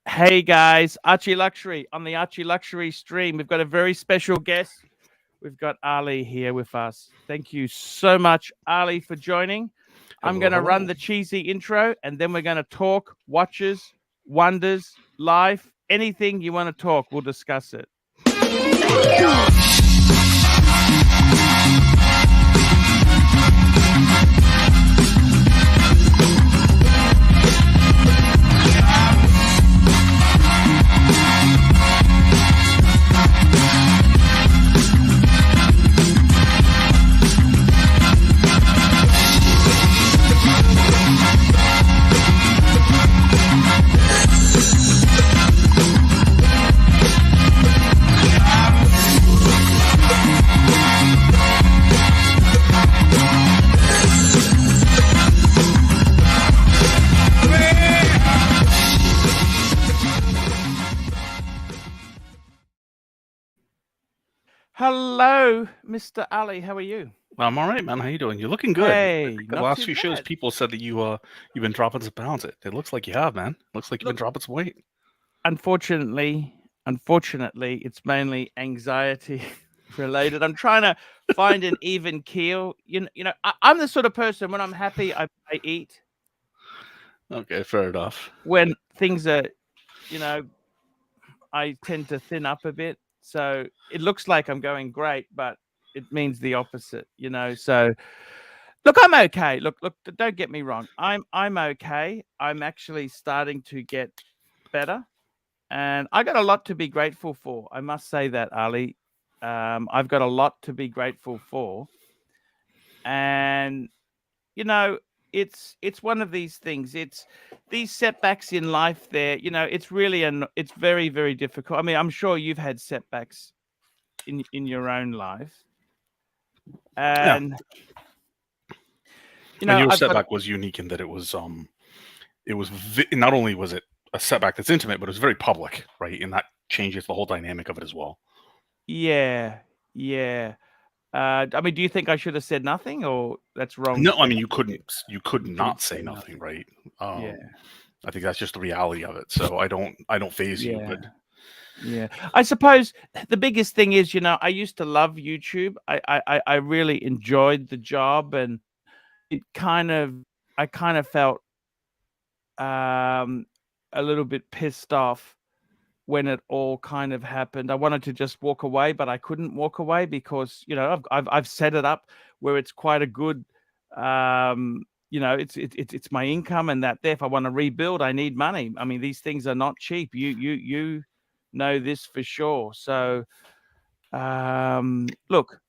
Hey guys, Archie Luxury on the Archie Luxury stream. We've got a very special guest. We've got Ali here with us. Thank you so much, Ali, for joining. I'm going to run the cheesy intro and then we're going to talk watches, wonders, life, anything you want to talk. We'll discuss it. Hello, Mr. Ali. How are you? I'm all right, man. How you doing? You're looking good. Hey, the last few shows, people said that you've been dropping some pounds. It looks like you have, man. Looks like you've been dropping some weight. Unfortunately, it's mainly anxiety related. I'm trying to find an even keel. You know, I'm the sort of person when I'm happy, I eat. Okay, fair enough. When things are, I tend to thin up a bit. So it looks like I'm going great, but it means the opposite, So look, I'm okay. Look, don't get me wrong. I'm okay. I'm actually starting to get better. And I got a lot to be grateful for. I must say that, Ali. I've got a lot to be grateful for. And, it's one of these things. It's these setbacks in life there, it's really, it's very, very difficult. I mean, I'm sure you've had setbacks in your own life. And, your setback was unique in that it was not only was it a setback that's intimate, but it was very public, right? And that changes the whole dynamic of it as well. Yeah. I mean, do you think I should have said nothing, or that's wrong? No, I mean, you could not say nothing, right? Yeah. I think that's just the reality of it. So I don't phase you, but yeah, I suppose the biggest thing is, I used to love YouTube. I really enjoyed the job, and I kind of felt a little bit pissed off when it all kind of happened. I wanted to just walk away, but I couldn't walk away because, I've set it up where it's quite a good, it's my income, and that there, if I want to rebuild, I need money. I mean, these things are not cheap. You know this for sure. So, look,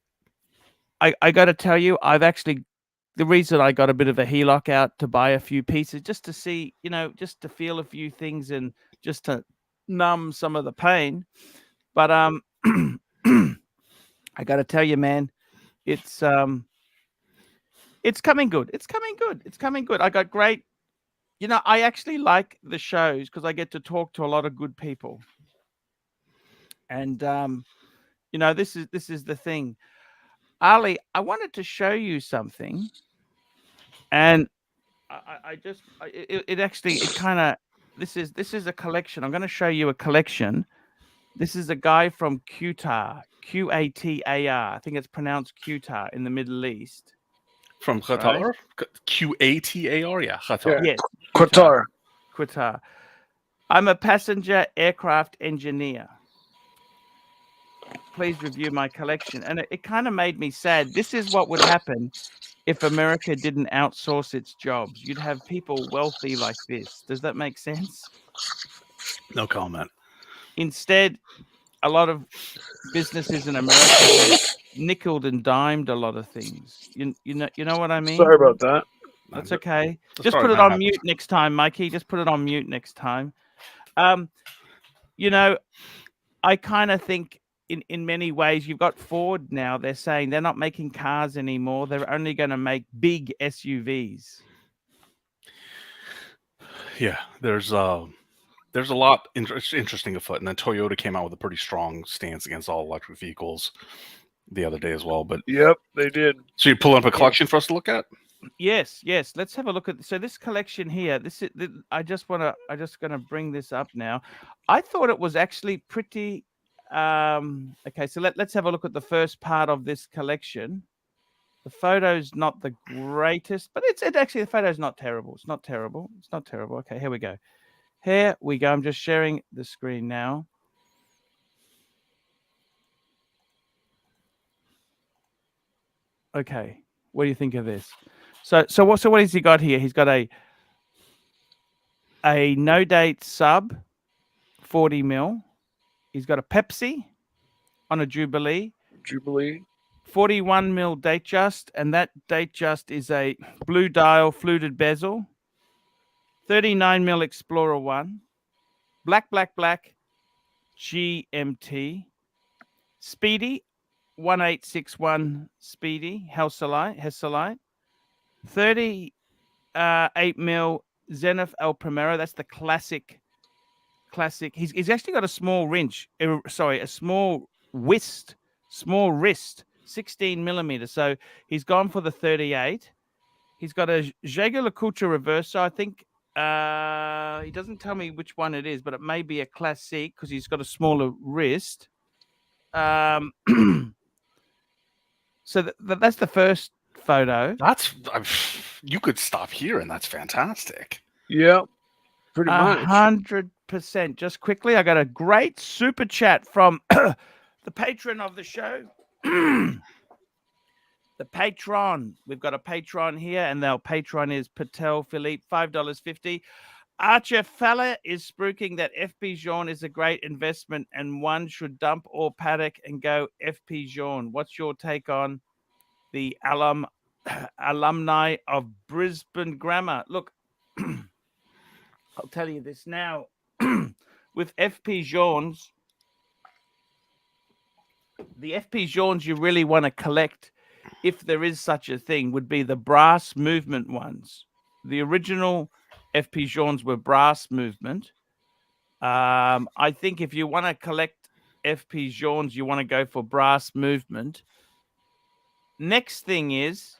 I got to tell you, the reason I got a bit of a HELOC out to buy a few pieces, just to see, just to feel a few things and just to numb some of the pain. But I got to tell you, man, it's coming good. It's coming good. I got great. I actually like the shows because I get to talk to a lot of good people. And this is the thing. Ali, I wanted to show you something, and this is a collection. I'm going to show you a collection. This is a guy from Qatar, Qatar. I think it's pronounced Qatar in the Middle East. From Qatar? Right? Qatar, yeah, Qatar. Yes, Qatar. I'm a passenger aircraft engineer. Please review my collection. And it kind of made me sad. This is what would happen if America didn't outsource its jobs. You'd have people wealthy like this. Does that make sense? No comment. Instead, a lot of businesses in America have nickeled and dimed a lot of things. You know what I mean? Sorry about that. That's okay. Just put it on mute next time, Mikey. Just put it on mute next time. I kind of think in many ways, you've got Ford now. They're saying they're not making cars anymore. They're only going to make big SUVs. Yeah, there's a lot interesting afoot. And then Toyota came out with a pretty strong stance against all electric vehicles the other day as well. But yep, they did. So you pull up a collection for us to look at? Yes, yes. Let's have a look at. So this collection here. This is. I just wanna. I just gonna bring this up now. I thought it was actually pretty. Okay, so let's have a look at the first part of this collection. The photo's not the greatest, but it's actually the photo's not terrible. It's not terrible. It's not terrible. Okay, here we go. Here we go. I'm just sharing the screen now. Okay, what do you think of this? So what has he got here? He's got a no date sub, 40 mil. He's got a Pepsi on a Jubilee. Jubilee. 41 mil date just, and that date just is a blue dial fluted bezel. 39 mil Explorer 1. Black GMT. Speedy 1861 Speedy Hesselite. 38 mil Zenith El Primero. That's the classic. He's actually got a small wrist, small wrist, 16 millimeters. So he's gone for the 38. He's got a Jaeger LeCoultre Reverso. I think he doesn't tell me which one it is, but it may be a Classique because he's got a smaller wrist. So that's the first photo. You could stop here, and that's fantastic. Yeah, pretty much. 100%. Just quickly, I got a great super chat from the patron of the show. The patron. We've got a patron here, and their patron is Patel Philippe, $5.50. Archer Fella is spruiking that FP Jean is a great investment and one should dump all paddock and go FP Jean. What's your take on the alumni of Brisbane Grammar? Look, I'll tell you this now. With FP Jeans, the FP Jeans you really want to collect, if there is such a thing, would be the brass movement ones. The original FP Jeans were brass movement. I think if you want to collect FP Jeans, you want to go for brass movement. Next thing is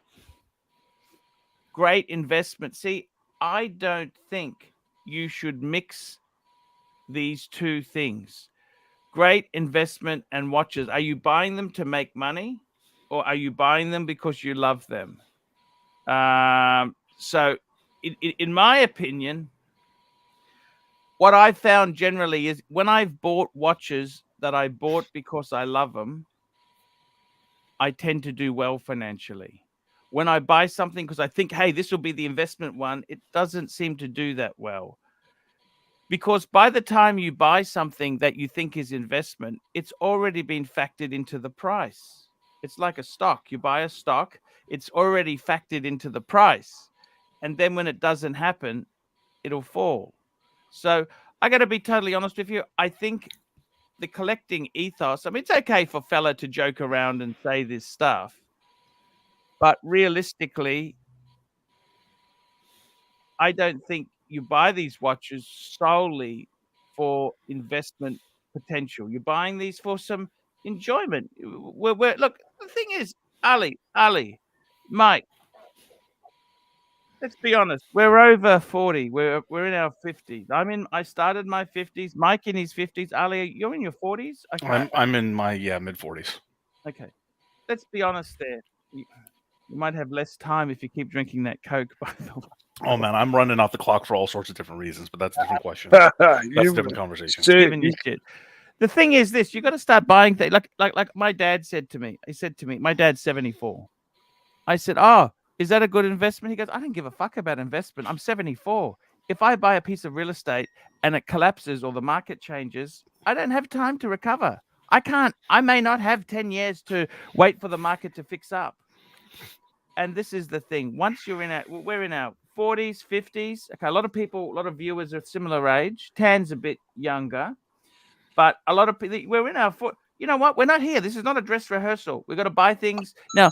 great investment. See, I don't think you should mix these two things. Great investment and watches. Are you buying them to make money or are you buying them because you love them? So in my opinion, what I've found generally is when I've bought watches that I bought because I love them, I tend to do well financially. When I buy something because I think, hey, this will be the investment one, it doesn't seem to do that well. Because by the time you buy something that you think is investment, it's already been factored into the price. It's like a stock. You buy a stock, it's already factored into the price. And then when it doesn't happen, it'll fall. So I got to be totally honest with you. I think the collecting ethos, I mean, it's okay for fella to joke around and say this stuff. But realistically, I don't think you buy these watches solely for investment potential. You're buying these for some enjoyment. Look, the thing is, Ali, Mike, let's be honest. We're over 40. We're in our 50s. I started my 50s. Mike in his 50s. Ali, you're in your 40s? Okay. I'm in my mid 40s. Okay. Let's be honest there. You might have less time if you keep drinking that Coke, by the way. Oh man, I'm running off the clock for all sorts of different reasons, but that's a different question. That's a different conversation. Giving you shit. The thing is this: you got to start buying things. Like my dad said to me. He said to me, "My dad's 74." I said, "Oh, is that a good investment?" He goes, "I don't give a fuck about investment. I'm 74. If I buy a piece of real estate and it collapses or the market changes, I don't have time to recover. I can't. I may not have 10 years to wait for the market to fix up." And this is the thing. Once we're in our 40s, 50s. Okay, a lot of viewers are similar age. Tan's a bit younger, but a lot of people, we're in our you know what? We're not here. This is not a dress rehearsal. We've got to buy things. Now,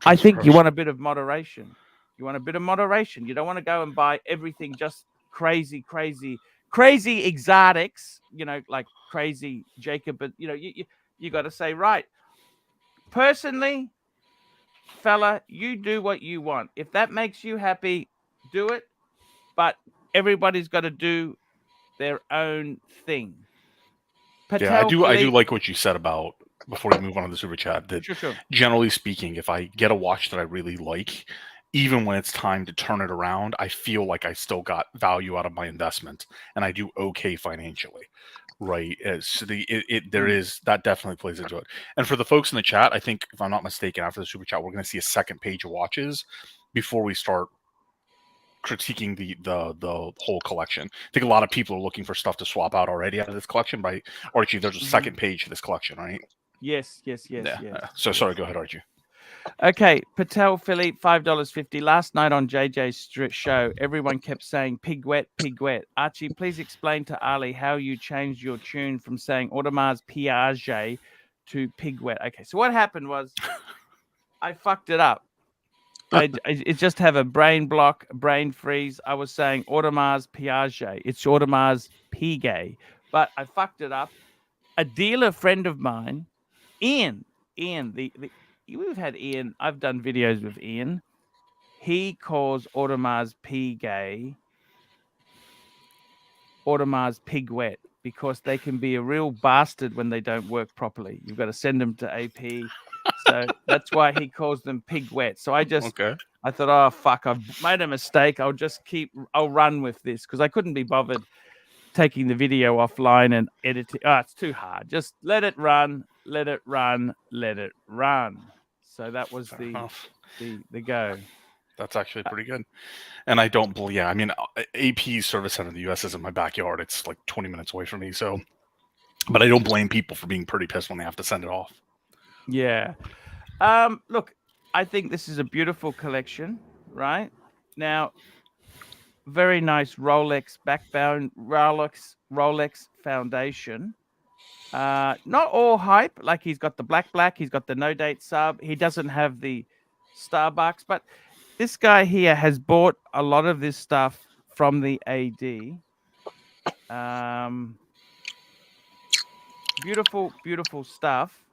I think you want a bit of moderation. You want a bit of moderation. You don't want to go and buy everything just crazy exotics, like crazy Jacob, but you got to say, right. Personally, fella, you do what you want. If that makes you happy, do it. But everybody's got to do their own thing. Yeah, I do Philippe, like what you said about, before you move on to the super chat, that sure. generally speaking, if I get a watch that I really like, even when it's time to turn it around, I feel like I still got value out of my investment, and I do okay financially, right? So there is that definitely plays into it. And for the folks in the chat, I think if I'm not mistaken, after the super chat, we're going to see a second page of watches before we start critiquing the whole collection. I think a lot of people are looking for stuff to swap out already out of this collection. By Archie, there's a second page to this collection, right? Yes. So sorry, go ahead, Archie. Okay, Patel Philippe, $5.50. Last night on JJ's show, everyone kept saying Piguet, Piguet. Archie, please explain to Ali how you changed your tune from saying Audemars Piguet to Piguet. Okay, so what happened was I fucked it up. I just have a brain block, brain freeze. I was saying Audemars Piguet. It's Audemars Piguet, but I fucked it up. A dealer friend of mine, Ian, we've had Ian. I've done videos with Ian. He calls Audemars Piguet Audemars Piguet because they can be a real bastard when they don't work properly. You've got to send them to AP. So that's why he calls them Piguet. So I thought, oh, fuck, I've made a mistake. I'll run with this because I couldn't be bothered taking the video offline and editing. Oh, it's too hard. Just let it run, let it run, let it run. So that was the go. That's actually pretty good. And I don't believe, I mean, AP service center in the US is in my backyard. It's like 20 minutes away from me. So, but I don't blame people for being pretty pissed when they have to send it off. Yeah. Look, I think this is a beautiful collection, right? Now, very nice Rolex backbone, Rolex foundation. Not all hype. Like he's got the black, he's got the no date sub. He doesn't have the Starbucks, but this guy here has bought a lot of this stuff from the AD. Beautiful, beautiful stuff.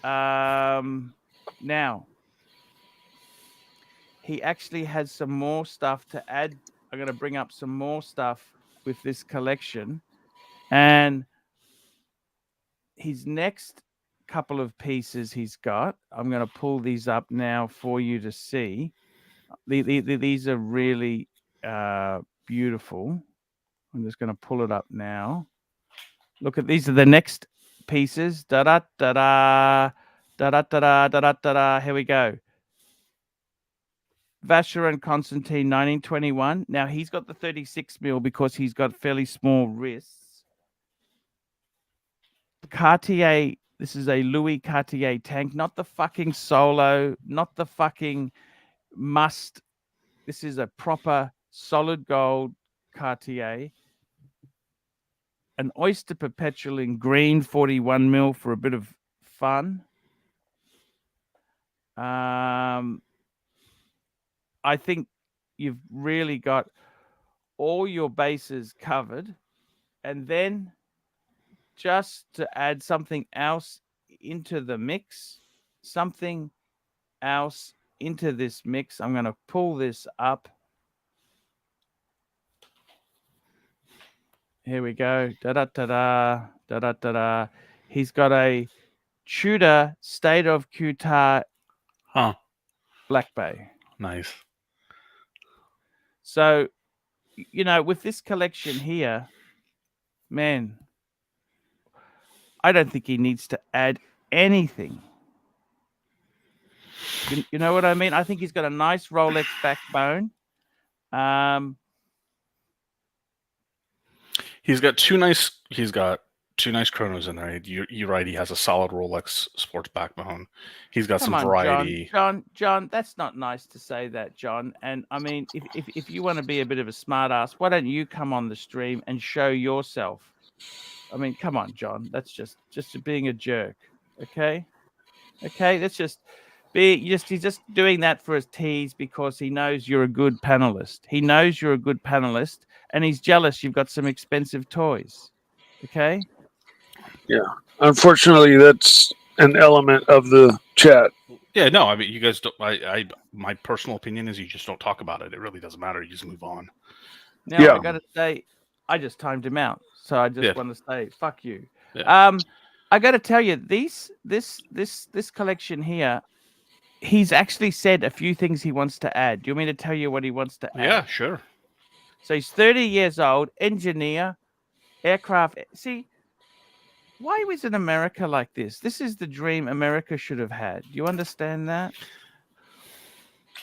Now, he actually has some more stuff to add. I'm going to bring up some more stuff with this collection. And his next couple of pieces he's got, I'm going to pull these up now for you to see. These are really beautiful. I'm just going to pull it up now. Look at these are the next pieces. Da da da da da da da da da da. Here we go. Vacheron Constantine 1921. Now he's got the 36 mil because he's got fairly small wrists. Cartier. This is a Louis Cartier tank, not the fucking Solo, not the fucking Must. This is a proper solid gold Cartier. An Oyster Perpetual in green, 41 mil for a bit of fun. I think you've really got all your bases covered. And then just to add something else into the mix, something else into this mix, I'm going to pull this up. Here we go. Da-da-da-da, da-da-da-da. He's got a Tudor State of Qatar Black Bay. Nice. So, you know, with this collection here, man, I don't think he needs to add anything. You know what I mean? I think he's got a nice Rolex backbone. He's got two nice chronos in there. You're right. He has a solid Rolex sports backbone. He's got some variety. John, that's not nice to say that, John. And I mean, if you want to be a bit of a smart ass, why don't you come on the stream and show yourself? I mean, come on, John. That's just being a jerk. Okay. That's just he's just doing that for his tease because he knows you're a good panelist. He knows you're a good panelist, and he's jealous you've got some expensive toys. Okay. Yeah. Unfortunately, that's an element of the chat. Yeah, no, I mean, you guys don't. My personal opinion is you just don't talk about it. It really doesn't matter. You just move on. Now Yeah. I got to say, I just timed him out, so I just Yeah. want to say, fuck you. Yeah. I got to tell you, this collection here, he's actually said a few things he wants to add. Do you want me to tell you what he wants to add? Yeah, sure. So he's 30 years old, engineer, aircraft. See, why was in America like this? This is the dream America should have had. Do you understand that?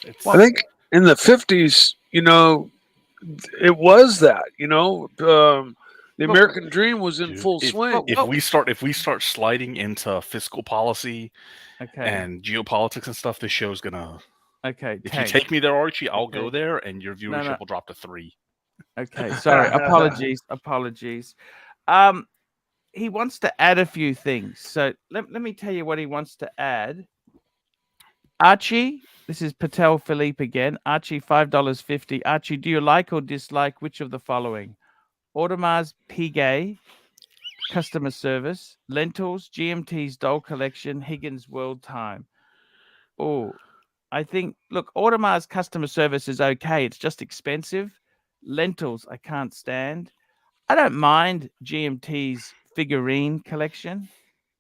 It's I think in the 50s, it was that, the American dream was in Dude, full swing. if we start sliding into fiscal policy Okay. and geopolitics and stuff, this show's gonna. Okay. If you take me there, Archie, I'll go Okay. there, and your viewership no. will drop to 3. Okay. Sorry. Apologies. He wants to add a few things. So let me tell you what he wants to add. Archie, this is Patel Philippe again. Archie, $5.50. Archie, do you like or dislike which of the following? Audemars Piguet, customer service, lentils, GMT's doll collection, Higgins World Time. Oh, I think, look, Audemars customer service is okay. It's just expensive. Lentils, I can't stand. I don't mind GMT's figurine collection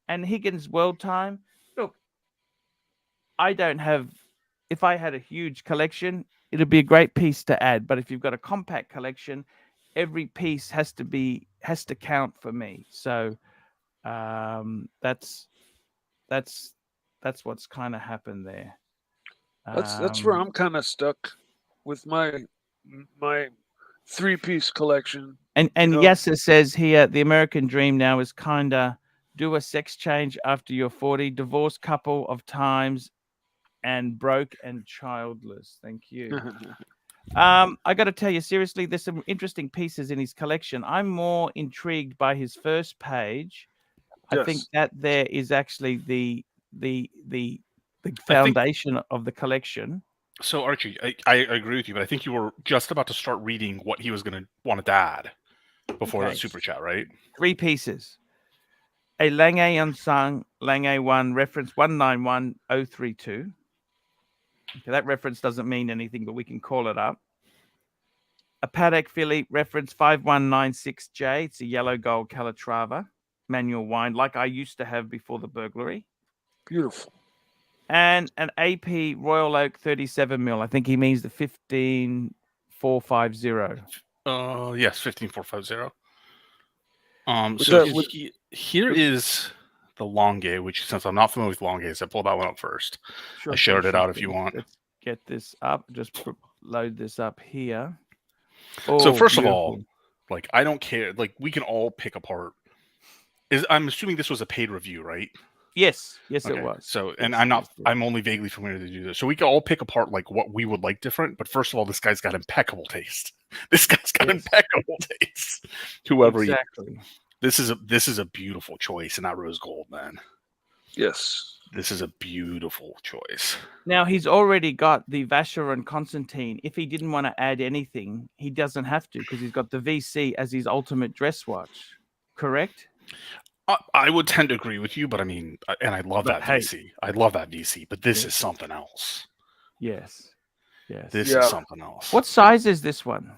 and Higgins World Time. Look, I don't have, if I had a huge collection, it'd be a great piece to add. But if you've got a compact collection, every piece has to count for me. So that's what's kind of happened there. That's where I'm kind of stuck with my 3-piece collection. And Yasser says here, the American dream now is kind of do a sex change after you're 40, divorced couple of times, and broke and childless. Thank you. I got to tell you, seriously, there's some interesting pieces in his collection. I'm more intrigued by his first page. Yes. I think that there is actually the foundation of the collection. So, Archie, I agree with you, but I think you were just about to start reading what he was going to want to add before that super chat, right? 3 pieces. A Lange Unsung Lange 1 reference 191032. Okay, that reference doesn't mean anything, but we can call it up. A Patek Philippe reference 5196J. It's a yellow gold Calatrava manual wine, like I used to have before the burglary. Beautiful. And an AP Royal Oak 37 mil. I think he means the 15450. Yes, 15450. Here is the Longue, which, since I'm not familiar with Longues, I pulled that one up first. I shared it out if you want. Let's get this up. Just load this up here. So first of all, like, I don't care. Like, we can all pick apart. I'm assuming this was a paid review, right? Yes, it was. So, and I'm only vaguely familiar to do this. So we can all pick apart like what we would like different. But first of all, this guy's got impeccable taste. This guy's got impeccable taste. Whoever exactly. This is a beautiful choice in that rose gold, man. Yes. This is a beautiful choice. Now, he's already got the Vacheron Constantine. If he didn't want to add anything, he doesn't have to, because he's got the VC as his ultimate dress watch. Correct? I would tend to agree with you, but I mean, and I love that VC. I love that VC, but this is something else. Yes. This is something else. What size is this one?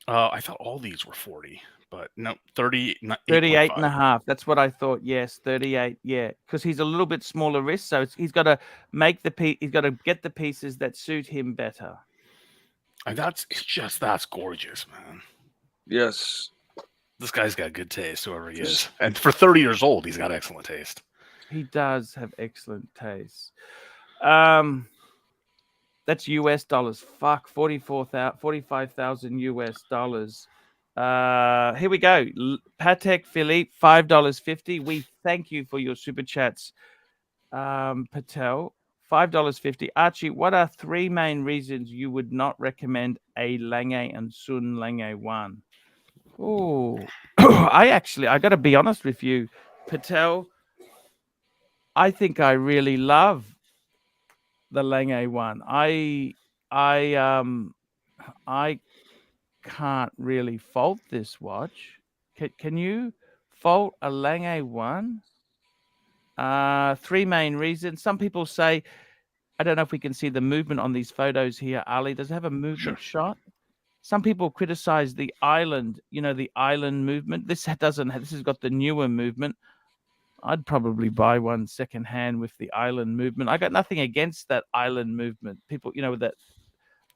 I thought all these were 40. But no, 38 and a half. That's what I thought. Yes, 38. Yeah, because he's a little bit smaller wrist, so he's got to he's got to get the pieces that suit him better. And that's gorgeous, man. Yes, this guy's got good taste, whoever he is, and for 30 years old, he's got excellent taste. He does have excellent taste. That's US dollars. Fuck, 45,000 US dollars. Here we go. Patek Philippe, $5.50. We thank you for your super chats. Patel, $5.50. Archie, what are 3 main reasons you would not recommend a Lange and Sinn Lange 1? Oh, I got to be honest with you, Patel. I think I really love the Lange 1. I can't really fault this watch. Can you fault a Lange 1? Three main reasons. Some people say, I don't know if we can see the movement on these photos here. Ali, does it have a movement shot? Some people criticize the island, the island movement. This doesn't have, this has got the newer movement. I'd probably buy one secondhand with the island movement. I got nothing against that island movement. People, that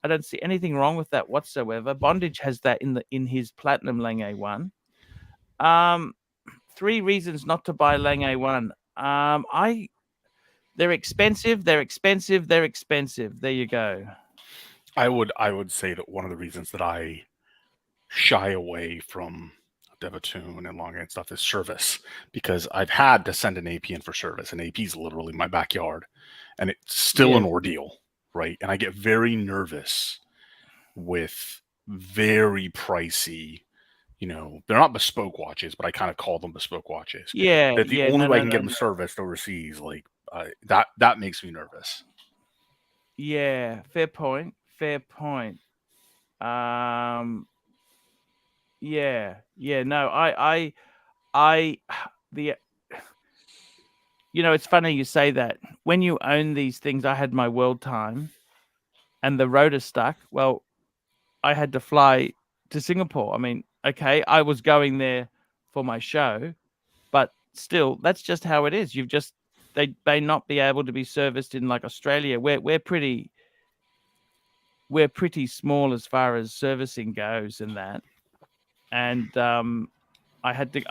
I don't see anything wrong with that whatsoever. Bondage has that in his platinum Lange one. Three reasons not to buy Lange one. They're expensive. They're expensive. They're expensive. There you go. I would say that one of the reasons that I shy away from Devatoon and Lange and stuff is service, because I've had to send an AP in for service, and AP is literally my backyard, and it's still an ordeal, right? And I get very nervous with very pricey, they're not bespoke watches, but I kind of call them bespoke watches. Yeah. That the only way I can get them serviced overseas, like that makes me nervous. Yeah, fair point. Fair point. Yeah. No, it's funny you say that. When you own these things, I had my world time and the rotor stuck. Well, I had to fly to Singapore. I mean, okay, I was going there for my show, but still, that's just how it is. They may not be able to be serviced in like Australia. We're pretty small as far as servicing goes and that. And I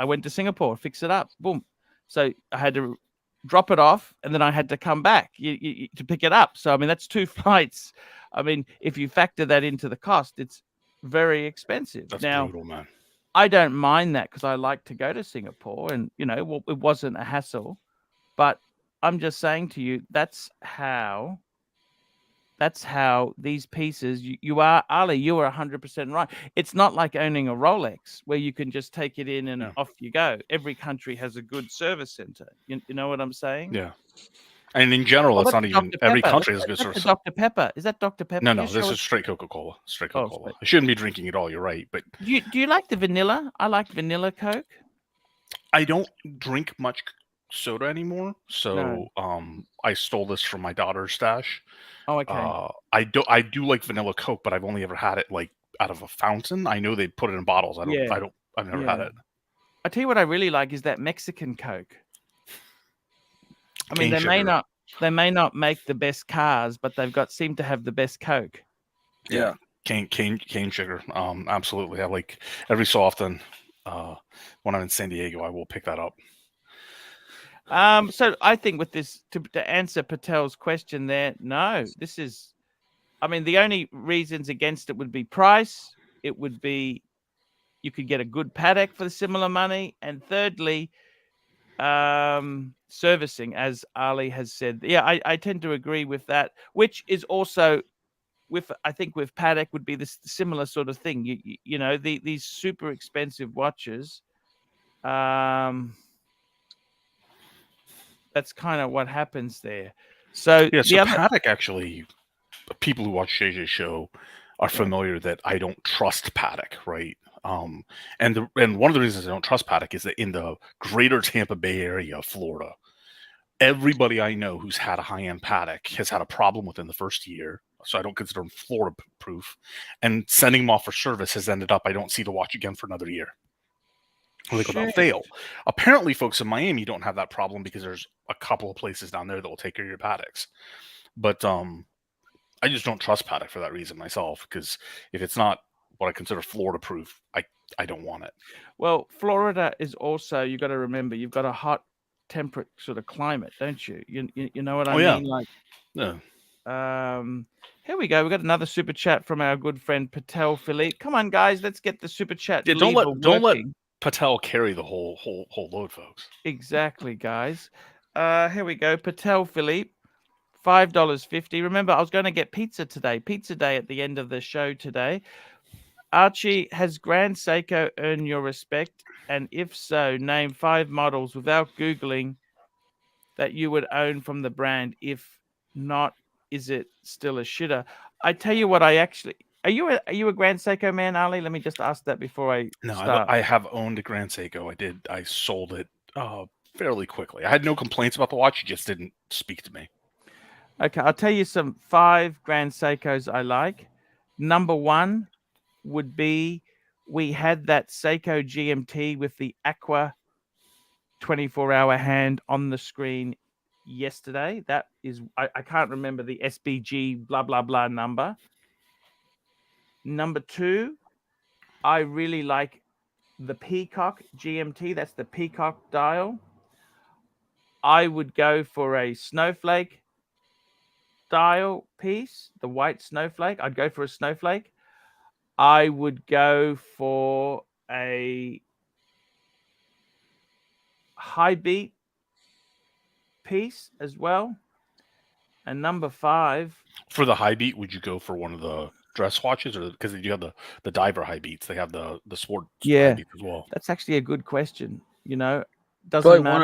went to Singapore, fix it up, boom. So I had to drop it off, and then I had to come back to pick it up. So I mean, that's 2 flights. I mean, if you factor that into the cost, it's very expensive. That's now, brutal, man. I don't mind that because I like to go to Singapore, and it wasn't a hassle. But I'm just saying to you, that's how these pieces, you are, Ali, you are 100% right. It's not like owning a Rolex where you can just take it in and off you go. Every country has a good service center. You know what I'm saying? Yeah. And in general, it's not even every country has a good service. Dr. Pepper. Is that Dr. Pepper? No, this is straight Coca-Cola. Straight Coca-Cola. I shouldn't be drinking it all. You're right. But do you like the vanilla? I like vanilla Coke. I don't drink much soda anymore. So I stole this from my daughter's stash. Oh, okay. I do like vanilla Coke, but I've only ever had it like out of a fountain. I know they put it in bottles. I've never had it. I tell you what I really like is that Mexican Coke. I mean, they may not make the best cars, but seem to have the best Coke. Yeah. Cane sugar. Absolutely. I like every so often when I'm in San Diego, I will pick that up. So I think with this, to answer Patel's question there, no, the only reasons against it would be price. It would be, you could get a good Patek for the similar money. And thirdly, servicing, as Ali has said. Yeah, I tend to agree with that, which is also I think with Patek would be this similar sort of thing. These super expensive watches, that's kind of what happens there. So Patek, actually, people who watch JJ's show are familiar that I don't trust Patek, right? And one of the reasons I don't trust Patek is that in the greater Tampa Bay area of Florida, everybody I know who's had a high-end Patek has had a problem within the first year. So I don't consider them Florida proof. And sending them off for service has ended up, I don't see the watch again for another year. Like without fail. Apparently, folks in Miami don't have that problem because there's a couple of places down there that will take care of your Pateks. But I just don't trust Patek for that reason myself, because if it's not what I consider Florida proof, I don't want it. Well, Florida is also, you got to remember, you've got a hot, temperate sort of climate, don't you? You know what I mean? Like, here we go. We got another super chat from our good friend Patel Philippe. Come on, guys, let's get the super chat. Yeah, don't let Patel carry the whole load, folks. Exactly, guys. Here we go. Patel Philippe, $5.50. Remember, I was going to get pizza today. Pizza day at the end of the show today. Archie, has Grand Seiko earned your respect? And if so, name 5 models without Googling that you would own from the brand. If not, is it still a shitter? I tell you what, are you a Grand Seiko man, Ali? Let me just ask that before I start. I have owned a Grand Seiko. I sold it fairly quickly. I had no complaints about the watch. It just didn't speak to me. Okay, I'll tell you some 5 Grand Seikos I like. Number 1 would be, we had that Seiko GMT with the Aqua 24-hour hand on the screen yesterday. That is, I can't remember the SBG blah, blah, blah number. Number 2, I really like the Peacock GMT. That's the Peacock dial. I would go for a snowflake dial piece, the white snowflake. I'd go for a snowflake. I would go for a high beat piece as well. And number 5, For the high beat, would you go for one of the dress watches, or because they do have the diver high beats, they have the sport high beats as well? that's actually a good question. You know, doesn't Probably matter.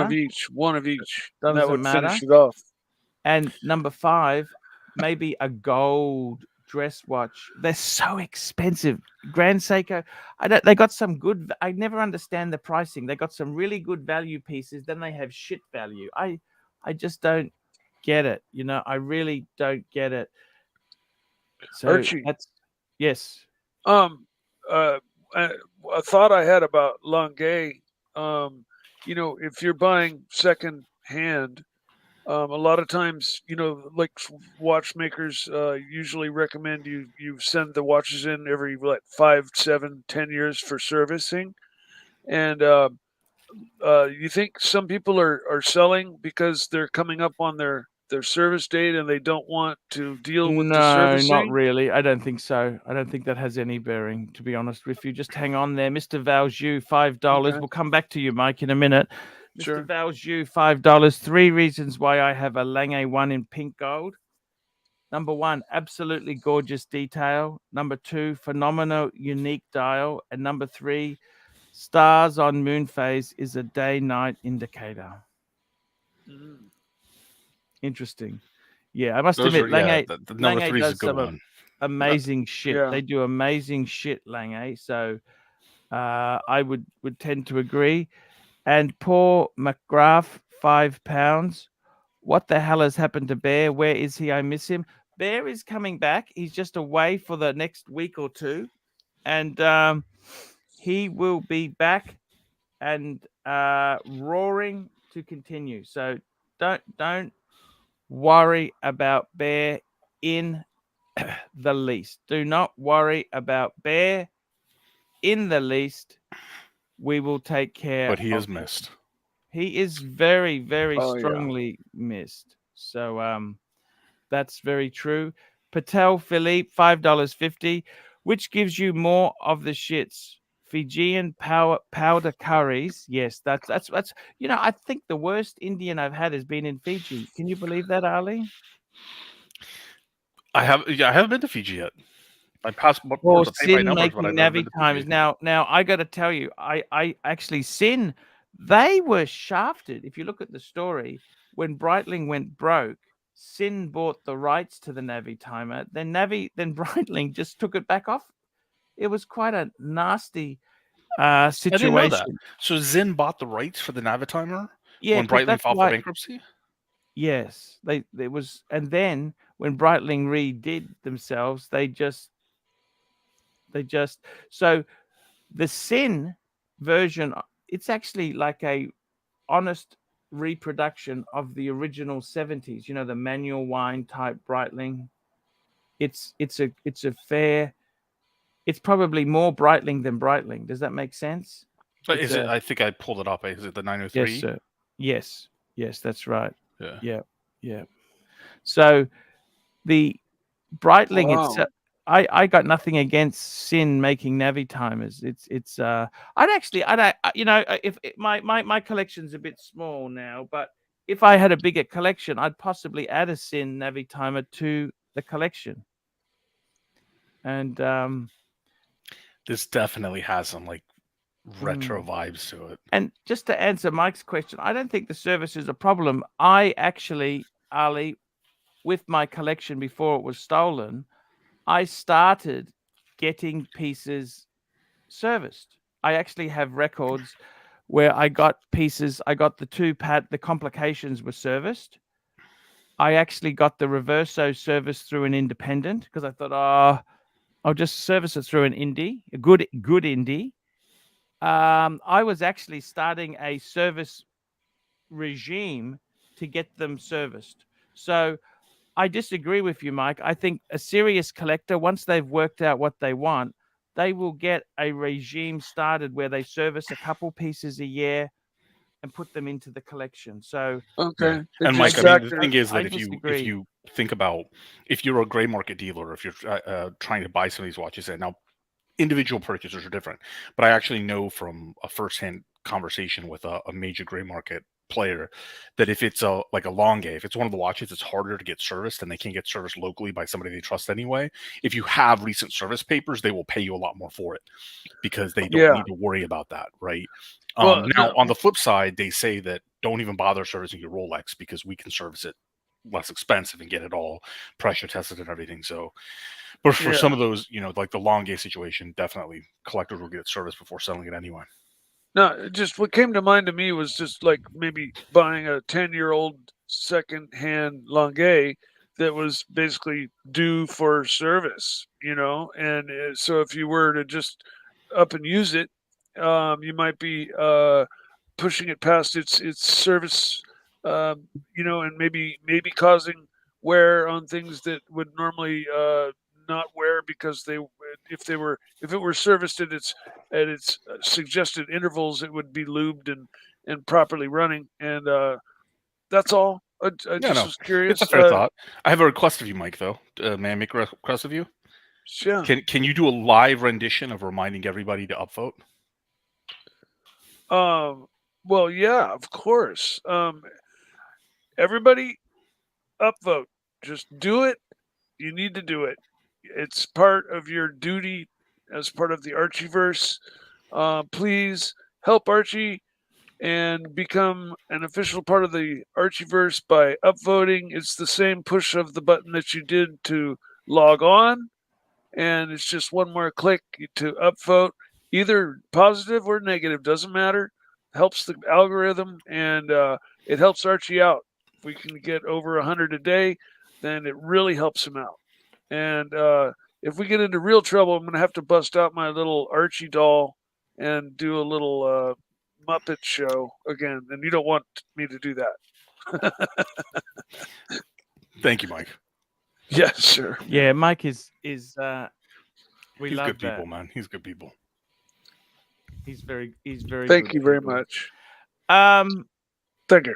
one of each. Doesn't That would matter. finish it off. And number 5, maybe a gold dress watch. They're so expensive. Grand Seiko, they got some good. I never understand the pricing. They got some really good value pieces. Then they have shit value. I just don't get it. You know, I really don't get it. So Archie. Yes. A thought I had about Longuet. You know, if you're buying second hand, a lot of times, you know, like watchmakers usually recommend you send the watches in every 5, 7, 10 years for servicing. And you think some people are selling because they're coming up on their service date and they don't want to deal with the servicing? No, not really. I don't think so. I don't think that has any bearing, to be honest with you. Just hang on there. Mr. Valjoux, $5. Okay. We'll come back to you, Mike, in a minute. Sure. Mr. Valjoux, $5. 3 reasons why I have a Lange 1 in pink gold. Number 1, absolutely gorgeous detail. Number 2, phenomenal, unique dial. And number 3, stars on moon phase is a day-night indicator. Interesting. Yeah, I must admit, Lange, the number Lange 3 is a does good some one. amazing shit. Yeah. They do amazing shit, Lange. So I would tend to agree. And poor McGrath, £5. What the hell has happened to Bear? Where is he? I miss him. Bear is coming back. He's just away for the next week or two. And he will be back and roaring to continue. So don't worry about Bear in the least. Do not worry about Bear in the least. We will take care. But he is missed. He is very, very Oh, yeah. strongly missed. So that's very true. Patel Philippe, $5.50. Which gives you more of the shits? Fijian powder curries. Yes, that's you know, I think the worst Indian I've had has been in Fiji. Can you believe that, Ali? I haven't been to Fiji yet. My passport Or to pay by Sinn numbers, but making I've never been Navi to timers. Fiji. Now I got to tell you, I actually Sinn, they were shafted. If you look at the story, when Breitling went broke, Sinn bought the rights to the Navi timer. Then Breitling just took it back off. It was quite a nasty situation. I didn't know that. So Zinn bought the rights for the Navitimer when 'cause Breitling that's filed for why- bankruptcy? Yes, there was, and then when Breitling redid themselves, they just so the Sinn version, it's actually like a honest reproduction of the original 70s. You know, the manual wine type Breitling. It's probably more Breitling than Breitling. Does that make sense? But I think I pulled it up. Is it the 903? Yes, sir. Yes, that's right. Yeah. Yeah. So the Breitling Wow. itself, I got nothing against Sinn making Navi timers. It's you know, if my collection's a bit small now, but if I had a bigger collection, I'd possibly add a Sinn Navi timer to the collection. And this definitely has some like retro vibes to it. And just to answer Mike's question, I don't think the service is a problem. I actually, Ali, with my collection before it was stolen, I started getting pieces serviced. I actually have records where I got pieces. I got the complications were serviced. I actually got the reverso serviced through an independent because I thought, oh, I'll just service it through an indie, a good indie. I was actually starting a service regime to get them serviced. So I disagree with you, Mike. I think a serious collector, once they've worked out what they want, they will get a regime started where they service a couple pieces a year and put them into the collection. So Okay. And It Mike, just I mean, the factor- thing is that I if disagree. you think about, if you're a gray market dealer, if you're trying to buy some of these watches, and now individual purchasers are different, but I actually know from a firsthand conversation with a major gray market player that if it's like a long game, if it's one of the watches, it's harder to get serviced and they can't get serviced locally by somebody they trust anyway. If you have recent service papers, they will pay you a lot more for it because they don't Yeah. need to worry about that, right? Well, now, no- on the flip side, they say that don't even bother servicing your Rolex because we can service it less expensive and get it all pressure tested and everything. So, but for Yeah. some of those, like the long game situation, definitely collectors will get it serviced before selling it anyway. No, just what came to mind to me was just like maybe buying a 10-year-old second-hand Lange that was basically due for service, and so if you were to just up and use it, you might be pushing it past its service, and maybe causing wear on things that would normally not wear because if it were serviced at its suggested intervals, it would be lubed and properly running. And that's all. I Yeah, just no, was curious. it's a fair thought. I have a request of you, Mike, though. May I make a request of you? Yeah. Can you do a live rendition of reminding everybody to upvote? Well, yeah, of course. Everybody upvote. Just do it. You need to do it. It's part of your duty as part of the Archieverse. Please help Archie and become an official part of the Archieverse by upvoting. It's the same push of the button that you did to log on, and it's just one more click to upvote, either positive or negative, doesn't matter. Helps the algorithm, and it helps Archie out. If we can get over 100 a day, then it really helps him out. And if we get into real trouble, I'm going to have to bust out my little Archie doll and do a little Muppet show again. And you don't want me to do that. Thank you, Mike. Yes, sir. Yeah, Mike is we He's love good that. people, man. He's good people. He's very Thank good you very people. much. Thank you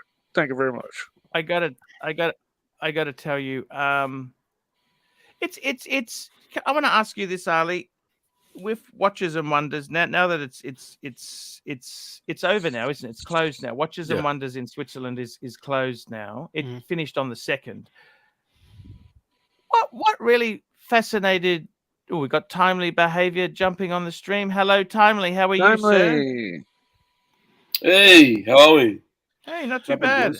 very much. I gotta tell you, it's. I want to ask you this, Ali, with Watches and Wonders now that it's over now, isn't it? It's closed now. Watches and Wonders in Switzerland is closed now. It finished on the 2nd. What really fascinated? Oh, we got Timely Behavior jumping on the stream. Hello, Timely. How are you, sir? Hey, how are we? Hey, not too bad.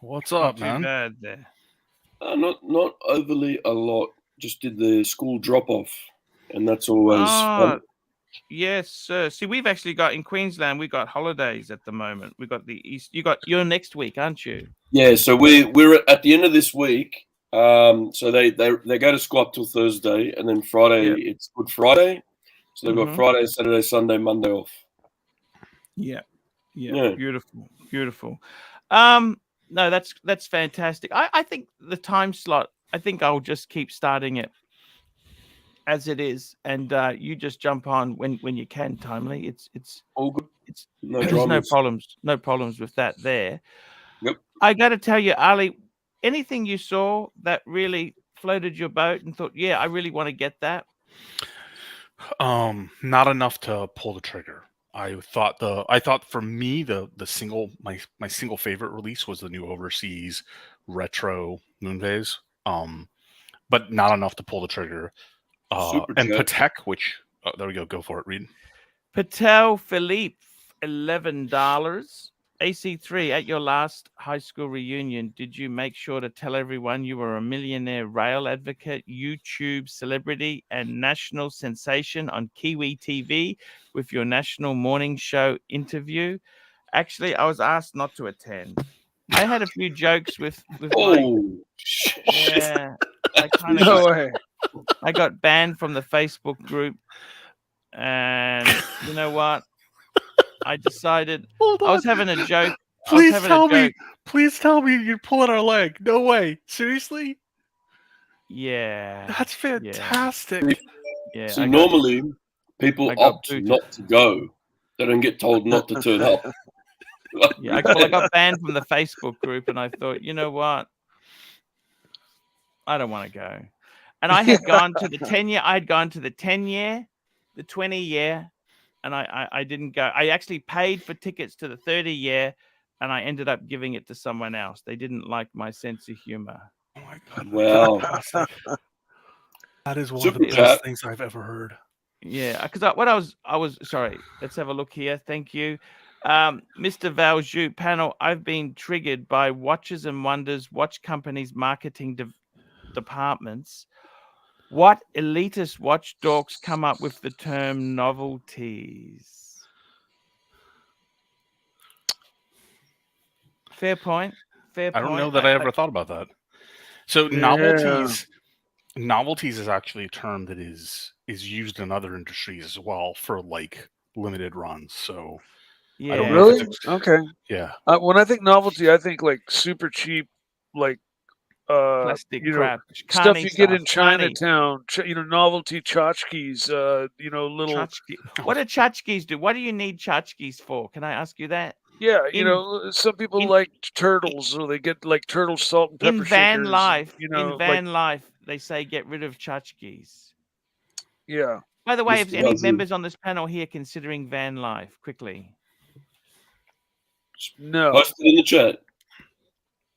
What's up, man? man? Too bad there. Not overly a lot. Just did the school drop off, and that's always fun. Yes, sir. See, we've actually got in Queensland, we've got holidays at the moment. We've got the East. You're next week, aren't you? Yeah, so we're at the end of this week. So they go to school up till Thursday, and then Friday it's Good Friday. So they've got Friday, Saturday, Sunday, Monday off. Yeah. Yeah. Beautiful. No, that's fantastic. I think the time slot, I think I'll just keep starting it as it is, and you just jump on when you can, Timely. It's all good. There's no problems with that there. Yep. I got to tell you, Ali, anything you saw that really floated your boat and thought, yeah, I really want to get that? Not enough to pull the trigger. I thought for me my single favorite release was the new overseas retro Moonvase. But not enough to pull the trigger. And Patek, which there we go for it, Reed. Patel Philippe, $11. AC3, at your last high school reunion, did you make sure to tell everyone you were a millionaire rail advocate, YouTube celebrity, and national sensation on Kiwi TV with your national morning show interview? Actually, I was asked not to attend. I had a few jokes with my, Oh, shit. yeah. I kind of No way. I got banned from the Facebook group, and you know what? I decided Hold on. I was having a joke. Please tell me. Please tell me you're pulling our leg. No way. Seriously? Yeah. That's fantastic. Yeah. So normally people I got opt booted. not to go. They don't get told not to turn up. Yeah, I got banned from the Facebook group, and I thought, you know what? I don't want to go. And I had gone to the 10-year. I had gone to the 10-year, the 20-year, and I didn't go. I actually paid for tickets to the 30-year, and I ended up giving it to someone else. They didn't like my sense of humor. Oh my God. Wow. That is one Super of the chat. best things I've ever heard. Yeah, because I was sorry. Let's have a look here. Thank you. Mr. Valjoux panel, I've been triggered by Watches and Wonders watch companies' marketing departments. What elitist watch dorks come up with the term novelties? Fair point. Fair point. I don't know that I ever thought about that. So Yeah. novelties is actually a term that is used in other industries as well for like limited runs. So Yeah. I don't know if Really? Okay. yeah. When I think novelty, I think like super cheap, like Plastic you know, crap. stuff Carney you get in Carney. Chinatown. Novelty tchotchkes. Little. Tchotchke. What do tchotchkes do? What do you need tchotchkes for? Can I ask you that? Yeah, In- some people in- like turtles, so they get like turtle salt and pepper In van shakers. life, like life, they say get rid of tchotchkes. yeah. By the way, Mr. if any Valjoux. members on this panel here considering van life, quickly. No. Post it in the chat.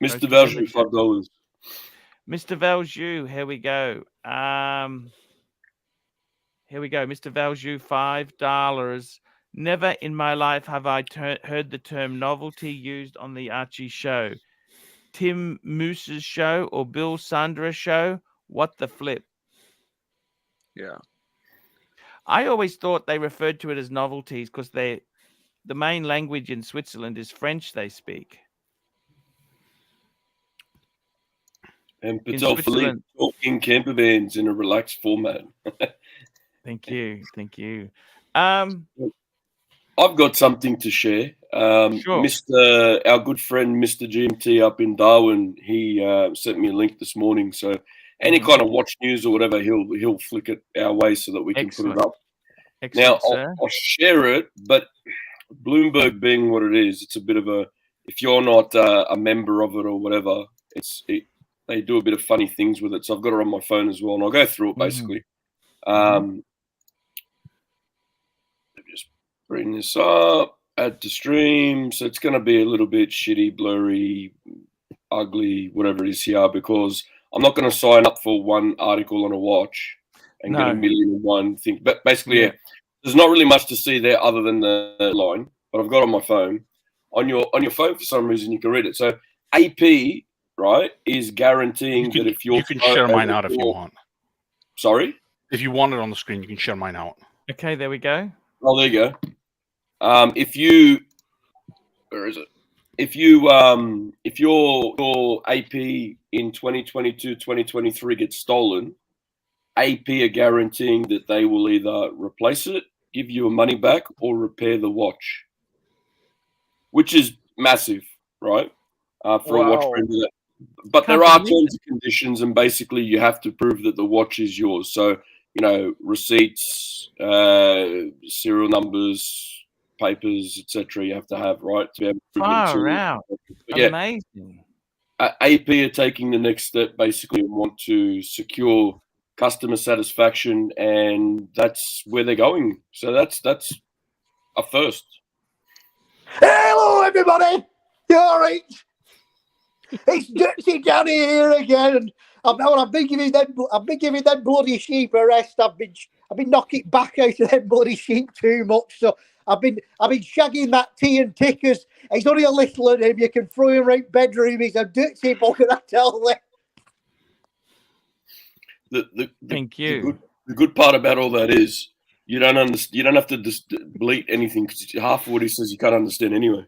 Post Mr. it in the Valjoux, chat. $5. Mr. Valjoux, here we go. Here we go. Mr. Valjoux, $5. Never in my life have I heard the term novelty used on the Archie show. Tim Moose's show or Bill Sandra show? What the flip? Yeah. I always thought they referred to it as novelties because the main language in Switzerland is French they speak. And In Patel Philippe Switzerland. talking camper vans in a relaxed format. Thank you. Thank you. I've got something to share. Sure. Our good friend, Mr. GMT up in Darwin, he sent me a link this morning. So any kind of watch news or whatever, he'll flick it our way so that we can put it up. Excellent, Now, sir. I'll share it, but Bloomberg being what it is, it's a bit of a, if you're not a member of it or whatever, they do a bit of funny things with it. So I've got it on my phone as well, and I'll go through it basically. Just bring this up, add to stream. So it's going to be a little bit shitty, blurry, ugly, whatever it is here, because I'm not going to sign up for one article on a watch and get a million and one thing. But basically, yeah, there's not really much to see there other than the line. But I've got it on my phone. On your phone, for some reason, you can read it. So AP, right, is guaranteeing that if you can share mine out if you want. Sorry? If you want it on the screen, you can share mine out. Okay, there we go. Oh, there you go. If you, where is it? If your AP in 2022, 2023 gets stolen, AP are guaranteeing that they will either replace it, give you a money back, or repair the watch, which is massive, right? For a watch brand. But there are terms and conditions, and basically you have to prove that the watch is yours. So, receipts, serial numbers, papers, etc. You have to have, right, to be able to prove Wow. Amazing. AP are taking the next step basically and want to secure customer satisfaction, and that's where they're going. So that's a first. Hello, everybody. You all right? It's Dirty Danny here again. I've been giving them bloody sheep a rest. I've been knocking back out of them bloody sheep too much. So I've been shagging that TINT because he's only a little at him. You can throw him right bedroom. He's a dirty bugger, I tell you. Thank you. The good part about all that is you don't understand. You don't have to just delete anything because half of what he says you can't understand anyway.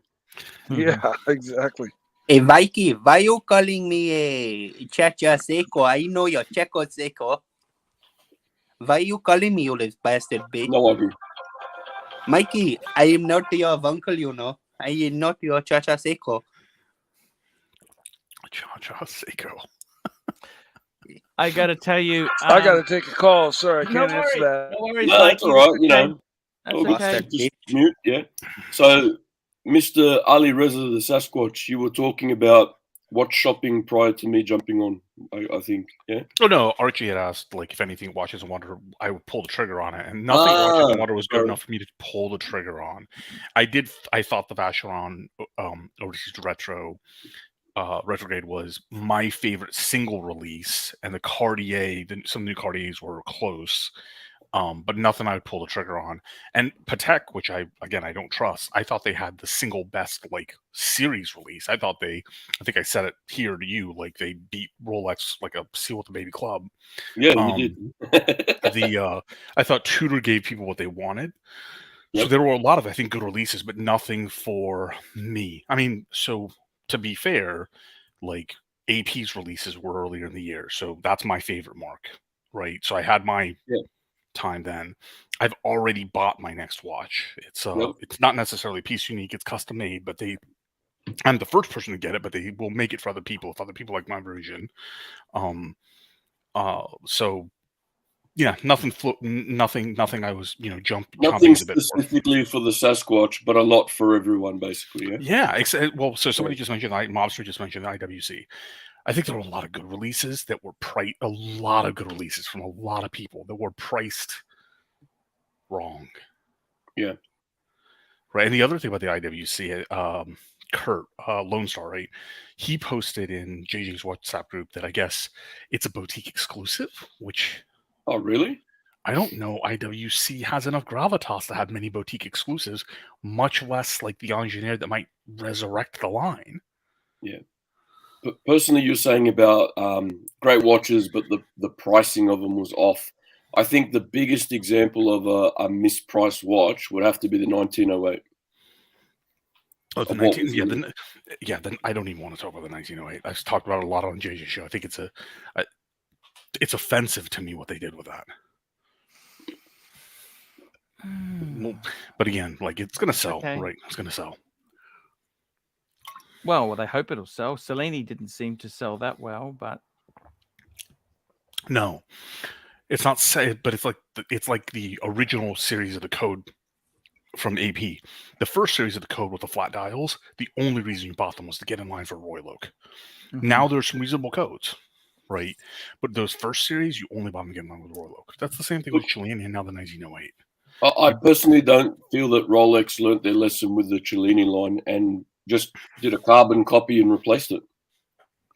Yeah, exactly. Hey, Mikey, why you calling me a Chacha Seiko? I know you're Checo Seiko. Why you calling me, you little bastard bitch? No idea. Mikey, I am not your uncle, you know. I am not your Chacha Seiko. Cha-cha Seiko. I got to tell you, I got to take a call. Sorry, I can't answer that. No worries, No, that's Mikey. all right. You know, That's Well, okay. just mute. Yeah. So, Mr. Ali Reza the Sasquatch, you were talking about watch shopping prior to me jumping on. I think. Yeah. Oh no, Archie had asked like if anything Watches and Wonder, I would pull the trigger on it, and nothing Watches and Wonder was good sorry. enough for me to pull the trigger on. I thought the Vacheron Overseas Retro Retrograde was my favorite single release, and the Cartier, some new Cartiers were close. But nothing I would pull the trigger on. And Patek, which I don't trust, I thought they had the single best like series release. I think I said it here to you, like they beat Rolex like a seal with a baby club. Yeah, you did. I thought Tudor gave people what they wanted. Yep. So there were a lot of, I think, good releases, but nothing for me. I mean, so to be fair, like AP's releases were earlier in the year, so that's my favorite mark, right? So I had my time then. I've already bought my next watch. It's it's not necessarily piece unique, it's custom made, but I'm the first person to get it, but they will make it for other people if other people like my version. So yeah, nothing I was, Nothing specifically for the Sasquatch, but a lot for everyone, basically. Yeah. Well, so somebody just mentioned, Mobster just mentioned the IWC. I think there were a lot of good releases that were a lot of good releases from a lot of people that were priced wrong. Yeah. Right. And the other thing about the IWC, Kurt, Lone Star, right? He posted in JJ's WhatsApp group that I guess it's a boutique exclusive, which... Oh, really? I don't know IWC has enough gravitas to have many boutique exclusives, much less like the Engineer that might resurrect the line. Yeah. But personally, you're saying about great watches, but the pricing of them was off. I think the biggest example of a mispriced watch would have to be the 1908. Oh, the 19, then I don't even want to talk about the 1908. I've talked about it a lot on JJ's show. I think it's offensive to me what they did with that. Well, but again, like it's gonna sell, right? It's gonna sell. Well, I hope it'll sell. Cellini didn't seem to sell that well, but no, it's not sad. But it's like the original series of the code from AP. The first series of the code with the flat dials. The only reason you bought them was to get in line for Roy Loke. Mm-hmm. Now there's some reasonable codes, right? But those first series, you only bought them to get in line with Roy Loke. That's the same thing with Cellini and now the 1908. I personally don't feel that Rolex learnt their lesson with the Cellini line and just did a carbon copy and replaced it.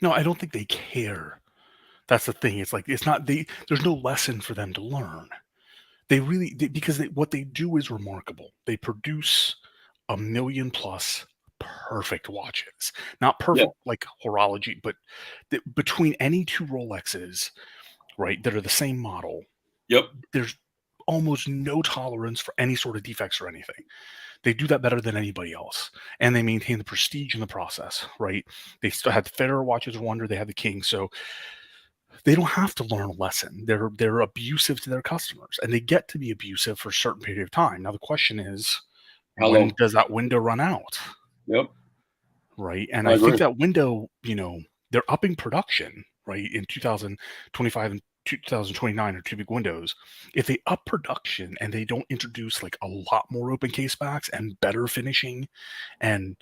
No, I don't think they care. That's the thing. It's like there's no lesson for them to learn. Because what they do is remarkable. They produce 1 million plus perfect watches. Not perfect like horology, but between any two Rolexes, right, that are the same model. Yep. There's almost no tolerance for any sort of defects or anything. They do that better than anybody else, and they maintain the prestige in the process, right? They still had the Federer watches of Wonder, they had the King, so they don't have to learn a lesson. They're abusive to their customers, and they get to be abusive for a certain period of time. Now the question is, when does that window run out? Yep. Right, and I think that window, they're upping production, right, in 2025 and 2029 are two big windows. If they up production and they don't introduce like a lot more open case backs and better finishing and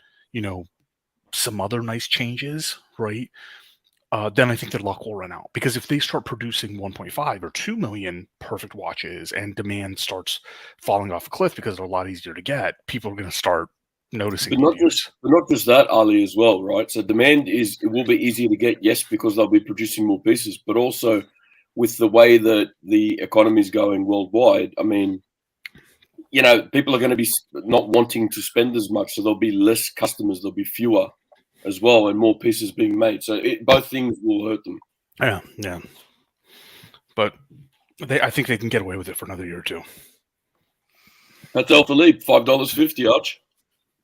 some other nice changes, right, then I think their luck will run out. Because if they start producing 1.5 or 2 million perfect watches and demand starts falling off a cliff because they're a lot easier to get, people are going to start noticing. But not just that, Ali, as well, right? So demand it will be easier to get, yes, because they'll be producing more pieces, but also with the way that the economy is going worldwide, I mean, you know, people are going to be not wanting to spend as much, so there'll be less customers, there'll be fewer as well, and more pieces being made. So both things will hurt them. Yeah, yeah. But I think they can get away with it for another year or two. Patel Philippe, $5.50, Arch.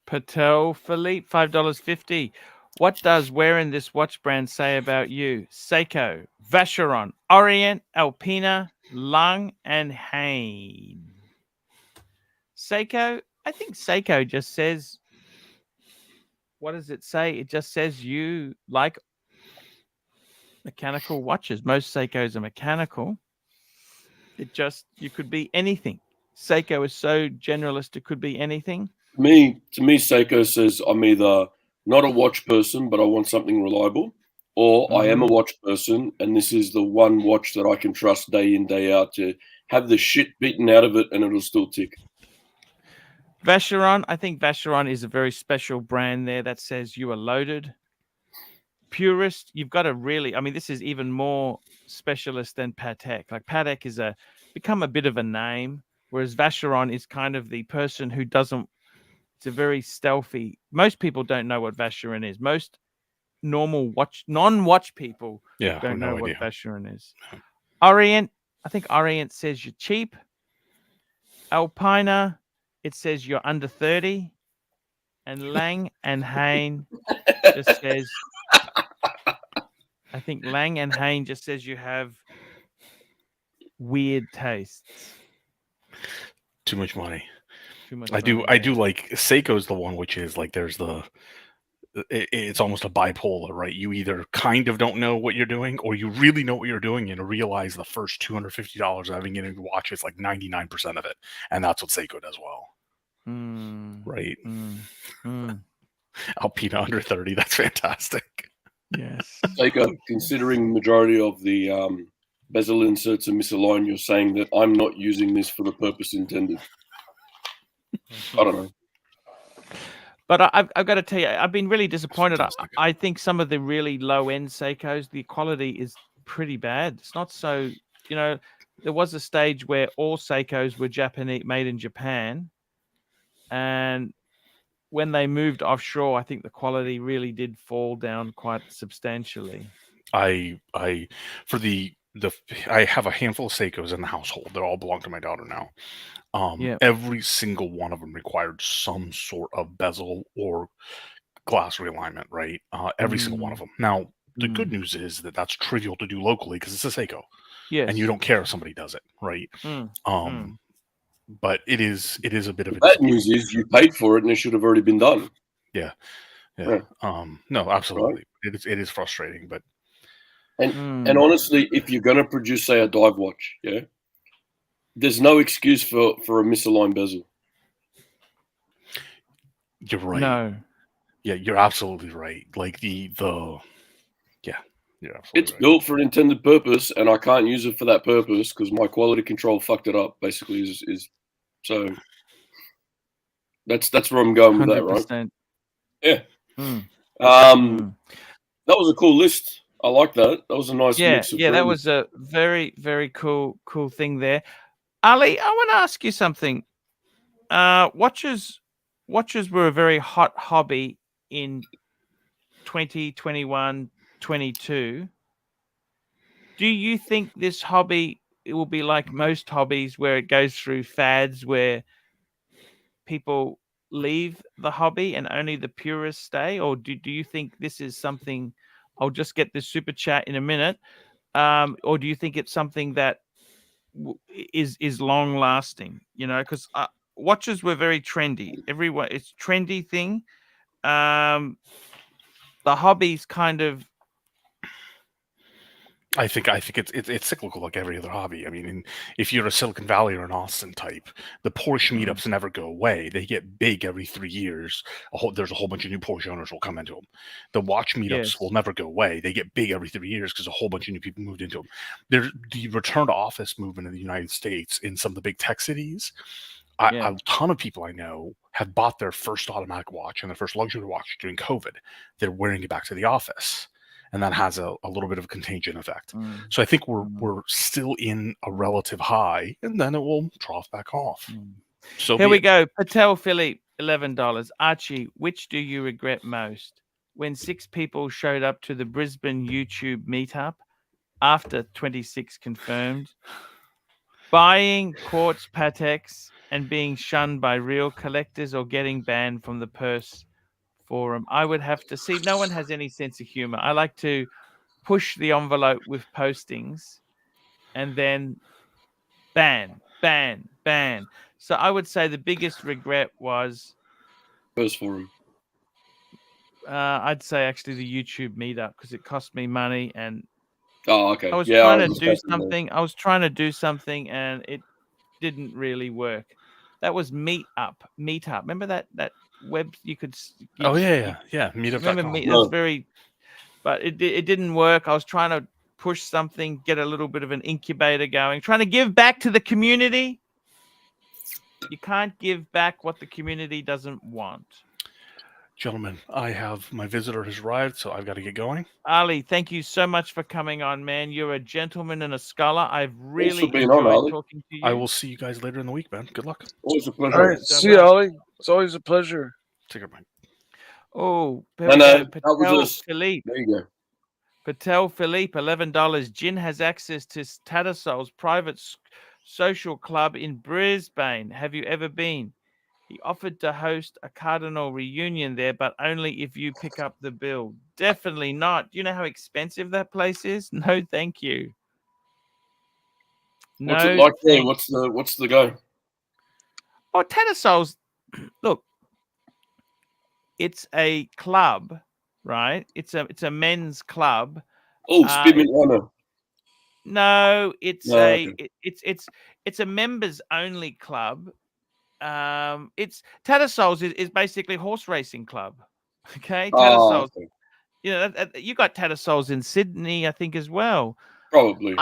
Patel Philippe, $5.50. What does wearing this watch brand say about you? Seiko, Vacheron, Orient, Alpina, Lang, and Hain. Seiko, I think Seiko just says, what does it say? It just says you like mechanical watches. Most Seikos are mechanical. You could be anything. Seiko is so generalist, it could be anything. To me, Seiko says I'm either not a watch person, but I want something reliable, or I am a watch person, and this is the one watch that I can trust day in, day out to have the shit beaten out of it, and it'll still tick. Vacheron, I think Vacheron is a very special brand there that says you are loaded. Purist, you've got to really, I mean, this is even more specialist than Patek. Like Patek is become a bit of a name, whereas Vacheron is kind of the person who doesn't, it's a very stealthy. Most people don't know what Vacheron is. Most normal non-watch people don't know what Vacheron is. Orient, I think Orient says you're cheap. Alpina, it says you're under 30. And Lang and Hain just says, I think Lang and Hain just says you have weird tastes. Too much money. I do like Seiko's the one which is like it's almost a bipolar, right? You either kind of don't know what you're doing, or you really know what you're doing and realize the first $250 having in a watch is like 99% of it, and that's what Seiko does well. Right? Alpina under 30. That's fantastic. Yes. Seiko, considering the majority of the bezel inserts are misaligned, you're saying that I'm not using this for the purpose intended. I don't know. But I've got to tell you, I've been really disappointed. I think some of the really low-end Seikos, the quality is pretty bad. It's not so, you know, there was a stage where all Seikos were Japanese, made in Japan. And when they moved offshore, I think the quality really did fall down quite substantially. I have a handful of Seikos in the household. They all belong to my daughter now. Every single one of them required some sort of bezel or glass realignment, right? Every single one of them. Now, the good news is that that's trivial to do locally because it's a Seiko. Yes. And you don't care if somebody does it, right? But it is a bit of a bad news is you paid for it and it should have already been done. Yeah. No, absolutely. Right. It is frustrating, but and honestly, if you're going to produce, say, a dive watch, there's no excuse for a misaligned bezel. You're right. No. Yeah, you're absolutely right. Like you're absolutely it's built for an intended purpose, and I can't use it for that purpose because my quality control fucked it up. Basically, is so. That's where I'm going with 100%. That, right? Yeah. That was a cool list. I like that. That was a nice mix of brands. That was a very, very cool thing there. Ali, I want to ask you something. Watches were a very hot hobby in 2021, 22. Do you think this hobby, it will be like most hobbies where it goes through fads where people leave the hobby and only the purists stay? Or do you think this is something, I'll just get this super chat in a minute, or do you think it's something that is long lasting? You know, because watches were very trendy. Everyone, it's a trendy thing. The hobby's kind of. I think it's cyclical like every other hobby. I mean, if you're a Silicon Valley or an Austin type, the Porsche meetups never go away. They get big every 3 years. There's a whole bunch of new Porsche owners will come into them. The watch meetups will never go away. They get big every 3 years because a whole bunch of new people moved into them. There's the return to office movement in the United States in some of the big tech cities. A ton of people I know have bought their first automatic watch and their first luxury watch during COVID. They're wearing it back to the office. And that has a little bit of a contagion effect. So I think we're still in a relative high, and then it will trough back off. So Here be we it. go. Patel Philippe, $11. Archie, which do you regret most? When 6 people showed up to the Brisbane YouTube meetup after 26 confirmed, buying quartz Pateks and being shunned by real collectors, or getting banned from the purse forum. I would have to see. No one has any sense of humor. I like to push the envelope with postings and then ban. So I would say the biggest regret was First forum. I'd say actually the YouTube meetup, because it cost me money and Oh, okay. I was Yeah, trying I to was do hoping that- something. I was trying to do something and it didn't really work. That was Meetup. Remember that web you could? Oh yeah. Remember Meetup.com. Meet? No. It's very, but it didn't work. I was trying to push something, get a little bit of an incubator going, trying to give back to the community. You can't give back what the community doesn't want. Gentlemen, my visitor has arrived, so I've got to get going. Ali, thank you so much for coming on, man. You're a gentleman and a scholar. I've really for being on, enjoyed Ali. talking to you. I will see you guys later in the week, man. Good luck. Always a All pleasure. right, so see you, much. Ollie. It's always a pleasure. Take care, man. Oh, No, Patel that was us. Philippe. There you go. Patel Philippe, $11. Jin has access to Tattersal's private social club in Brisbane. Have you ever been? He offered to host a cardinal reunion there, but only if you pick up the bill. Definitely not. Do you know how expensive that place is? No, thank you. What's No, it like there? thank- What's the go? Oh, Tattersal's, look, it's a club, right? It's a men's club. Oh, Spearmint Runner. No, it's No, a okay. it's a members only club. It's Tattersal's is basically horse racing club. Okay, Oh, Tattersal's. okay. You know, you got Tattersal's in Sydney, I think, as well. Probably.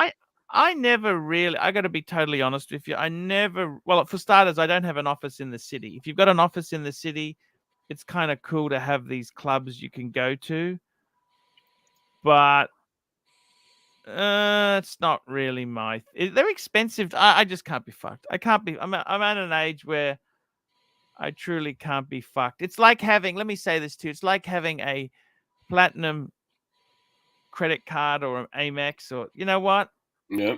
I never really. I got to be totally honest with you. I never. Well, for starters, I don't have an office in the city. If you've got an office in the city, it's kind of cool to have these clubs you can go to. But it's not really my. They're expensive. I just can't be fucked. I can't be. I'm at an age where I truly can't be fucked. It's like having. Let me say this too. It's like having a platinum credit card or an Amex, or you know what? Yeah.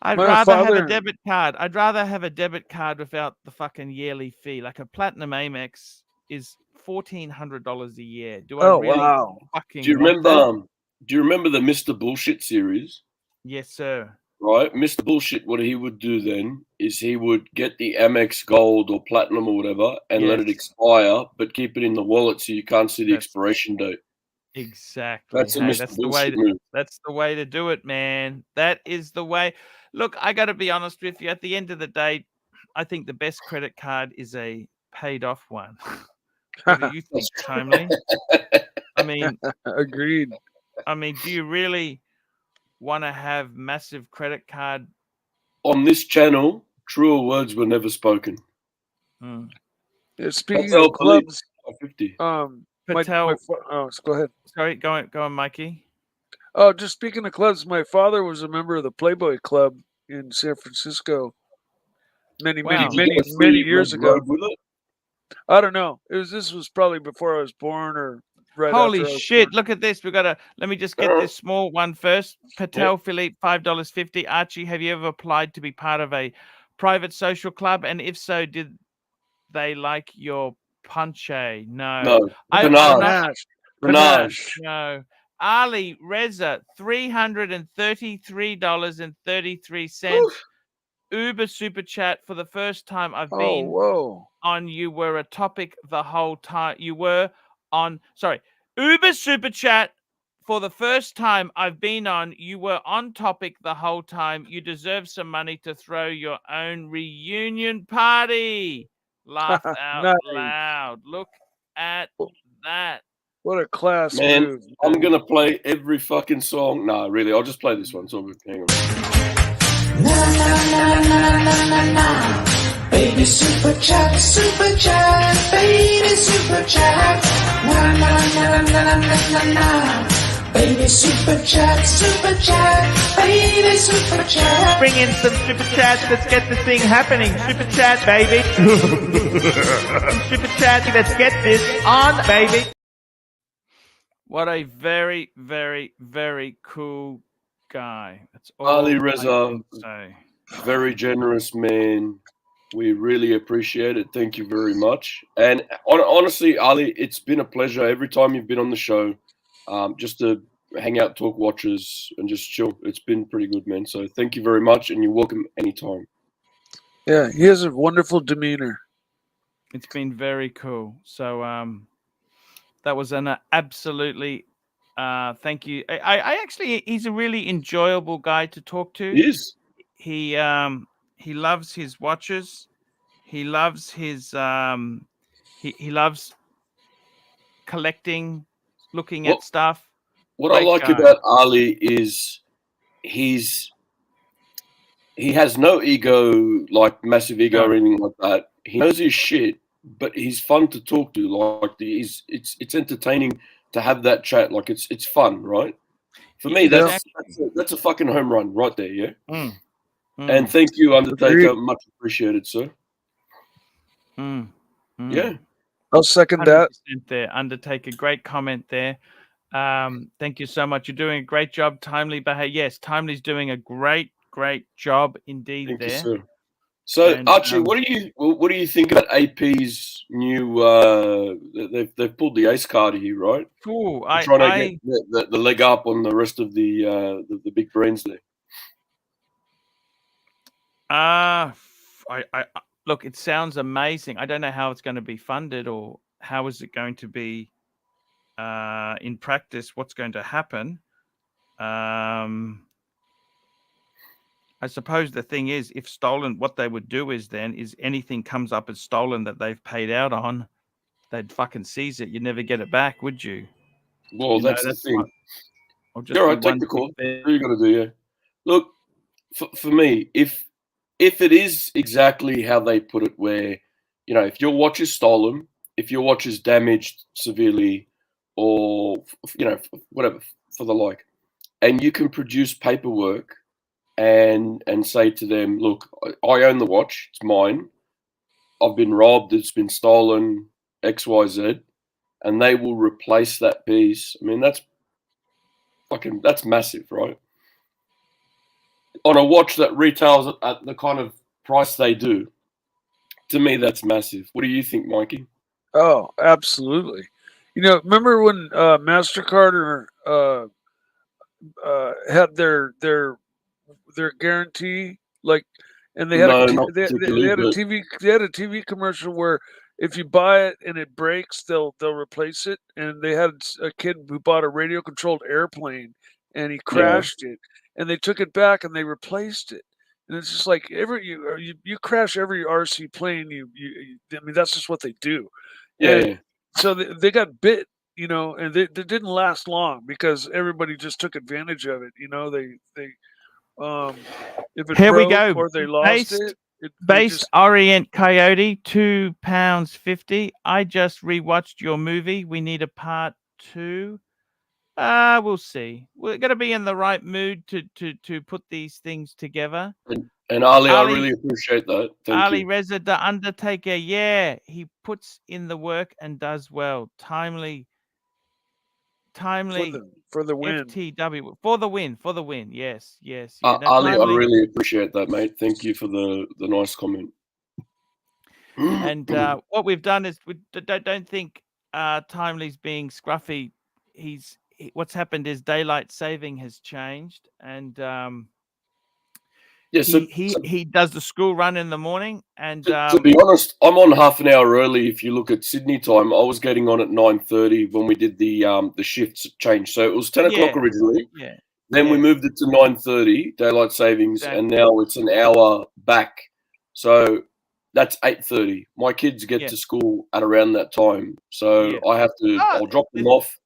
I'd My rather have a father- debit card. I'd rather have a debit card without the fucking yearly fee. Like a platinum Amex is $1,400 a year. Do I Oh, really wow. fucking Do you want that? remember? Do you remember the Mr. Bullshit series? Yes, sir. Right, Mr. Bullshit. What he would do then is he would get the Amex Gold or Platinum or whatever, and let it Yes. expire, but keep it in the wallet so you can't see the That's- expiration date. Exactly. That's a Hey, Mr. that's the way Bullshit to, move. that's the way to do it, man. That is the way. Look, I got to be honest with you. At the end of the day, I think the best credit card is a paid off one. What do you think, Timely? I mean, Agreed. do you really want to have massive credit card? On this channel, truer words were never spoken. Hmm. Yeah, speaking Patel of clubs, 50. Patel, go ahead. sorry, go on, Mikey. Oh, just speaking of clubs, my father was a member of the Playboy Club in San Francisco many Wow. Did you get a free years Red ago. Road with it? I don't know. This was probably before I was born or right after I Holy was shit, born. look at this. Let me just get this small one first. Patel Philippe, $5.50. Archie, have you ever applied to be part of a private social club? And if so, did they like your punche? No. No. I'm Panache. not- Panache. No. Ali Reza, $333.33. Uber Super Chat for the first time I've Oh, been whoa. on. You were a topic the whole time. You were on. Sorry. Uber Super Chat for the first time I've been on. You were on topic the whole time. You deserve some money to throw your own reunion party. Laugh out Nice. loud. Look at that. What a class Man, move. I'm going to play every fucking song. Nah, really. I'll just play this one. It's all good. Hang on. Baby super chat, baby super chat. Na na na na na na na na. Baby super chat, baby super chat. Bring in some super chats. Let's get the thing happening. Super chat, baby. Super chat. Let's get this on, baby. What a very, very, very cool guy. That's all Ali I Reza, can say. very generous man. We really appreciate it. Thank you very much. And honestly, Ali, it's been a pleasure every time you've been on the show, just to hang out, talk watches, and just chill. It's been pretty good, man. So thank you very much, and you're welcome anytime. Yeah, he has a wonderful demeanor. It's been very cool. So that was an absolutely thank you. I actually, he's a really enjoyable guy to talk to. He is. He loves his watches. He loves his he loves collecting, looking at stuff. What I Great like guy. about Ali is he has no ego, like massive ego No. or anything like that. He knows his shit, but he's fun to talk to. Like it's entertaining to have that chat. Like it's fun, right? For me, that's a fucking home run right there, yeah. And thank you, Undertaker. Agreed. Much appreciated, sir. Yeah. I'll second that. 100% there, Undertaker. Great comment there. Thank you so much. You're doing a great job, Timely Behavior. Yes, Timely's doing a great job indeed. Thank there. you, sir. So, And, Archie, what do you think about AP's new? They've pulled the ace card here, right? Cool. They're trying to get the leg up on the rest of the big brands there. Look, it sounds amazing. I don't know how it's going to be funded or how is it going to be in practice. What's going to happen? I suppose the thing is, if stolen, what they would do is anything comes up as stolen that they've paid out on, they'd fucking seize it. You'd never get it back, would you? Well, that's the thing. Just All right, take the call. What are you going to do? Yeah. Look, for me, if it is exactly how they put it, where if your watch is stolen, if your watch is damaged severely, or whatever for the like, and you can produce paperwork and say to them, look, I own the watch, it's mine, I've been robbed, it's been stolen, XYZ, and they will replace that piece. I mean, that's massive, right? On a watch that retails at the kind of price they do, to me, that's massive. What do you think, Mikey? Oh, absolutely. Remember when MasterCard had their guarantee, and they had No, a not particularly, they had a TV commercial where if you buy it and it breaks, they'll replace it. And they had a kid who bought a radio controlled airplane and he crashed it, and they took it back and they replaced it. And it's just like you crash every RC plane, I mean, that's just what they do. Yeah. So they got bit, and they didn't last long because everybody just took advantage of it. They if it Here we broke go. or they lost it. Based Orient Coyote, £2.50. I just rewatched your movie. We need a part 2. We'll see. We're going to be in the right mood to put these things together. And Ali, I really appreciate that. Thank Ali you. Reza, the Undertaker. Yeah, he puts in the work and does well. Timely for the win. FTW for the win. Yes. Ali, I really appreciate that, mate. Thank you for the nice comment. And what we've done is we don't think Timely's being scruffy. What's happened is daylight saving has changed, and he does the school run in the morning. And to be honest, I'm on half an hour early. If you look at Sydney time, I was getting on at 9:30 when we did the shifts change. So it was 10 o'clock originally. Yeah. Then we moved it to 9:30 daylight savings, and now it's an hour back. So that's 8:30. My kids get to school at around that time, so I have to. I'll drop them off.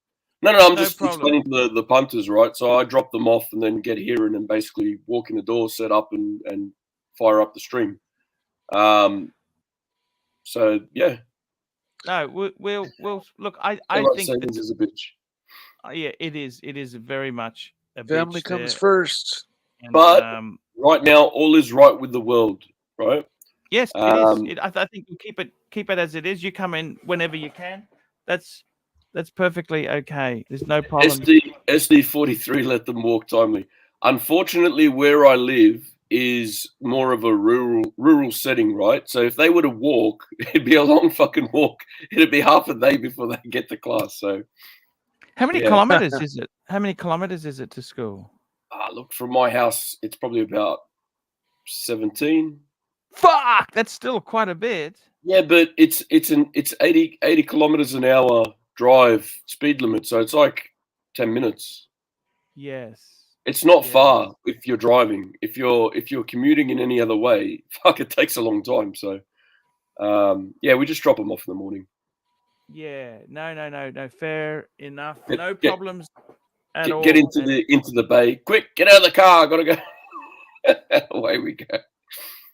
No, I'm just explaining to the punters, right? So I drop them off and then get here and then basically walk in the door, set up and fire up the stream. So yeah. No, we'll look. I think savings is a bitch. Yeah, it is. It is very much a Family bitch comes there. first. And, But right now, all is right with the world, right? yes, it is. Um, I think you keep it as it is. You come in whenever you can. That's perfectly okay. There's no problem. SD43, let them walk timely. Unfortunately, where I live is more of a rural setting, right? So if they were to walk, it'd be a long fucking walk. It'd be half a day before they get to class. So How many yeah. kilometers is it? How many kilometers is it to school? Look, from my house, it's probably about 17. Fuck, that's still quite a bit. Yeah, but it's 80 kilometers an hour drive speed limit, so it's like 10 minutes. Yes. It's not Yes. far if you're driving. If you're commuting in any other way, fuck, it takes a long time. So yeah, we just drop them off in the morning. Yeah. No. Fair enough. Get- No get- problems at all. Get into the bay. Quick, get out of the car, gotta go. Away we go.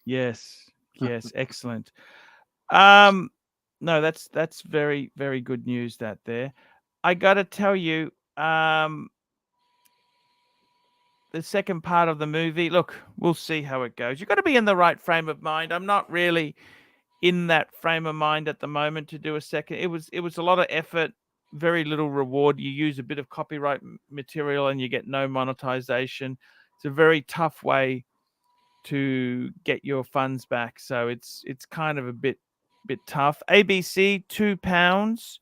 Yes. Yes. Excellent. No, that's very, very good news that there. I gotta tell you, the second part of the movie, look, we'll see how it goes. You've got to be in the right frame of mind. I'm not really in that frame of mind at the moment to do a second. It was a lot of effort, very little reward. You use a bit of copyright material and you get no monetization. It's a very tough way to get your funds back. So it's kind of a bit tough. ABC, £2.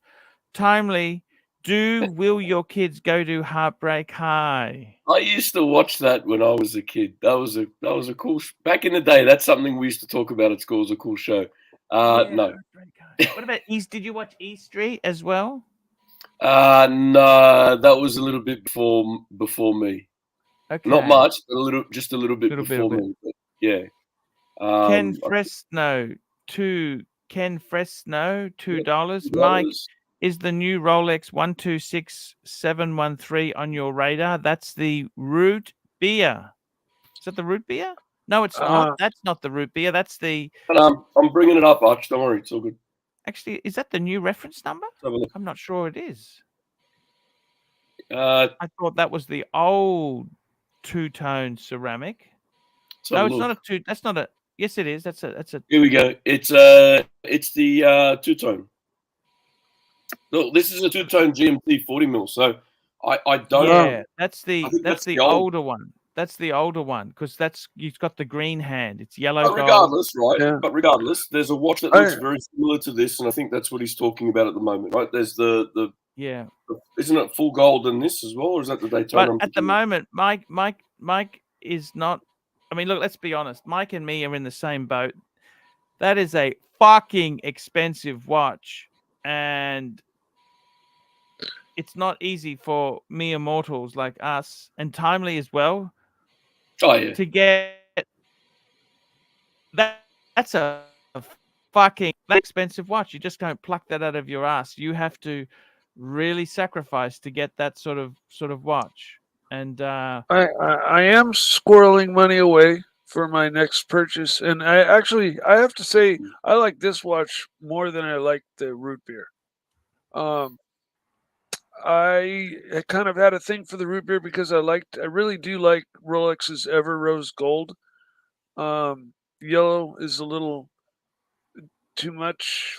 Timely. Will your kids go to Heartbreak High? I used to watch that when I was a kid. That was a cool. Back in the day, that's something we used to talk about at school. It was a cool show. Yeah, No, Heartbreak High. What about East? Did you watch E Street as well? no, that was a little bit before me. Okay. Not much, but just a little bit Little bit before of it. me. But yeah. Ken I- Fresno, $2. $2. Mike, is the new Rolex 126713 on your radar? That's the root beer. Is that the root beer? No, it's not. That's not the root beer. That's the. I'm bringing it up, Arch. Don't worry, it's all good. Actually, is that the new reference number? Let's have a look. I'm not sure it is. Uh, I thought that was the old two-tone ceramic. let's have No, a it's look. not a two. That's not a. Yes, it is. That's a. Here we go. It's the two-tone. Look, this is a two-tone GMT 40 mil. So I don't. Yeah, that's I think that's the older one. That's the older one because you've got the green hand. It's yellow But gold. regardless, right? Yeah. But regardless, there's a watch that looks very similar to this, and I think that's what he's talking about at the moment, right? There's the Yeah. isn't it full gold in this as well, or is that the Daytona? But at the moment, Mike is not. I mean, look, let's be honest. Mike and me are in the same boat. That is a fucking expensive watch, and it's not easy for mere mortals like us, and Timely as well, Oh yeah. to get that. That's a fucking expensive watch. You just don't pluck that out of your ass. You have to really sacrifice to get that sort of watch. And I am squirreling money away for my next purchase, and I have to say I like this watch more than I like the root beer. I kind of had a thing for the root beer because I really do like Rolex's Ever Rose Gold. Yellow is a little too much,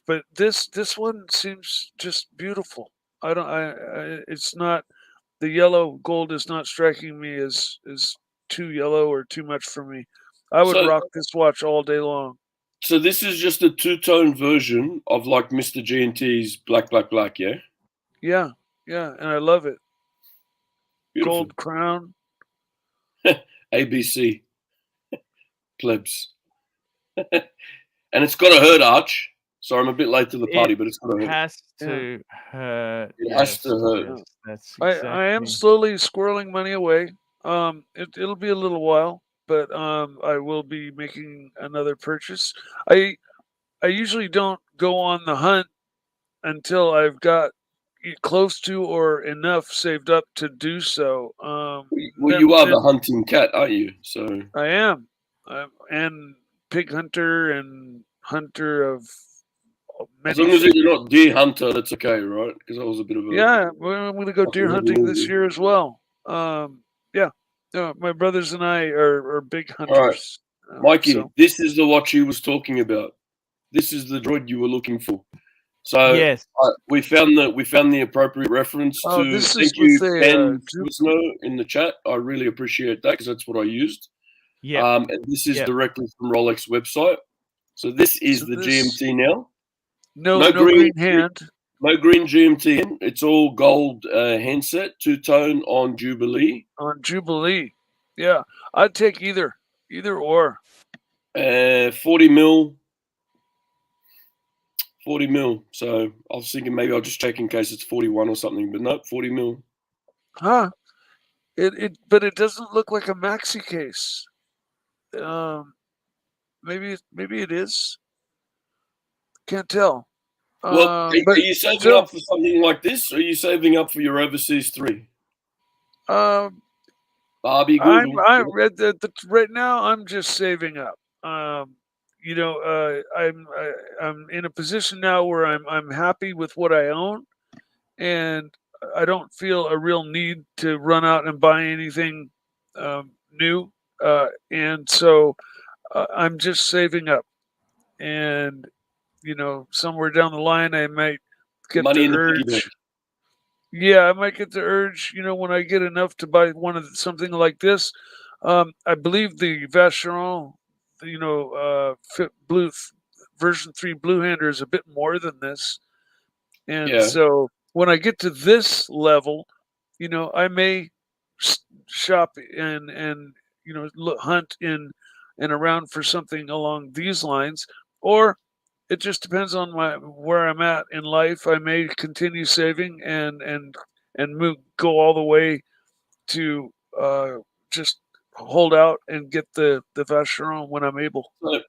but this one seems just beautiful. It's not, the yellow gold is not striking me as too yellow or too much for me. I would rock this watch all day long. So this is just a two-tone version of like Mr. G&T's black, yeah? Yeah, and I love it. Beautiful. Gold crown. ABC. Plebs. And it's got to hurt, Arch. Sorry, I'm a bit late to the party, but it's got to hurt. has to hurt. It has to hurt. Yes, that's I am exactly- slowly squirreling money away. It'll be a little while, but I will be making another purchase. I usually don't go on the hunt until I've got close to or enough saved up to do so. Well, you are the hunting cat, aren't you? So I am, and pig hunter and hunter of As many long as things. you're not deer hunter, that's okay, right? Because I was a bit of a Yeah, well, I'm going to go That's a deer really hunting this movie. year as well. Yeah, my brothers and I are big All right, hunters. Mikey. So This is the watch he was talking about. This is the droid you were looking for. So Yes. we found the appropriate reference to. this Thank is with you, a Ken Fusno, in the chat. I really appreciate that because that's what I used. Yeah. And this is Yep. directly from Rolex website. So this is So the this- GMT now. no green hand. No green GMT in. It's all gold handset, two-tone on Jubilee. On Jubilee. Yeah, I'd take either or. 40 mil. 40 mil. So I was thinking maybe I'll just check in case it's 41 or something, but nope, 40 mil. Huh? But it doesn't look like a maxi case. Maybe it is. Can't tell. Well, are but you saving Phil- up for something like this, or are you saving up for your overseas 3? Barbie Google. I read that right now. I'm just saving up. I'm in a position now where I'm happy with what I own, and I don't feel a real need to run out and buy anything new. And so I'm just saving up, and somewhere down the line I might get Money the in the piggy urge. bank. Yeah, I might get the urge, when I get enough to buy something like this. I believe the Vacheron, blue version 3 blue hander is a bit more than this. And Yeah. so when I get to this level, I may shop and hunt in and around for something along these lines, or it just depends on where I'm at in life. I may continue saving and go all the way to just hold out and get the Vacheron when I'm able. So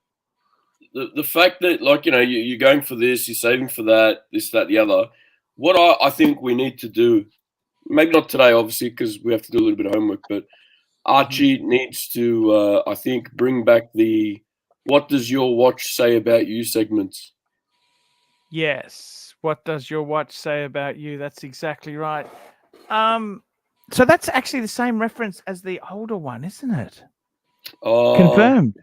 the fact that you're going for this, you're saving for that, this, that, the other. What I think we need to do, maybe not today, obviously, because we have to do a little bit of homework, but Archie needs to, I think, bring back the "What does your watch say about you" segments. Yes. What does your watch say about you? That's exactly right. So that's actually the same reference as the older one, isn't it? Confirmed.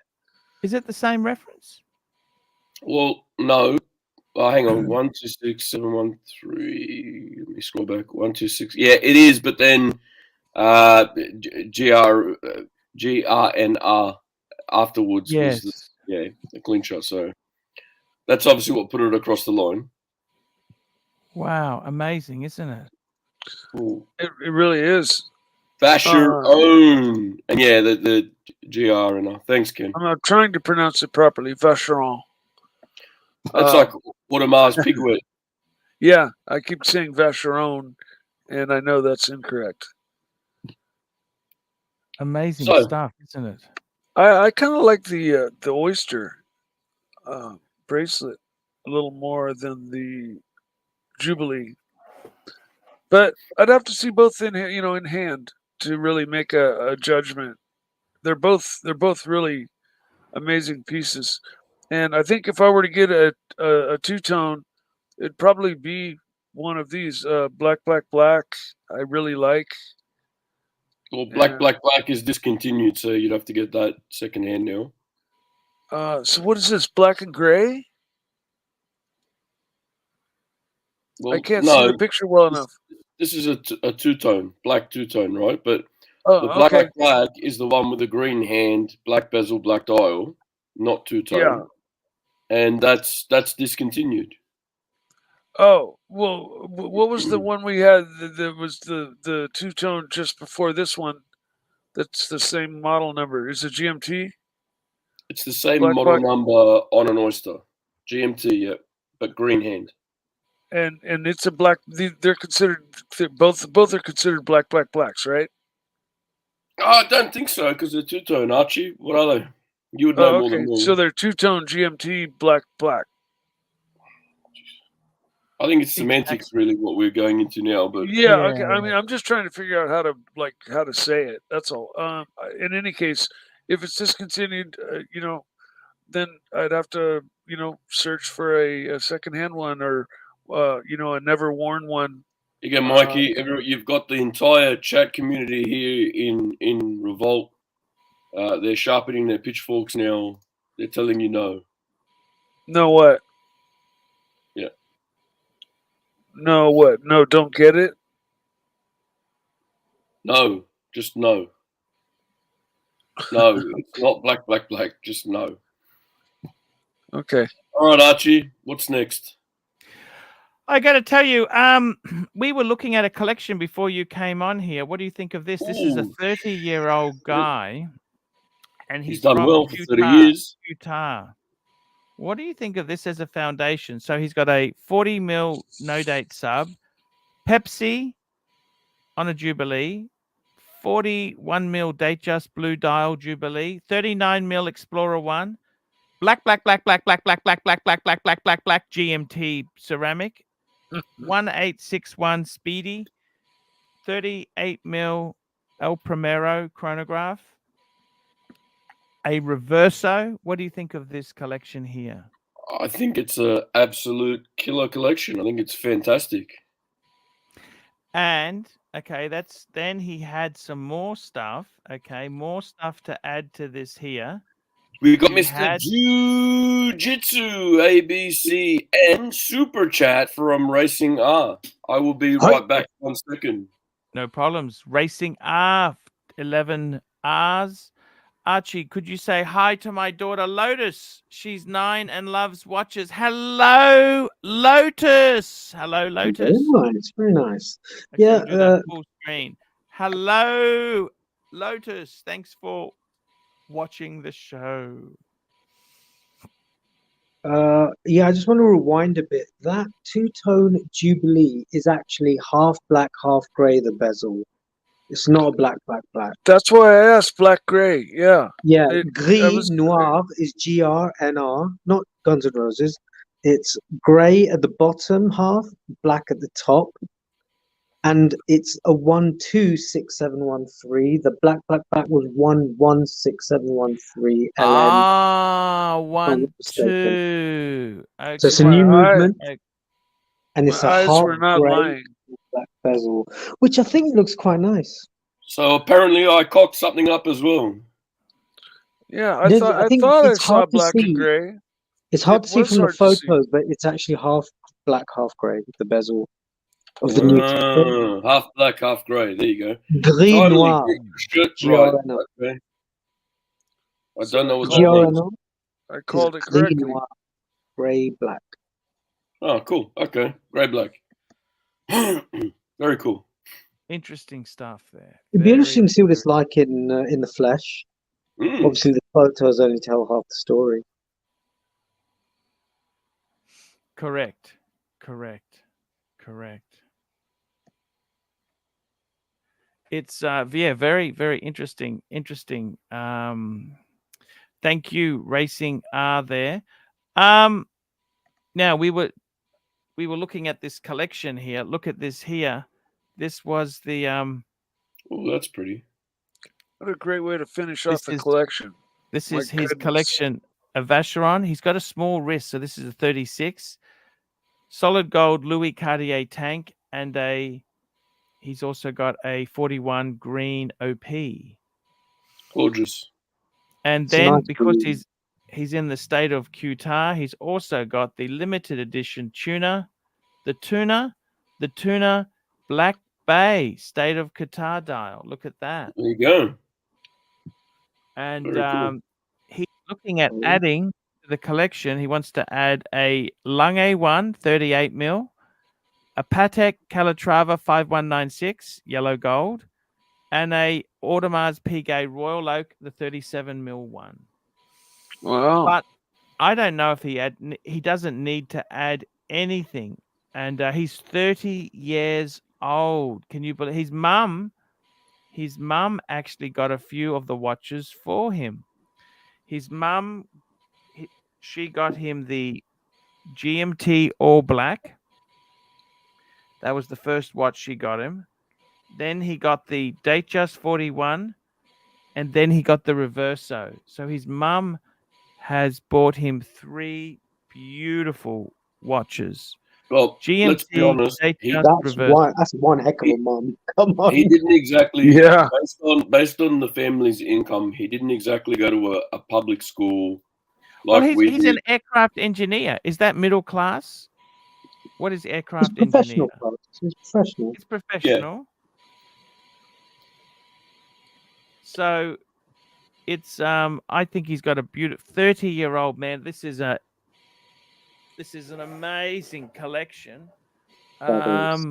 Is it the same reference? Well, no. Hang on. 1, 2, 6, 7, 1, 3. Let me scroll back. 1, 2, 6. Yeah, it is. But then GRNR afterwards Yes. was the clean shot. So that's obviously what put it across the line. Wow, amazing, isn't it? Cool. It really is. Vacheron. And yeah, the GRNR. Thanks, Ken. I'm not trying to pronounce it properly. Vacheron. That's like Audemars Piguet. Yeah, I keep saying Vacheron, and I know that's incorrect. Amazing stuff, isn't it? I kind of like the oyster bracelet a little more than the Jubilee, but I'd have to see both in hand to really make a judgment. They're both really amazing pieces, and I think if I were to get a two-tone, it'd probably be one of these black. I really like. Well, black is discontinued, so you'd have to get that secondhand now. So what is this? Black and gray? Well, I can't see the picture well enough. This is a two-tone, black two-tone, right? But Oh, the black okay. is the one with the green hand, black bezel, black dial, not two-tone. Yeah. And that's discontinued. Oh, well, what was the one we had? There was the two-tone just before this one. That's the same model number. Is it GMT? It's the same model number on an oyster. GMT, yeah, but green hand. And it's a black. They're considered both are considered blacks, right? Oh, I don't think so because they're two-tone. Archie, what are they? You would know more than me. So they're two-tone GMT black. I think it's semantics, really, what we're going into now. But okay. I mean, I'm just trying to figure out how to say it. That's all. In any case, if it's discontinued, then I'd have to, search for a secondhand one or a never worn one. Again, Mikey, you've got the entire chat community here in revolt. They're sharpening their pitchforks now. They're telling you no. No what? Yeah. No what? No, don't get it. No, just no. No, it's not black, black, black. Just no. Okay. All right, Archie, what's next? I got to tell you, we were looking at a collection before you came on here. What do you think of this? This is a Ooh. 30-year-old guy, and He's he's done from well for 30 Utah. years. Utah. What do you think of this as a foundation? So he's got a 40 mil no date sub, Pepsi on a Jubilee, 41 mil Datejust blue dial Jubilee, 39 mil Explorer 1, black GMT ceramic, 1861 Speedy, 38 mil El Primero chronograph, a Reverso. What do you think of this collection here? I think it's an absolute killer collection. I think it's fantastic. And okay, then he had some more stuff. Okay, more stuff to add to this here. We got He Mr. had- Jiu-Jitsu ABC and Super Chat from Racing R. I will be right back 1 second. No problems. Racing R 11 R's. Archie, could you say hi to my daughter Lotus? She's 9 and loves watches. Hello, Lotus. Hello, Lotus. Very nice, very nice. Okay, Yeah, we'll do that full screen. Hello, Lotus. Thanks for watching the show. Yeah, I just want to rewind a bit. That two-tone Jubilee is actually half black, half grey, the bezel. It's not a black, black, black. That's why I asked black gray. Yeah. Yeah, That gris was- noir is GRNR, not Guns N' Roses. It's grey at the bottom half, black at the top. And it's a 126713. The black, black, black was 116713 LN. Ah, I'm 1, mistaken. 2. Okay. So it's a new My eye- movement, Okay. and it's My a eyes half were not grey lying. black bezel, which I think looks quite nice. So apparently I cocked something up as well. Yeah, I There's- thought I I think thought I it's saw hard to black see. and gray. It's hard It to see was from the hard to see. photos, but it's actually half black, half grey, the bezel of the new two-tone. Half black, half grey. There you go. Gris Finally noir. get your shit GRNR. right. Okay. I So don't know I what called that it- means. GRNR I is called it gris correctly. noir, grey, black. Oh, cool. Okay. Grey black. Very cool. Interesting stuff there. It'd be Very, interesting to see what it's very- like in the flesh. Mm. Obviously, the photos only tell half the story. Correct. It's very, very interesting. Thank you, Racing R there. Now we were looking at this collection here. Look at this here. This was the Oh, that's pretty. What a great way to finish This off the is- collection. This My is his goodness. collection of Vacheron. He's got a small wrist, so this is a 36. Solid gold Louis Cartier tank, and he's also got a 41 green OP. Gorgeous. And It's a then nice because green. he's in the state of Utah, he's also got the limited edition the tuna Black Bay state of Qatar dial. Look at that. There you go. And Very cool. he's looking at Cool. adding to the collection. He wants to add a Lange 1 38 mil, a Patek Calatrava 5196 yellow gold, and a Audemars Piguet Royal Oak the 37 mil one. Wow. But I don't know if he doesn't need to add anything. And he's 30 years old. Can you believe his mum actually got a few of the watches for him. His mum, she got him the GMT All Black. That was the first watch she got him. Then he got the Datejust 41, and then he got the Reverso. So his mum has bought him 3 beautiful watches. Well, let's be GMT, honest. they He, just reversed. That's one heck of a mum. Come on. he didn't exactly, Yeah. based on the family's income, he didn't exactly go to a public school Well, like we he's did. an aircraft engineer. Is that middle class? What is He's aircraft professional, engineer? folks. He's professional. It's professional. So it's I think he's got a beautiful 30-year-old man. This is an amazing collection. That is.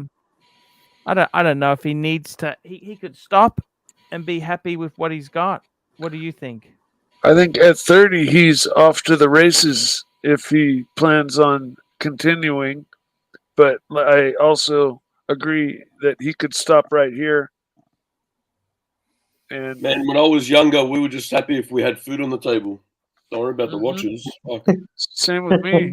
I don't know if he needs to. He could stop and be happy with what he's got. What do you think? I think at 30 he's off to the races if he plans on continuing. But I also agree that he could stop right here. And Man, when I was younger, we were just happy if we had food on the table. Don't worry about the Mhm. watches. Fuck. same with me.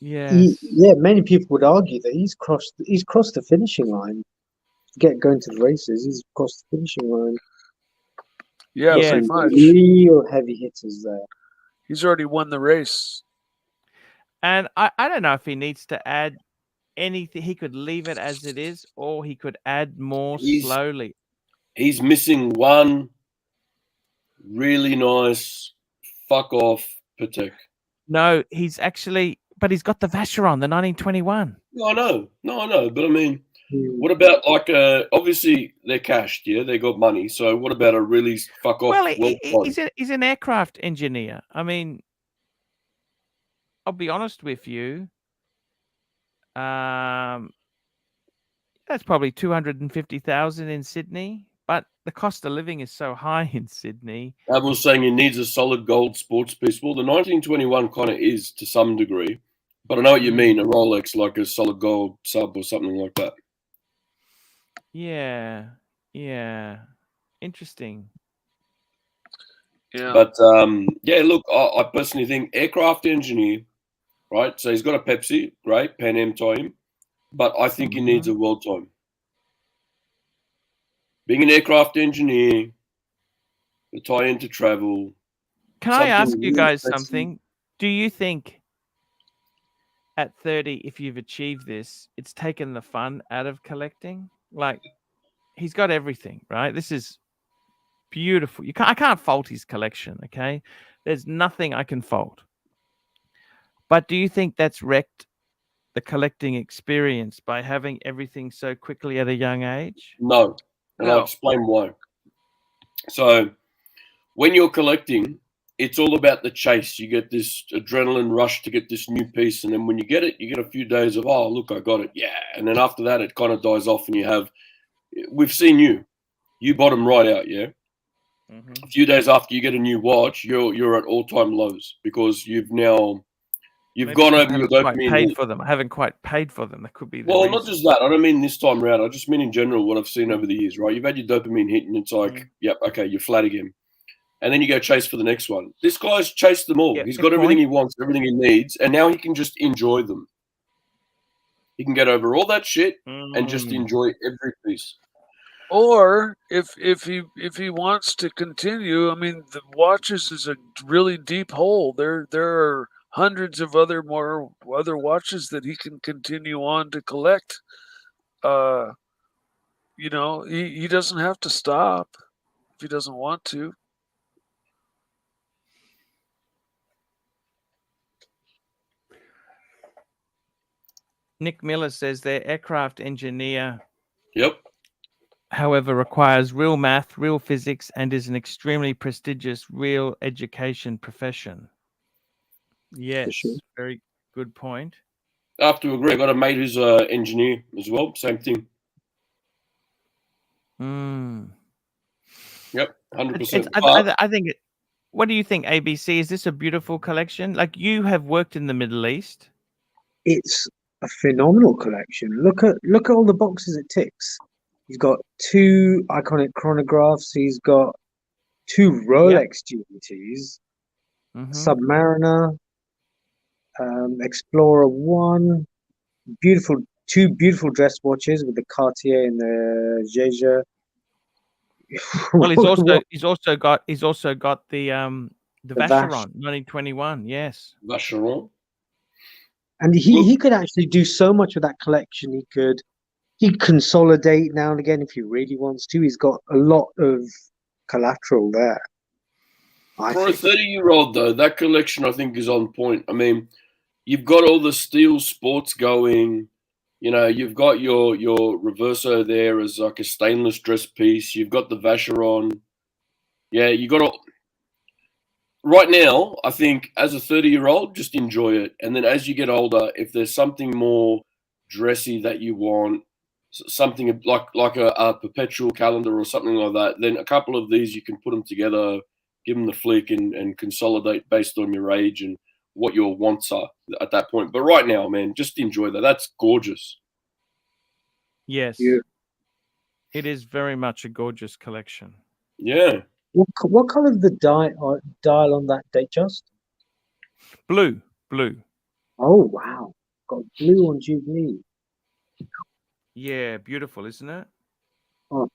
Yes. Many people would argue that he's crossed the finishing line. Going to the races, he's crossed the finishing line. Yeah, Yeah. pretty Some much. real heavy hitters there. He's already won the race. And I don't know if he needs to add anything. He could leave it as it is, or he could add more slowly. He's missing one really nice fuck off Patek. No, he's actually, but he's got the Vacheron, the 1921. No, I know. But I mean, Hmm. what about like obviously they're cashed, yeah, they got money. So what about a really fuck off? Well, well he's an aircraft engineer. I mean, I'll be honest with you. That's probably 250,000 in Sydney, but the cost of living is so high in Sydney. I was saying he needs a solid gold sports piece. Well, the 1921 kind of is to some degree, but I know what you mean. A Rolex, like a solid gold sub or something like that. Yeah, interesting. Yeah. But yeah, look, I personally think aircraft engineer, right? So he's got a Pepsi, great, Pan Am time, but I think he needs a world time. Being an aircraft engineer, the tie into travel. Can I ask something you really guys sexy. something? Do you think at 30, if you've achieved this, it's taken the fun out of collecting? Like, he's got everything, right? This is beautiful. I can't fault his collection, okay? There's nothing I can fault. But do you think that's wrecked the collecting experience by having everything so quickly at a young age? No, and I'll explain why. So when you're collecting, it's all about the chase. You get this adrenaline rush to get this new piece, and then when you get it, you get a few days of, oh, look, I got it, yeah. And then after that, it kind of dies off, and we've seen you bottom right out, yeah. A few days after you get a new watch, you're at all-time lows because you've gone over your dopamine. Paid for them. I haven't quite paid for them. That could be the Well, reason. not just that. I don't mean this time around. I just mean in general what I've seen over the years, right? You've had your dopamine hit, and it's like, yep, okay, you're flat again. And then you go chase for the next one. This guy's chased them all. Yeah, He's good got everything point. he wants, everything he needs, and now he can just enjoy them. He can get over all that shit and just enjoy every piece. Or if he wants to continue, I mean, the watches is a really deep hole. There are hundreds of other watches that he can continue on to collect. He doesn't have to stop if he doesn't want to. Nick Miller says their aircraft engineer, Yep. however, requires real math, real physics, and is an extremely prestigious real education profession. Yes, sure. very good point. I have to agree. I got a mate who's an engineer as well. Same thing. Yep, 100%. I think. What do you think, ABC? Is this a beautiful collection? Like, you have worked in the Middle East. It's a phenomenal collection. Look at all the boxes it ticks. He's got 2 iconic chronographs. He's got 2 Rolex GMTs, Submariner, Explorer 1, 2 beautiful dress watches with the Cartier and the Jaeger. Well, he's also got the The The Vacheron, 1921. Yes. Vacheron. And he could actually do so much with that collection. He'd consolidate now and again if he really wants to. He's got a lot of collateral there. For a 30-year-old, though, that collection I think is on point. I mean, you've got all the steel sports going. You know, you've got your Reverso there as like a stainless dress piece. You've got the Vacheron. Yeah, you got all. Right now, I think as a 30-year-old, just enjoy it. And then as you get older, if there's something more dressy that you want, something like a perpetual calendar or something like that, then a couple of these you can put them together, give them the flick and consolidate based on your age and what your wants are at that point. But right now, man, just enjoy that. That's gorgeous. Yes. Yeah. It is very much a gorgeous collection. Yeah. What color is the dial on that date, just? Blue. Oh wow, got blue on Jubilee. Yeah, beautiful, isn't it? Oh,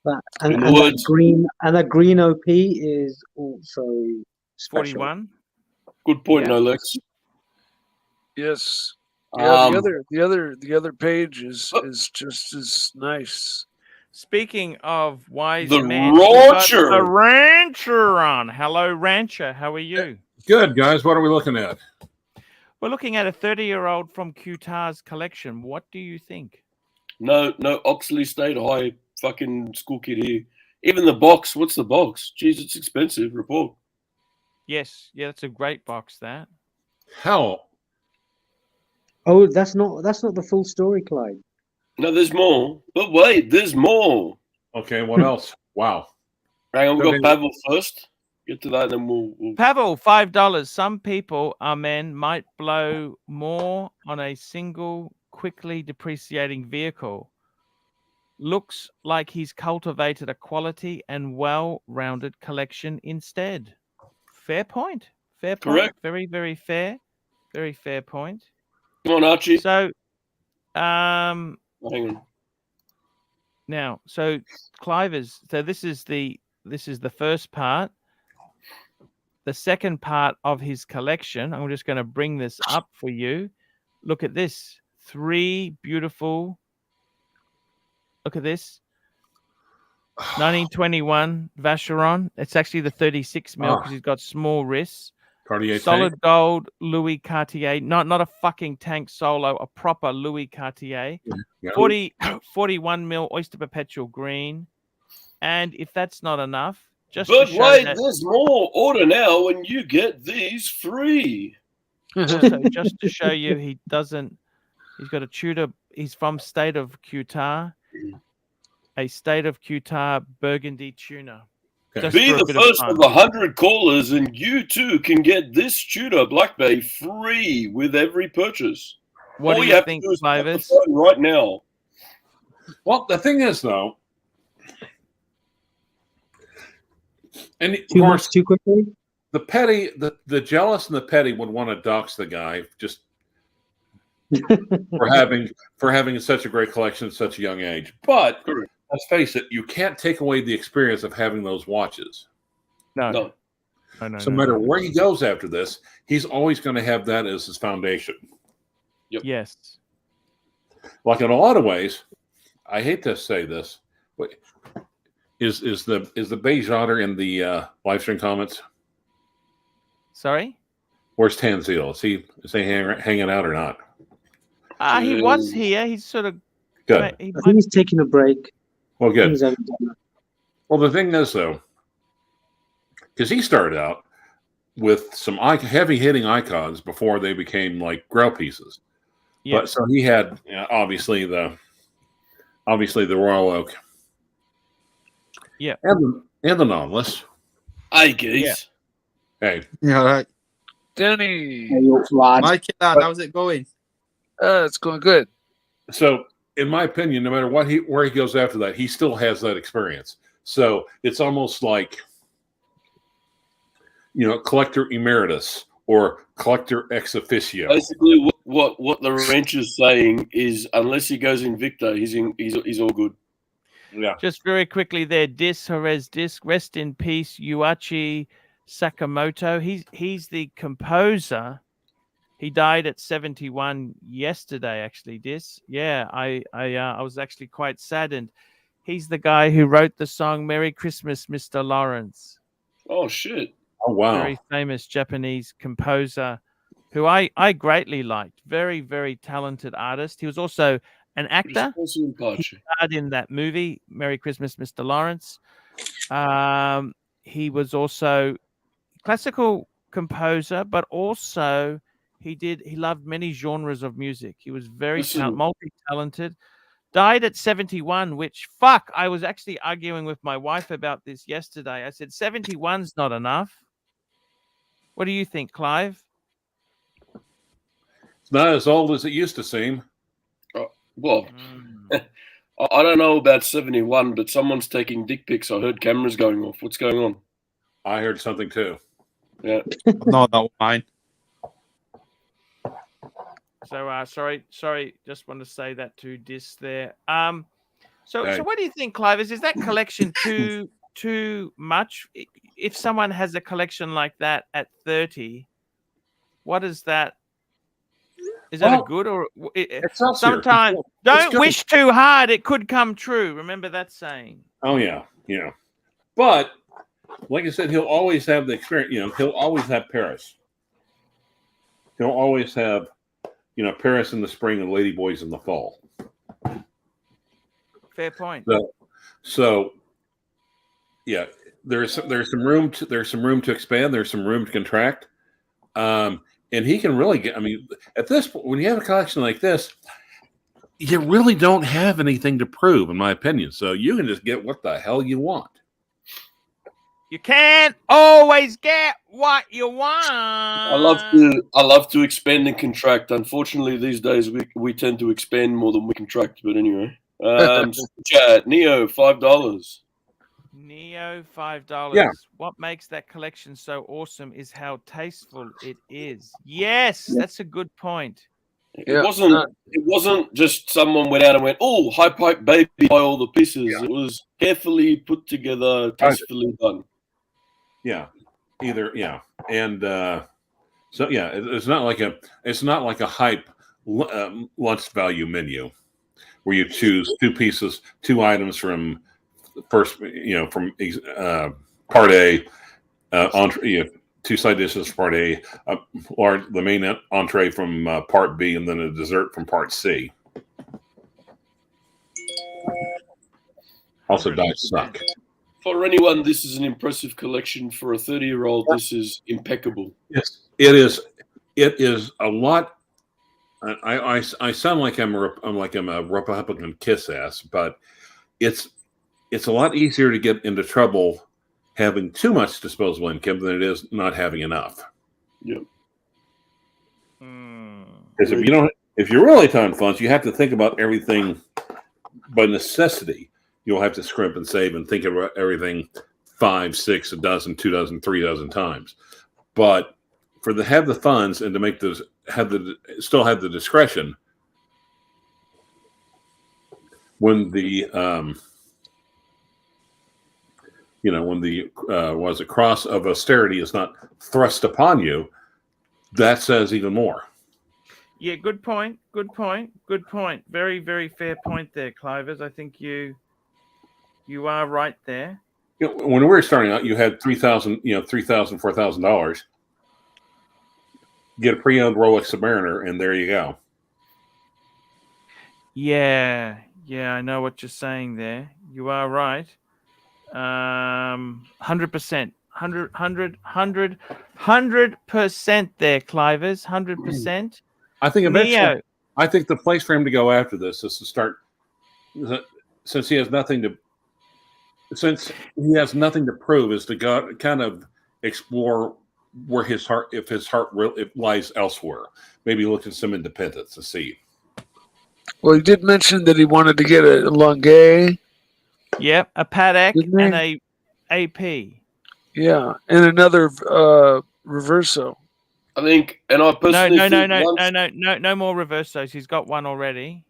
that and, In and other that words- green OP is also special. 41. Good point, Yeah. no Lex. Yes. Yeah, Um, the other page is just as nice. Speaking of wise The men, we've got Rancher. the Rancher on. Hello, Rancher. How are you? Good, guys. What are we looking at? We're looking at a 30-year-old from Qatar's collection. What do you think? No, Oxley State High fucking school kid here. Even the box. What's the box? Jeez, it's expensive. Report. Yes, yeah, that's a great box. That Hell, Oh, that's not the full story, Clyde. No, there's more. But wait, there's more. okay. What else? Wow. Hang on, we've got Okay. Pavel first. Get to that, then we'll... Pavel, $5. Some people, amen, might blow more on a single, quickly depreciating vehicle. Looks like he's cultivated a quality and well-rounded collection instead. Fair point. Fair point. Correct. Very, very fair. Very fair point. Come on, Archie. So, Hang on. now, so Clivers. So this is the first part. The second part of his collection. I'm just going to bring this up for you. Look at this. 3 beautiful. Look at this. 1921 Vacheron. It's actually the 36 mil because he's got small wrists. Cartier Solid tank. gold Louis Cartier. Not a fucking tank solo. A proper Louis Cartier. Yeah. 41 mil Oyster Perpetual green. And if that's not enough, just But to show wait, that, there's more. Order now and you get these free. also, just to show you, he's got a Tudor. He's from state of Qatar, a state of Qatar Burgundy tuner. Okay. Just Be for a the bit first fun. of 100 callers and you too can get this Tudor Black Bay free with every purchase. What All do you you have think, to do is pick up the Clivis? phone right now. Well, the thing is, though, and of Too course, much too quickly. the petty, the jealous and the petty would want to dox the guy just for having such a great collection at such a young age. But Correct. let's face it, you can't take away the experience of having those watches. No. No. No, no, So no, no matter no. where he goes after this, he's always going to have that as his foundation. Yes. Like in a lot of ways, I hate to say this, but is the beige otter in the live stream comments? Sorry? Where's Tanzil? Is he hanging out or not? He was here. He's sort of. Good. He I think he's taking a break. Well, good. Things haven't done that. Well, the thing is, though, because he started out with some heavy-hitting icons before they became like grail pieces. Yeah. But so he had obviously the Royal Oak. Yeah. And the Nautilus. Hey, geez. Yeah. Hey, Yeah, right. Denny, Hey, you're flat. Mike, how's it going? it's going good. so in my opinion, no matter where he goes after that, he still has that experience. So it's almost like, collector emeritus or collector ex officio. Basically, what the ranch is saying is, unless he goes Invicta, he's all good. Yeah. Just very quickly there, Jerez Disc, rest in peace, Yuichi Sakamoto. He's the composer. He died at 71 yesterday, actually, Dis. Yeah, I was actually quite saddened. He's the guy who wrote the song Merry Christmas, Mr. Lawrence. Oh shit! Oh wow. Very famous Japanese composer who I greatly liked. Very, very talented artist. He was also an actor. He starred in that movie, Merry Christmas, Mr. Lawrence. He was also classical composer, but also he loved many genres of music. He was very multi-talented. Died at 71, which fuck, I was actually arguing with my wife about this yesterday. I said 71's not enough. What do you think, Clive? It's not as old as it used to seem. Well, I don't know about 71, but someone's taking dick pics. I heard cameras going off. What's going on? I heard something too. Yeah. No, not mine. So sorry, just want to say that to Dis there. So Hey. what do you think, Clive? Is that collection too much? If someone has a collection like that at 30, what is that? Is that a good or sometimes don't wish too hard, it could come true. Remember that saying. Oh yeah, yeah. But like I said, he'll always have the experience. He'll always have Paris. He'll always have, Paris in the spring and Ladyboys in the fall. Fair point. So yeah, there's some room to expand. There's some room to contract. And he can really get. I mean, at this point, when you have a collection like this, you really don't have anything to prove, in my opinion. So you can just get what the hell you want. You can't always get what you want. I love to expand and contract. Unfortunately, these days we tend to expand more than we contract. But anyway, chat Neo $5. Neo $5. Yeah. What makes that collection so awesome is how tasteful it is. Yes, that's a good point. It wasn't just someone went out and went, oh, high pipe baby, buy all the pieces. Yeah. It was carefully put together, tastefully done. Yeah, and so yeah, it's not like a hype lunch value menu where you choose two items from first, from part A, entree, two side dishes from part A, the main entree from part B, and then a dessert from part C. Also, diets suck. For anyone, this is an impressive collection. For a 30-year-old, this is impeccable. Yes, it is. It is a lot. I sound like I'm a Republican kiss ass, but it's a lot easier to get into trouble having too much disposable income than it is not having enough. Yeah. Because if you're really talking funds, you have to think about everything by necessity. You'll have to scrimp and save and think about everything 5, 6, a dozen, 2 dozen, 3 dozen times. But have the funds and to make those still have the discretion when the cross of austerity is not thrust upon you, that says even more. Yeah, good point. Very, very fair point there, Clivers. I think you are right there. When we were starting out, you had $3,000, $4,000. Get a pre-owned Rolex Submariner, and there you go. Yeah, I know what you're saying there. You are right. 100%. 100% there, Clivers. 100%. I think eventually, the place for him to go after this is to start, since he has nothing to prove, is to go kind of explore where his heart, if his heart lies elsewhere. Maybe look at some independence to see. Well, he did mention that he wanted to get a Longuet. Yep, a Patek and a AP. Yeah, and another Reverso. I think, and I personally no more Reversos. He's got one already.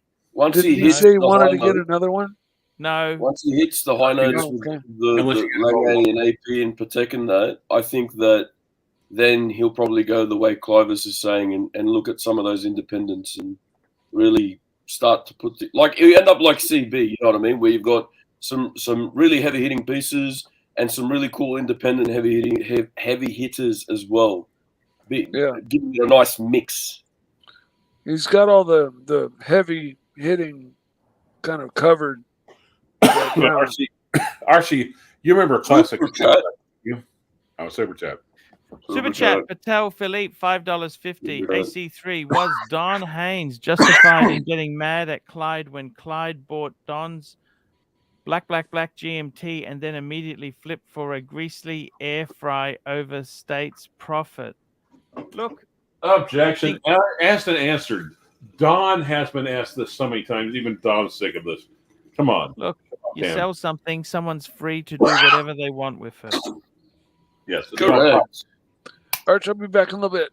Did he say he wanted to get another one? No. Once he hits the high notes with Okay. the Unless you get Langay and AP and Patek and that, I think that then he'll probably go the way Clivis is saying and look at some of those independents and really start to put like you end up like CB, you know what I mean, where you've got some really heavy hitting pieces and some really cool independent heavy hitters as well. Yeah. Giving it a nice mix. He's got all the heavy hitting kind of covered. Right now. Archie, you remember a classic? Super chat. Oh, super chat. Super chat, Patel Philippe, $5.50. AC3, was Don Haynes justified in getting mad at Clyde when Clyde bought Don's black GMT and then immediately flipped for a greasy air fry over State's profit? Look. Objection. Asked and answered. Don has been asked this so many times. Even Don's sick of this. Come on. Look, you Damn. sell something, someone's free to do whatever they want with it. Yes. Correct. Arch, I'll be back in a little bit.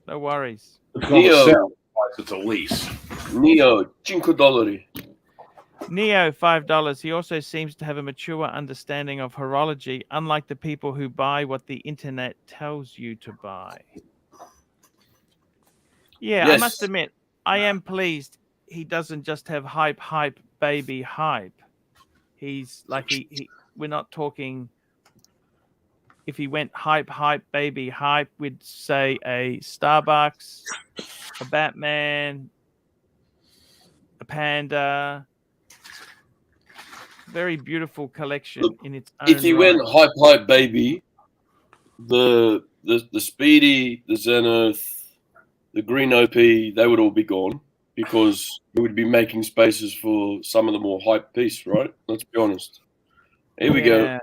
No worries. It's not a sell. It's a lease. Neo, $5. Neo, $5. He also seems to have a mature understanding of horology, unlike the people who buy what the internet tells you to buy. Yeah, Yes. I must admit, I am pleased he doesn't just have hype, baby, hype. He's like, we're not talking, if he went hype, baby, hype, we'd say a Starbucks, a Batman, a Panda. Very beautiful collection. Look, in its own If he right. went hype, baby, the Speedy, the Zenith, the Green OP, they would all be gone because we would be making spaces for some of the more hype piece, right? Let's be honest. Here we go. Yeah.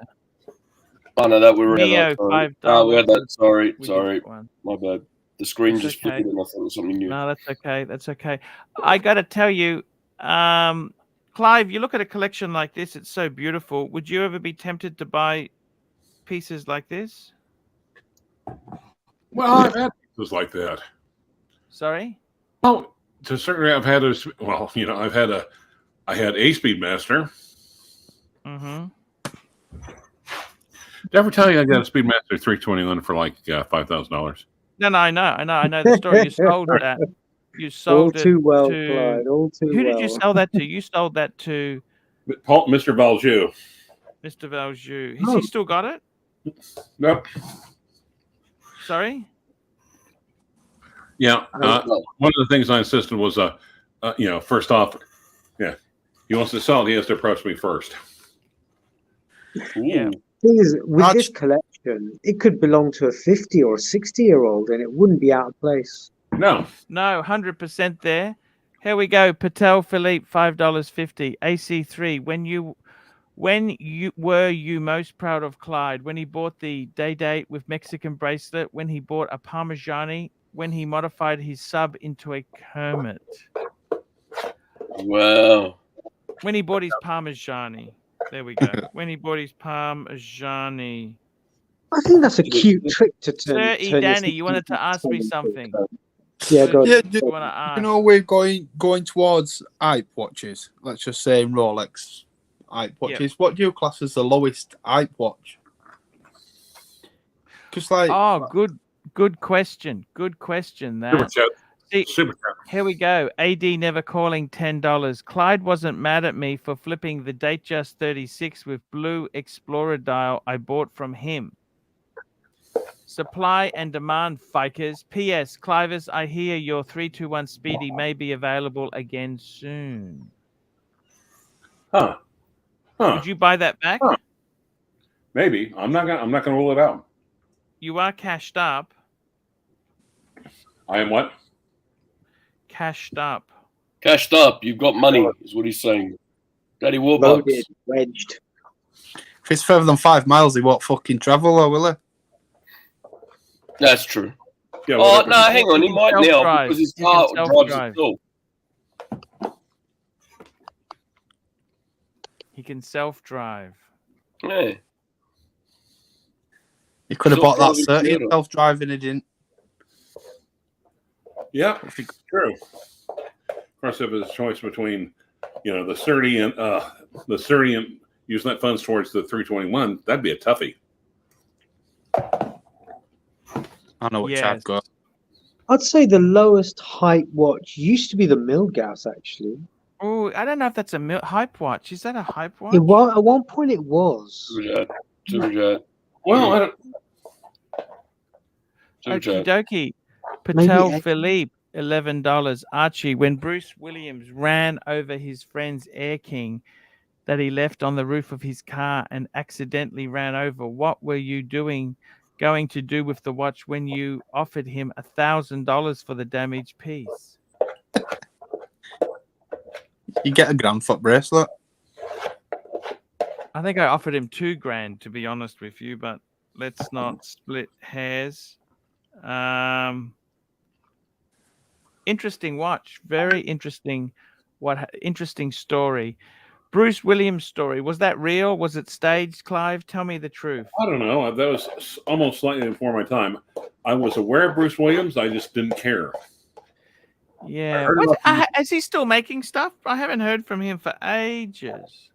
Oh no, that we were Neo, that. $5. Oh, we had that. Sorry, We sorry, did one. my bad. The screen It's just okay. flickered and I thought it was something new. No, that's okay. That's okay. I got to tell you, Clive, you look at a collection like this, it's so beautiful. Would you ever be tempted to buy pieces like this? Well, I've had pieces like that. Sorry? Oh, to a certain degree, I've had a. Well, you know, I had a Speedmaster. Mm-hmm. Did I ever tell you I got a Speedmaster 321 for like $5,000? No, I know the story. You sold that. You sold All too well, to Clyde. All too who well. did you sell that to? You sold that to Mr. Valjoux. Mr. Valjoux. Has he still got it? Nope. Sorry? Yeah. One of the things I insisted was, first off, yeah, he wants to sell it. He has to approach me first. Yeah. Thing is, with this collection, it could belong to a 50 or 60-year-old, and it wouldn't be out of place. No, 100% there. Here we go. Patel Philippe, $5.50. AC3. When you were you most proud of Clyde? When he bought the day date with Mexican bracelet? When he bought a Parmigiani? When he modified his sub into a Kermit? Wow. When he bought his Parmigiani. There we go. When he bought his Parmigiani. I think that's a cute trick to turn. Sir E. turn Danny, this you wanted to ask me into a something. Yeah, go Yeah, on. You want to ask? you know, we're going towards hype watches. Let's just say Rolex hype watches. What do you class as the lowest hype watch? Because good question. Good question. Super That. chat. See, Super chat. here we go. AD never calling $10. Clyde wasn't mad at me for flipping the Datejust 36 with blue Explorer dial I bought from him. Supply and demand, fikers. P.S. Clivis, I hear your 321 Speedy may be available again soon. Huh. Would you buy that back? Huh. Maybe. I'm not gonna rule it out. You are cashed up. I am what? Cashed up. Cashed up. You've got money, is what he's saying. Daddy Warbucks. Loaded, wedged. if it's further than 5 miles, he won't fucking travel, though, will he? That's true. Yeah, Oh, whatever. no, hang on. He might now Self-drive. because his You can car drives self-drive. itself. He can self-drive. Yeah. He could have bought that Self-driving 30 Toyota. self-driving, he didn't. Yeah, true. Of course, if it's a choice between the 30 and using that funds towards the 321, that'd be a toughie. I know what Chad got. I'd say the lowest height watch used to be the Milgauss, actually. Oh, I don't know if that's a hype watch. Is that a hype watch? At one point it was. Well, I don't. Okie dokie. Maybe Patel X- Philippe, $11. Archie, when Bruce Williams ran over his friend's Air King that he left on the roof of his car and accidentally ran over, what were you going to do with the watch when you offered him $1,000 for the damaged piece? You get a grand foot bracelet. I think I offered him $2,000, to be honest with you, but let's not split hairs. Interesting watch, very interesting. Interesting story. Bruce Williams' story, was that real? Was it staged, Clive? Tell me the truth. I don't know. That was almost slightly before my time. I was aware of Bruce Williams. I just didn't care. Yeah. Is he still making stuff? I haven't heard from him for ages.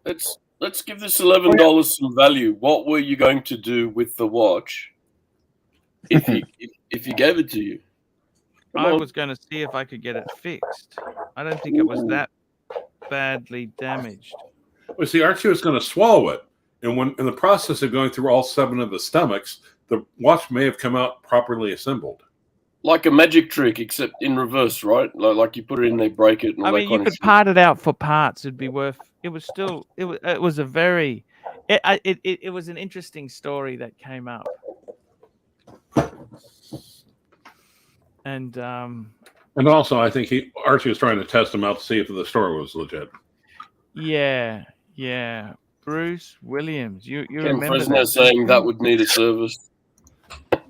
Let's give this $11 some value. What were you going to do with the watch if he gave it to you? I was going to see if I could get it fixed. I don't think it was that badly damaged. Well, see, Archie was going to swallow it, and when in the process of going through all 7 of the stomachs, the watch may have come out properly assembled. Like a magic trick, except in reverse, right? Like you put it in, they break it. And all I mean, that you kind could of part it out for parts. It'd be worth. It was still. It was a very. It was an interesting story that came up. And also, I think Archie was trying to test him out to see if the story was legit. Yeah. Bruce Williams, you Ken remember Fresno that? saying that would need a service.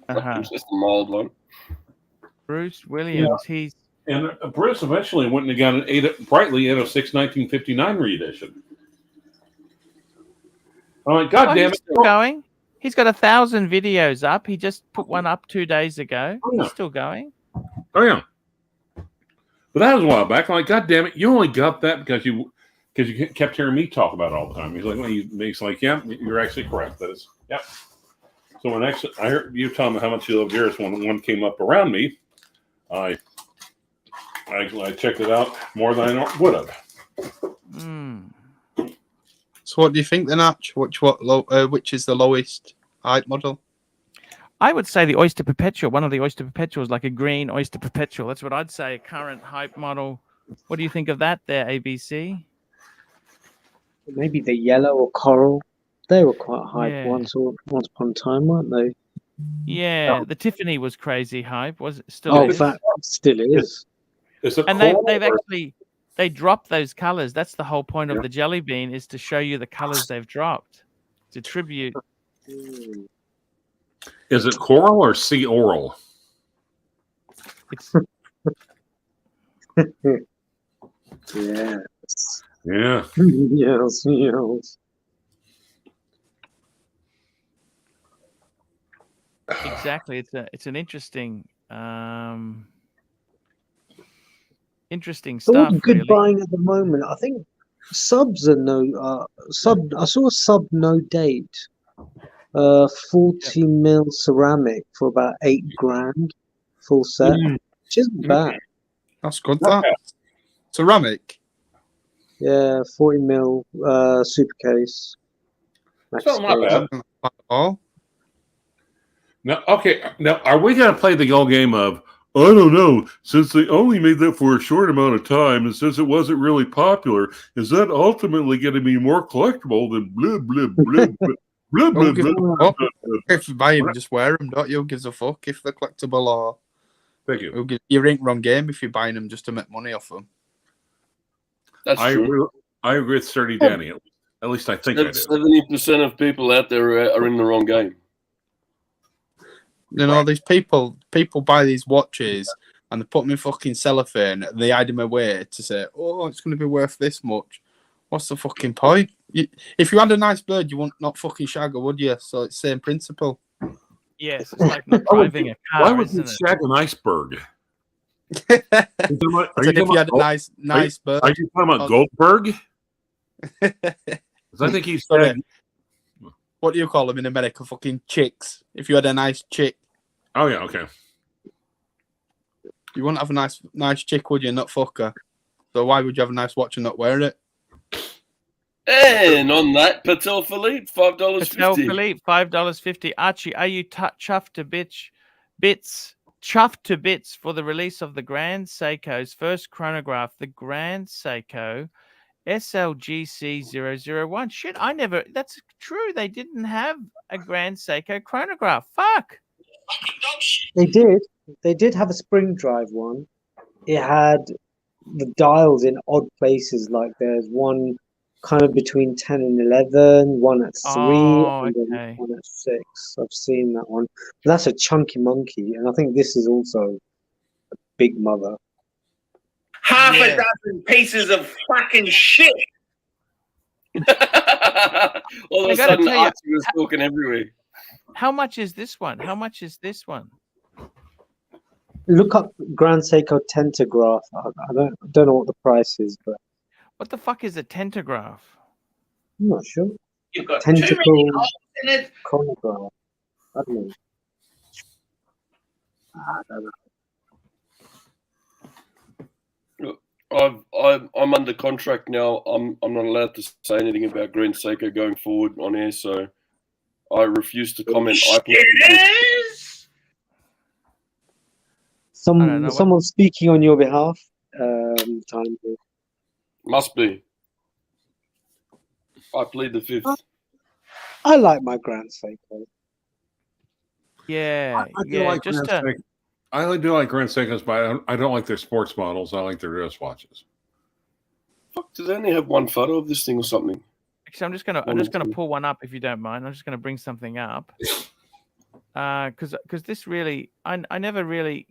Uh-huh. Just a mild one. Bruce Williams, And Bruce eventually went and got an Brightly 806 1959 reedition. I'm like, God damn he's it! still going. He's got 1,000 videos up. He just put one up 2 days ago. Oh, yeah. He's still going. Oh yeah, but that was a while back. I'm like, God damn it! You only got that because you kept hearing me talk about it all the time. He's like, well, he's like, yeah, you're actually correct. That is, yep. So when I heard you tell me how much you loved yours when one came up around me, I checked it out more than I would have. So what do you think then, Arch? Which is the lowest height model? I would say the Oyster Perpetual. One of the Oyster Perpetuals, like a green Oyster Perpetual. That's what I'd say. A current hype model. What do you think of that there, ABC? Maybe the yellow or coral. They were quite hype Yeah. once upon a time, weren't they? Yeah, the Tiffany was crazy hype. Was it still? Oh, is? that still is. And they've actually dropped those colors. That's the whole point of the Jelly Bean, is to show you the colors they've dropped. To tribute. Is it coral or sea oral? It's Yes. Yeah. Yes. exactly. It's an interesting interesting All stuff. good Really. buying at the moment. I think subs are I saw a sub no date. 40 mil ceramic for about $8,000 full set, which isn't bad. That's good. That ceramic. Yeah, 40 mil super case. It's not my bad. At all. Now, okay. Now, are we going to play the old game of, I don't know, since they only made that for a short amount of time and since it wasn't really popular, is that ultimately going to be more collectible than blah, blah, blah, blah, blah, blah, blah, blah. If you buy them, just wear them, don't you? Who gives a fuck if they're collectible or... Thank you. You're in wrong game if you're buying them just to make money off them. That's true. I agree with Sturdy Danny. At least I think I do. 70% of people out there are in the wrong game. You know, these people buy these watches and they put them in fucking cellophane. They hide them away to say, oh, it's going to be worth this much. What's the fucking point? If you had a nice bird, you wouldn't not fucking shag her, would you? So it's the same principle. Yes, it's like not driving a car. Why would you isn't it? shag an iceberg? Are I you said if you had a talking nice bird. Are you talking about Goldberg? 'Cause I think he Sorry. said. What do you call them in America? Fucking chicks. If you had a nice chick, Oh yeah, okay. you wouldn't have a nice chick, would you? Not fuck her. So why would you have a nice watch and not wear it? And on that, Patel Philippe, Patel $5.50. Philippe, $5.50. Archie, are you chuffed to chuffed to bits for the release of the Grand Seiko's first chronograph, the Grand Seiko SLGC 001? Shit, that's true. They didn't have a Grand Seiko chronograph. Fuck. They did have a spring drive one. It had the dials in odd places, like there's one kind of between 10 and 11, one at 3, Oh, and then okay. one at 6. I've seen that one. But that's a chunky monkey, and I think this is also a big mother. Half Yeah. a dozen pieces of fucking shit. All of I a gotta sudden, tell you, Archie was talking everywhere. How much is this one? How much is this one? Look up Grand Seiko Tentograph. I don't know what the price is, but What the fuck is a tentograph? I'm not sure. You've got too many Tentacle holes in it. chronograph. I don't know. I don't know. I'm under contract now. I'm not allowed to say anything about Grand Seiko going forward on air, so I refuse to comment. I don't know what- Someone speaking on your behalf. Time. Must be. I plead the fifth. I like my Grand Seiko. Yeah, I do yeah. like Just Grand Seiko. I do like Grand Seikos, but I don't like their sports models. I like their wristwatches. Fuck, do they only have one photo of this thing or something? actually, I'm just gonna pull one up if you don't mind. I'm just gonna bring something up. Because this really, I never really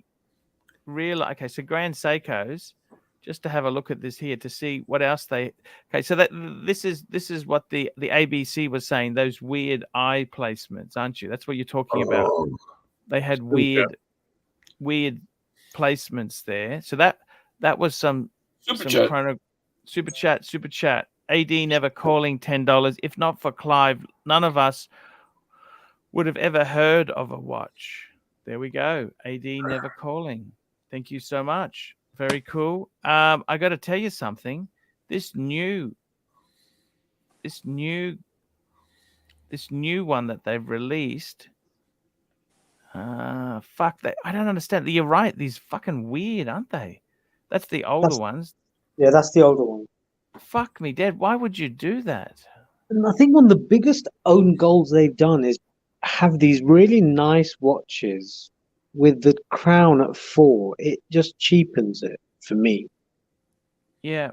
realized. Okay, so Grand Seikos. Just to have a look at this here to see what else they. Okay, so this is what the ABC was saying. Those weird eye placements, aren't you? That's what you're talking about. They had weird placements there. So that was some super chat. AD never calling $10. If not for Clive, none of us would have ever heard of a watch. There we go. AD never calling. Thank you so much. Very cool. I got to tell you something. This new one that they've released. Fuck that. I don't understand. You're right. These fucking weird, aren't they? That's the older ones. Yeah, that's the older one. Fuck me dead. Why would you do that? And I think one of the biggest own goals they've done is have these really nice watches with the crown at 4. It just cheapens it for me. Yeah.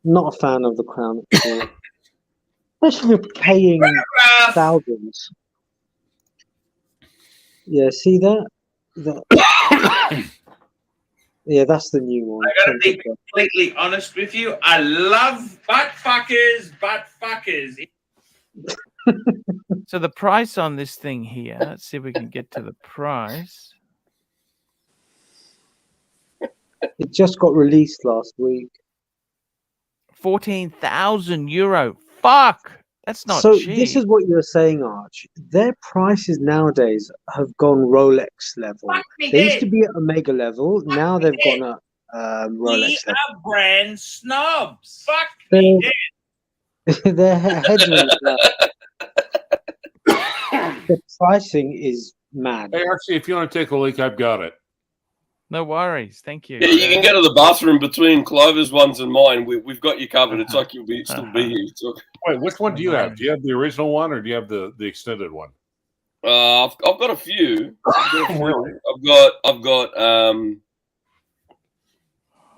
Not a fan of the crown at 4. Especially if you're paying thousands. Yeah, see that? Yeah, that's the new one. I gotta be completely honest with you. I love butt fuckers. So the price on this thing here, let's see if we can get to the price. It just got released last week. €14,000. Fuck! That's not so cheap. This is what you're saying, Arch. Their prices nowadays have gone Rolex level. They used to be at Omega level. Now they've gone up Rolex We level. are brand snobs. Fuck me dead. Their headroom. The pricing is mad. Hey, Archie, if you want to take a leak, I've got it. No worries. Thank you. Yeah, you can go to the bathroom between Clover's ones and mine. We've got you covered. It's like you'll still be here. So, Wait, which one do you have? Do you have the original one or do you have the extended one? I've got a few. Really? I've got hang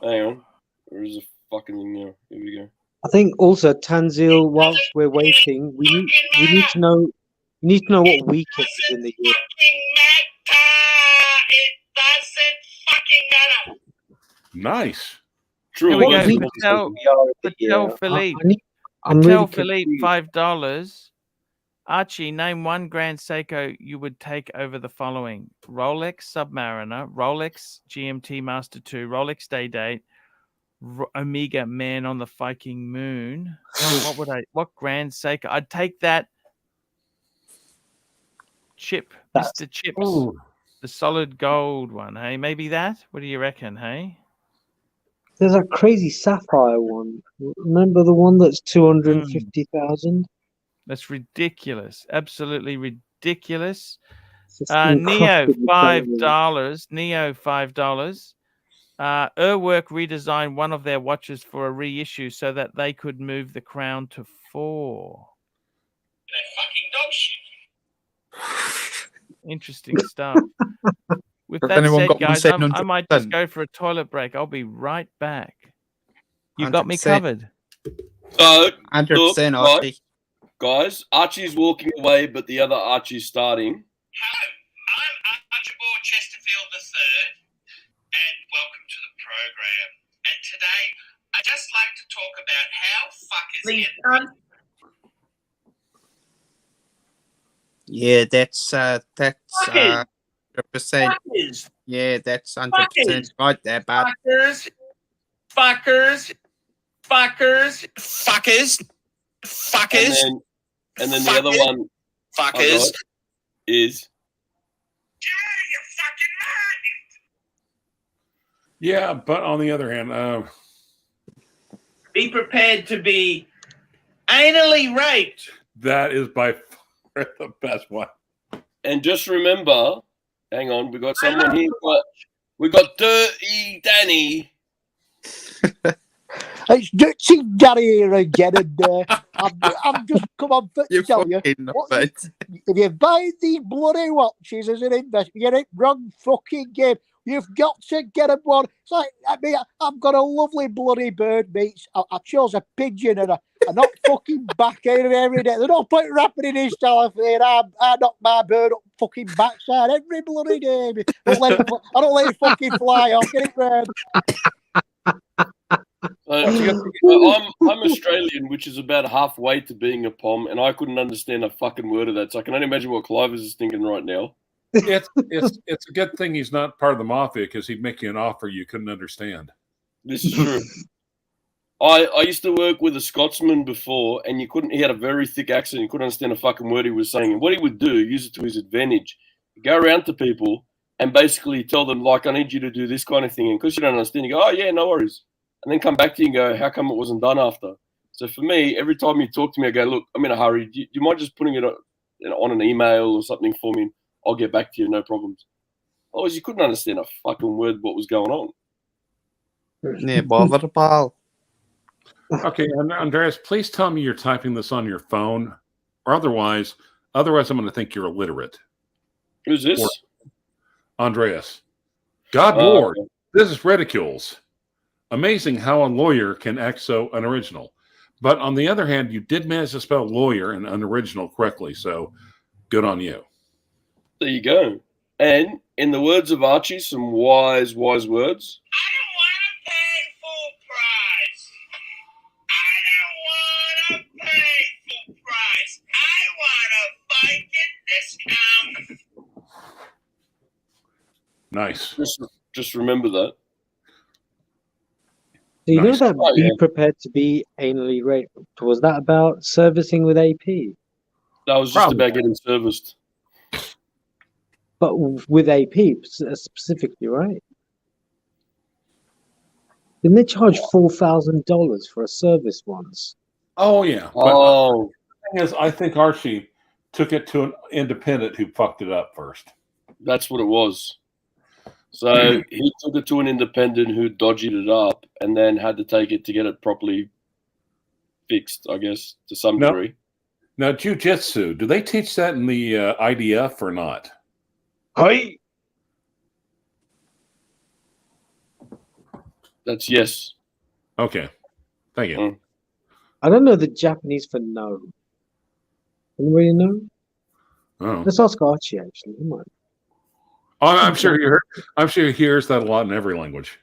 on. Where is the fucking thing now? Here we go. I think also Tanzil, whilst we're waiting, we need to know what week it is in the year. Nice. True. Here we What go. week Patel we are in the Patel year. Philippe. I'm Patel really Philippe, confused. $5. Archie, name one Grand Seiko you would take over the following: Rolex Submariner, Rolex GMT Master 2, Rolex Day Date, Omega Man on the Viking Moon. What Grand Seiko? I'd take that chip, Mr. Chips, the solid gold one. Hey, maybe that? What do you reckon? Hey, There's a crazy sapphire one. Remember the one that's 250,000? that's ridiculous. Absolutely ridiculous. It's Neo encrusted with diamonds. $5. Neo $5. Urwerk redesigned one of their watches for a reissue so that they could move the crown to 4. That fucking dog shit. Interesting stuff. With Has that anyone said, got one guys, saying I might just 100%? go for a toilet break. I'll be right back. You got me 100%. covered. So, 100%, look, Archie. guys, Archie's walking away, but the other Archie's starting. Hello, I'm Archibald Chesterfield III, and welcome to the program. And today, I'd just like to talk about how fuckers Yeah, that's 100%. Fuckers, Yeah, that's 100% right there, bud. fuckers, And then the other one I got is Yeah, but on the other hand, be prepared to be anally raped. that is by far the best one. and just remember, hang on, we got someone here. We got Dirty Danny. It's Dirty Danny here again, and I'm just come on to You tell you. fucking What, nuts. if you buy these bloody watches as an investment, you're in wrong fucking game. You've got to get them one. It's like, I mean, I've got a lovely bloody bird, mates. I chose a pigeon and I'm not fucking back here every day. There's no point rapping in his telephone. I knock my bird up fucking backside every bloody day. I don't let it fucking fly off. Get it round. I'm Australian, which is about halfway to being a POM, and I couldn't understand a fucking word of that. So I can only imagine what Clivers is thinking right now. It's a good thing he's not part of the mafia because he'd make you an offer you couldn't understand. This is true. I used to work with a Scotsman before, and he had a very thick accent. You couldn't understand a fucking word he was saying. And what he would do, use it to his advantage, go around to people and basically tell them, like, I need you to do this kind of thing. And because you don't understand, you go, oh, yeah, no worries. And then come back to you and go, how come it wasn't done after? So for me, every time you talk to me, I go, look, I'm in a hurry. Do you mind just putting it on an email or something for me? I'll get back to you, no problems. Otherwise, you couldn't understand a fucking word what was going on. Yeah, bother, pal. Okay, Andreas, please tell me you're typing this on your phone, or otherwise I'm going to think you're illiterate. Who's this? Andreas. God Lord, this is ridiculous. Amazing how a lawyer can act so unoriginal. But on the other hand, you did manage to spell lawyer and unoriginal correctly, so good on you. There you go. And in the words of Archie, some wise words. I don't want to pay full price. I don't want to pay full price. I want a Viking discount. Nice. Just remember that. Do you Nice. know that Oh, be yeah. prepared to be anally raped? Was that about servicing with AP? That was just Probably. about getting serviced. But with AP specifically, right? Didn't they charge $4,000 for a service once? Oh, yeah. But Oh, the thing is, I think Archie took it to an independent who fucked it up first. that's what it was. So he took it to an independent who dodged it up and then had to take it to get it properly fixed, I guess, to some No. degree. Now, jiu-jitsu, do they teach that in the IDF or not? Hi. That's yes. Okay. Thank you. Mm. I don't know the Japanese for no. Anybody know? Oh. Let's ask Archie, actually. He might. I'm sure he hears that a lot in every language.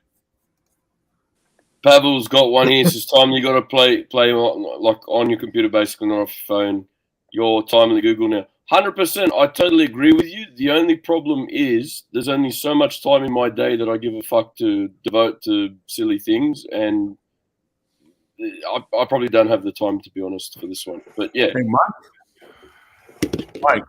Pavel's got one here. It says, Tom, you got to play on, like on your computer, basically, not off your phone. your time in the Google now. 100%. I totally agree with you. The only problem is there's only so much time in my day that I give a fuck to devote to silly things, and I probably don't have the time, to be honest, for this one. But yeah. Hey, Mike.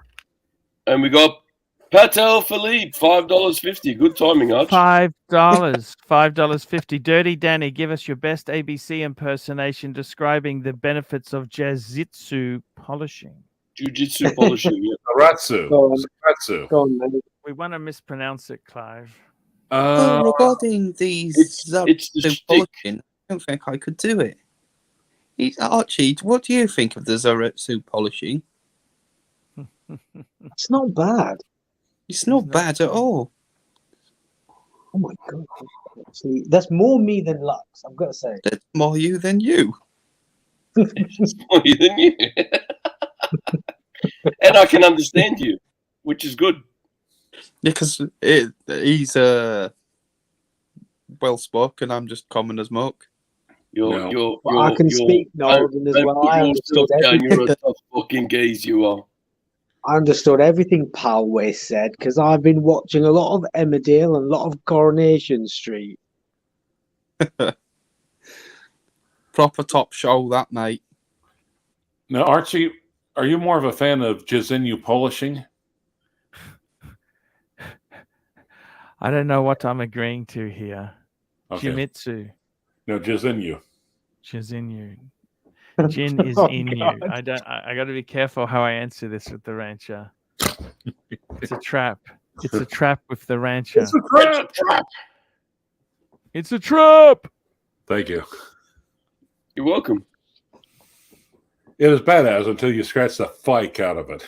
And we got Patel Philippe, $5.50. Good timing, Arch. $5.50. Dirty Danny, give us your best ABC impersonation describing the benefits of jiu-jitsu polishing. Jiu-jitsu polishing, yeah. Saratsu. Go on. Saratsu. Go on, mate. We want to mispronounce it, Clive. Regarding these it's the shtick. polishing, I don't think I could do it. Archie, what do you think of the Zaretsu polishing? It's not bad. It's not bad at all. Oh my god. Actually, that's more me than Lux, I've got to say. That's more you than you. It's more you than you. And I can understand you, which is good. Because he's well spoken. I'm just common as muck. I can speak Northern as well. I understood everything. You're a tough fucking gaze, you are. I understood everything Palway said because I've been watching a lot of Emmerdale and a lot of Coronation Street. Proper top show that night. Now, Archie, are you more of a fan of Jiu-Jitsu polishing? I don't know what I'm agreeing to here. Okay. Jimitsu. No, Jiu-Jitsu. Jiu-Jitsu. Jin is in you. I got to be careful how I answer this with the rancher. It's a trap. It's a trap with the rancher. It's a trap. It's a trap. Thank you. You're welcome. It is badass until you scratch the fike out of it.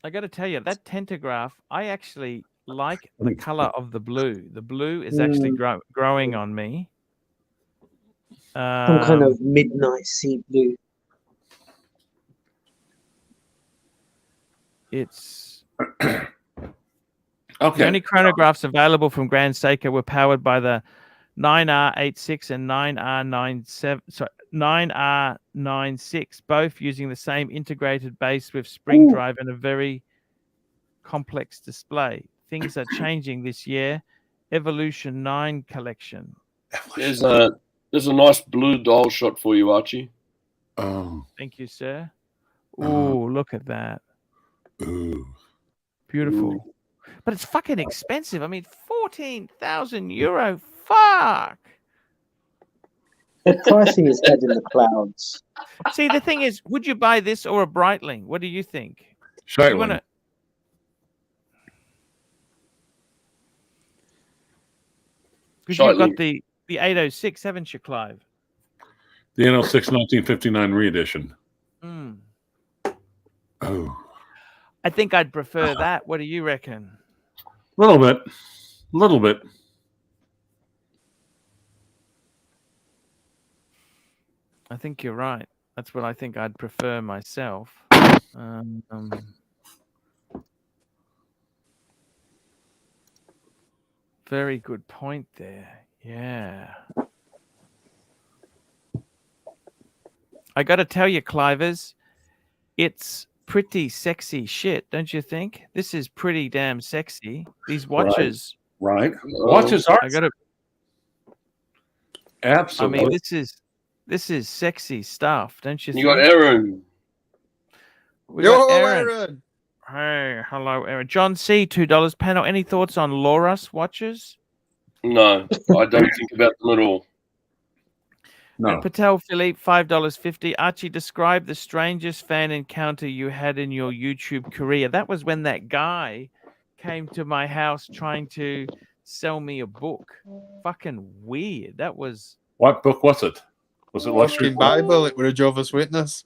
I got to tell you, that tentograph, I actually like the color of the blue. The blue is actually growing on me. Some kind of midnight sea blue. It's okay. The only chronographs available from Grand Seiko were powered by the 9R86 and 9R97. Sorry, 9R96, both using the same integrated base with spring drive and a very complex display. Things are changing this year. Evolution 9 collection. There's a nice blue dial shot for you, Archie. Thank you, sir. Ooh, look at that. Ooh. Beautiful. Ooh. But it's fucking expensive. I mean, €14,000. Fuck. The pricing is head in the clouds. See, the thing is, would you buy this or a Breitling? What do you think? Breitling. Because you've got the 806, haven't you, Clive? The N06 1959 re-edition. Oh. I think I'd prefer that. What do you reckon? A little bit. A little bit. I think you're right. That's what I think I'd prefer myself. Very good point there. Yeah. I got to tell you, Clivers, it's pretty sexy shit, don't you think? This is pretty damn sexy. These watches. Right. Watches are. I got to. Absolutely. I mean, this is sexy stuff, don't you think? You got Aaron. Aaron. Hey, hello, Aaron. John C., $2 panel. Any thoughts on Loras watches? No, I don't think about them at all. No. And Patel Philippe, $5.50. Archie, describe the strangest fan encounter you had in your YouTube career. That was when that guy came to my house trying to sell me a book. Fucking weird. That was. What book was it? Was it Luxury Bible? It were a Jehovah's Witness.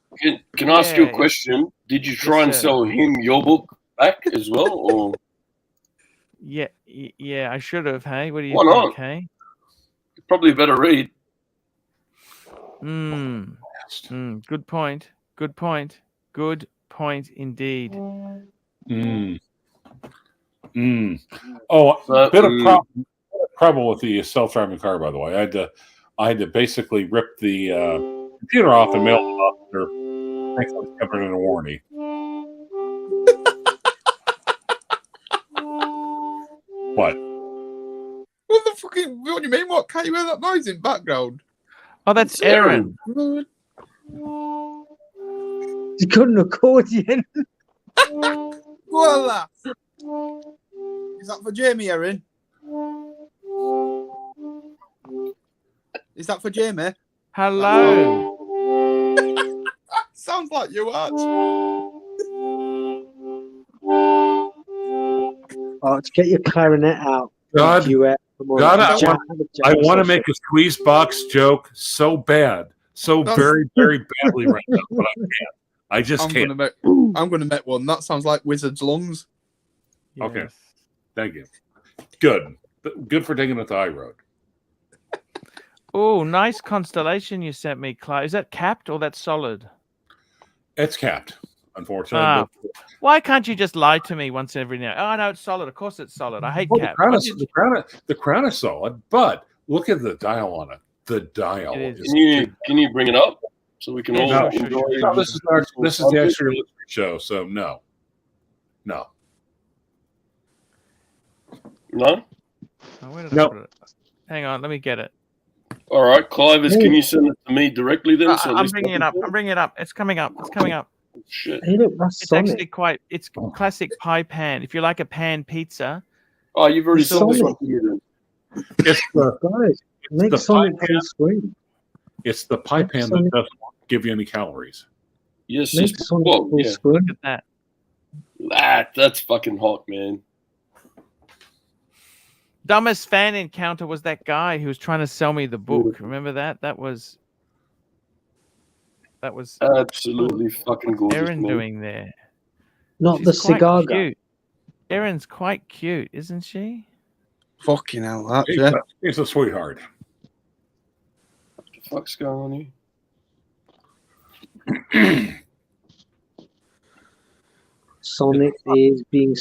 Can I ask you a question? Did you try and sell him your book back as well, or? Yeah, I should have. Hey, what do you Why think? not? Hey, probably better read. Good point. Good point. Good point indeed. Oh, a bit of trouble with the self-driving car, by the way. I had to basically rip the computer off and mail it off. Thankfully, it's covered in a warranty. What? What the fucking? What do you mean? What? Can't you hear that noise in background? Oh, that's Aaron. He's got an accordion. Voila. Is that for Jamie, Aaron? Is that for Jamie? Hello. Sounds like you, Arch. Arch, get your clarinet out. God, Duet. Come on. God, I Jam want to session. make a squeeze box joke so bad, so very, very badly right now, but I can't. I just can't. I'm gonna make one. That sounds like Wizard's lungs. Okay. Yes. Thank you. Good. Good for taking it the high road. Oh, nice constellation you sent me, Clive. Is that capped or that's solid? It's capped, unfortunately. Why can't you just lie to me once every now? Oh no, it's solid. Of course it's solid. I hate Well, cap. the crown is solid, but look at the dial on it. The dial is. Can you bring it up so we can all No, enjoy? no, this is the ARCHIELUXURY show, so no. No. Oh, where did I put it? Hang on, let me get it. All right, Clivers, can you send it to me directly then? So at I'm least bringing it up. I'm bringing it up. It's coming up. It's coming up. Shit. Hey, look, that's It's Sonic. actually quite. It's classic pie pan. If you like a pan pizza. Oh, you've already It's saw this Sonic. one. It's the Guys, make the Sonic pie full screen. it's the pie pan that Sonic. doesn't give you any calories. Yes, Make yes. Sonic Whoa, full yeah. screen. Look at that. That's fucking hot, man. Dumbest fan encounter was that guy who was trying to sell me the book. Remember that? That was Absolutely fucking gorgeous, Erin man. doing there. Not She's the quite cigar guy. cute. Erin's quite cute, isn't she? Fucking hell, that, yeah. He's a sweetheart. What the fuck's going on here? Sonic is being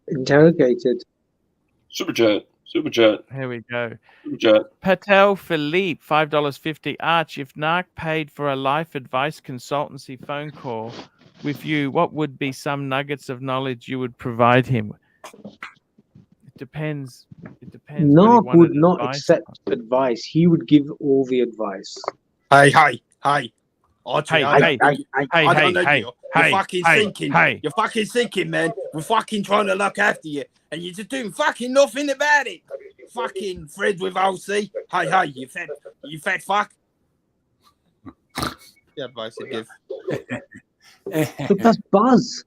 interrogated. Super chat. Here we go. Super chat. Patel Philippe, $5.50. Arch, if Narc paid for a life advice consultancy phone call with you, what would be some nuggets of knowledge you would provide him? It depends. It depends. what he Narc would wanted not advice accept advice. He would give all the advice. Hey. Archie, Hey, I hey, don't hey, know hey, you. hey, You're fucking hey, sinking. hey. You're fucking sinking, man. We're fucking trying to look after you. And you're just doing fucking nothing about it. Fucking Fred with OC. Hey, you fat fuck. Yeah, advice to give. Look, that's Buzz.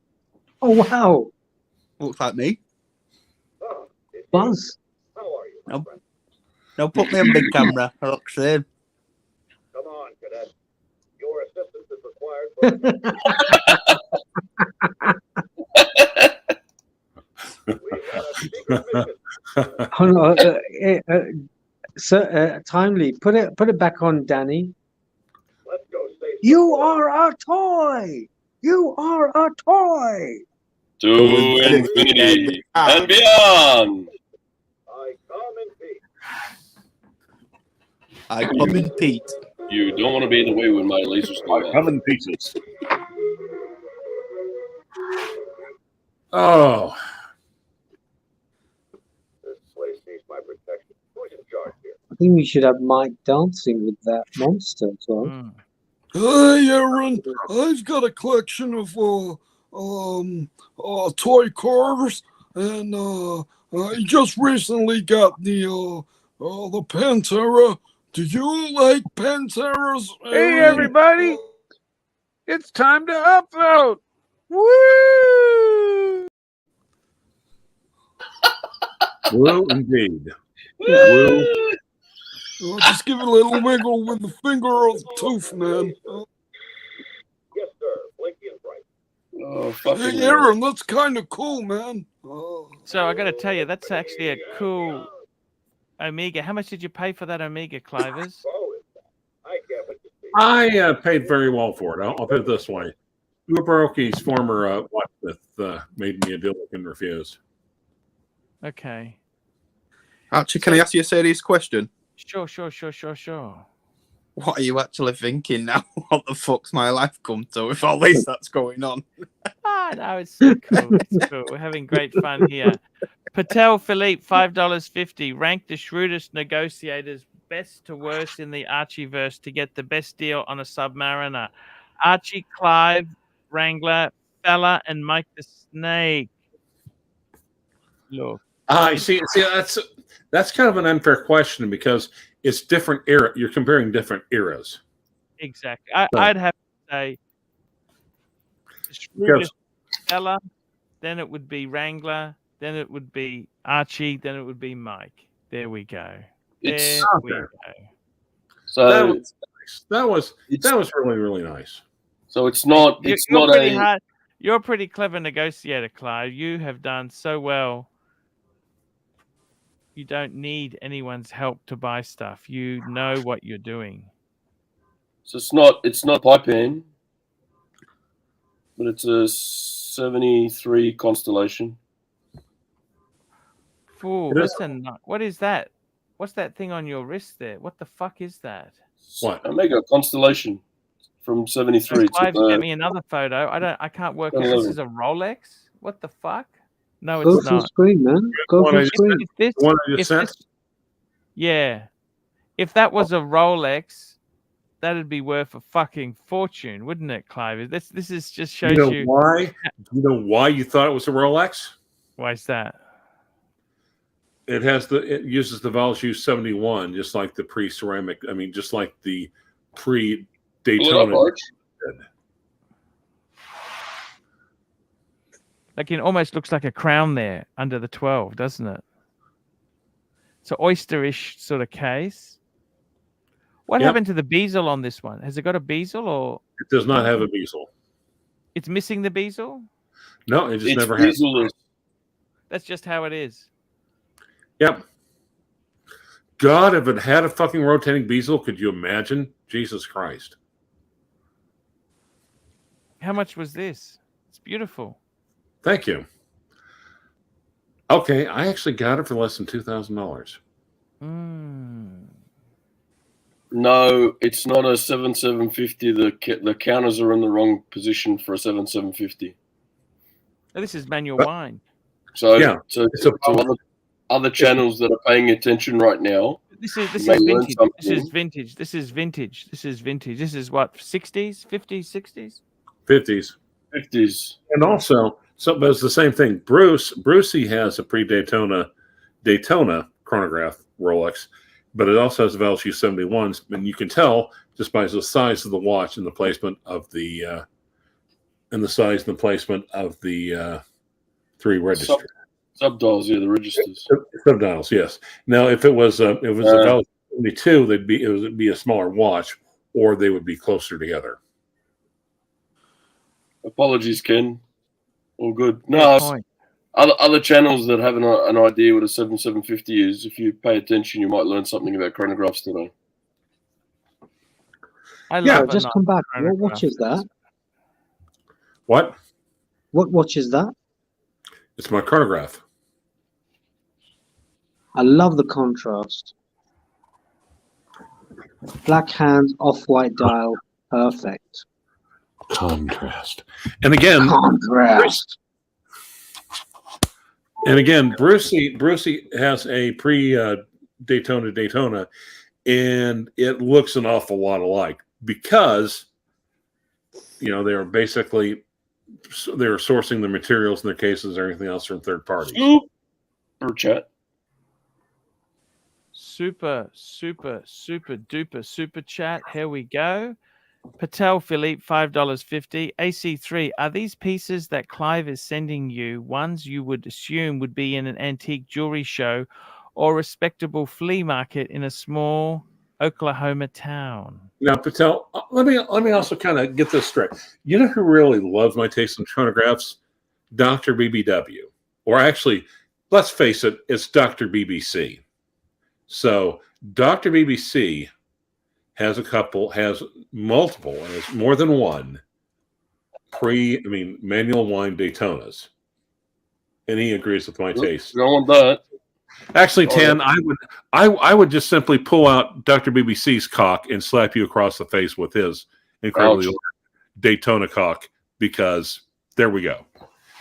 Oh, wow. Looks like me. Buzz. No, put me on big camera. I look same. Come on, cadet. Your assistance is required. Timely. Put it back on, Danny. Let's go, Stacy. You are a toy. You are a toy. To infinity and beyond. I come in peace. I come in Pete. You don't want to be in the way when my lasers go off. Come in pieces. Oh, This place needs my protection. Who's in charge here? I think we should have Mike dancing with that monster as well. Hey, Aaron, I've got a collection of toy cars, and I just recently got the Pantera. Do you like Panteras? Hey, Aaron? everybody! It's time to upvote! Woo! will indeed. Woo! Just give it a little wiggle with the finger or the tooth, man. Yes, sir. Blinky and bright. Oh, fucking Hey, Aaron, that's kind of cool, man. So I got to tell you, that's actually a cool Omega. How much did you pay for that Omega, Clivers? I can't wait to see. I paid very well for it. I'll put it this way. Uberoki's former watchsmith made me a deal I can refuse. Okay. Archie, can I ask you a serious question? Sure. What are you actually thinking now? What the fuck's my life come to with all this that's going on? I know, it's so cool. It's cool. We're having great fun here. Patel Philippe, $5.50. Rank the shrewdest negotiators, best to worst in the Archieverse to get the best deal on a Submariner. Archie, Clive, Wrangler, Fella, and Mike the Snake. Look. I see. That's kind of an unfair question because it's different era. You're comparing different eras. Exactly. I'd have to say the shrewdest Fella, then it would be Wrangler, then it would be Archie, then it would be Mike. There we go. It's There we go. so That was nice. That was really, really nice. so it's not You're it's not pretty a hard. You're a pretty clever negotiator, Clive. You have done so well. You don't need anyone's help to buy stuff. You know what you're doing. so it's not pipe pen, but it's a 73 Constellation. Fool, It is- listen, what is that? What's that thing on your wrist there? What the fuck is that? What? Omega Constellation from 73. It's Clive, with get the- me another photo. I can't work out. 11. This is a Rolex? What the fuck? No, Go it's full not. screen, man. Go One full I- screen. If this, The one I just if sent? this, yeah. If that was a Rolex, that'd be worth a fucking fortune, wouldn't it, Clive? This is just shows You know you why? You know why you thought it was a Rolex? why is that? It uses the Valjoux 71, just like the pre-ceramic. I mean, just like the Pull it up, pre-Daytona. Arch. Like it almost looks like a crown there under the 12, doesn't it? It's an oysterish sort of case. What Yep. happened to the bezel on this one? Has it got a bezel or It does not have a bezel. it's missing the bezel? No, it just It's never has. bezel-less. That's just how it is. Yep. God, if it had a fucking rotating bezel, could you imagine? Jesus Christ. How much was this? It's beautiful. Thank you. Okay, I actually got it for less than $2,000. No, it's not a 7750. The counters are in the wrong position for a 7750. Oh, this is manual wine. So, Yeah, so, it's a- so other channels that are paying attention right now. This You is may learn vintage. something. This is vintage. This is vintage. This is vintage. This is what, 60s, 50s, 60s? 50s. 50s. And also, but it's the same thing. Brucey has a pre-Daytona chronograph Rolex, but it also has a Valjoux 71s, and you can tell just by the size of the watch and the placement of the three registers. Subdials, yeah, the registers. Subdials, yes. Now, if it was a Valjoux 72, it would be a smaller watch, or they would be closer together. Apologies, Ken. All good. Good No, point. other channels that have an idea what a 7750 is, if you pay attention, you might learn something about chronographs today. I Yeah, love a Just nice come back. What chronograph. watch is that? What? What watch is that? It's my chronograph. I love the contrast. Black hands, off-white dial, perfect. Contrast. And again, Contrast. Brucey has a pre-Daytona, and it looks an awful lot alike because, they are basically they're sourcing the materials in their cases and everything else from third parties. Or chat. Super duper super chat. Here we go. Patel Philippe, $5.50. AC3, are these pieces that Clive is sending you ones you would assume would be in an antique jewelry show or respectable flea market in a small Oklahoma town? Now, Patel, let me also kind of get this straight. You know who really loves my taste in chronographs? Dr. BBW. Or actually, let's face it, it's Dr. BBC. So Dr. BBC has multiple, and it's more than one manual wine Daytonas. And he agrees with my taste. Go on that. Actually, Tan, I would just simply pull out Dr. BBC's cock and slap you across the face with his incredibly Ouch. Daytona cock, because there we go.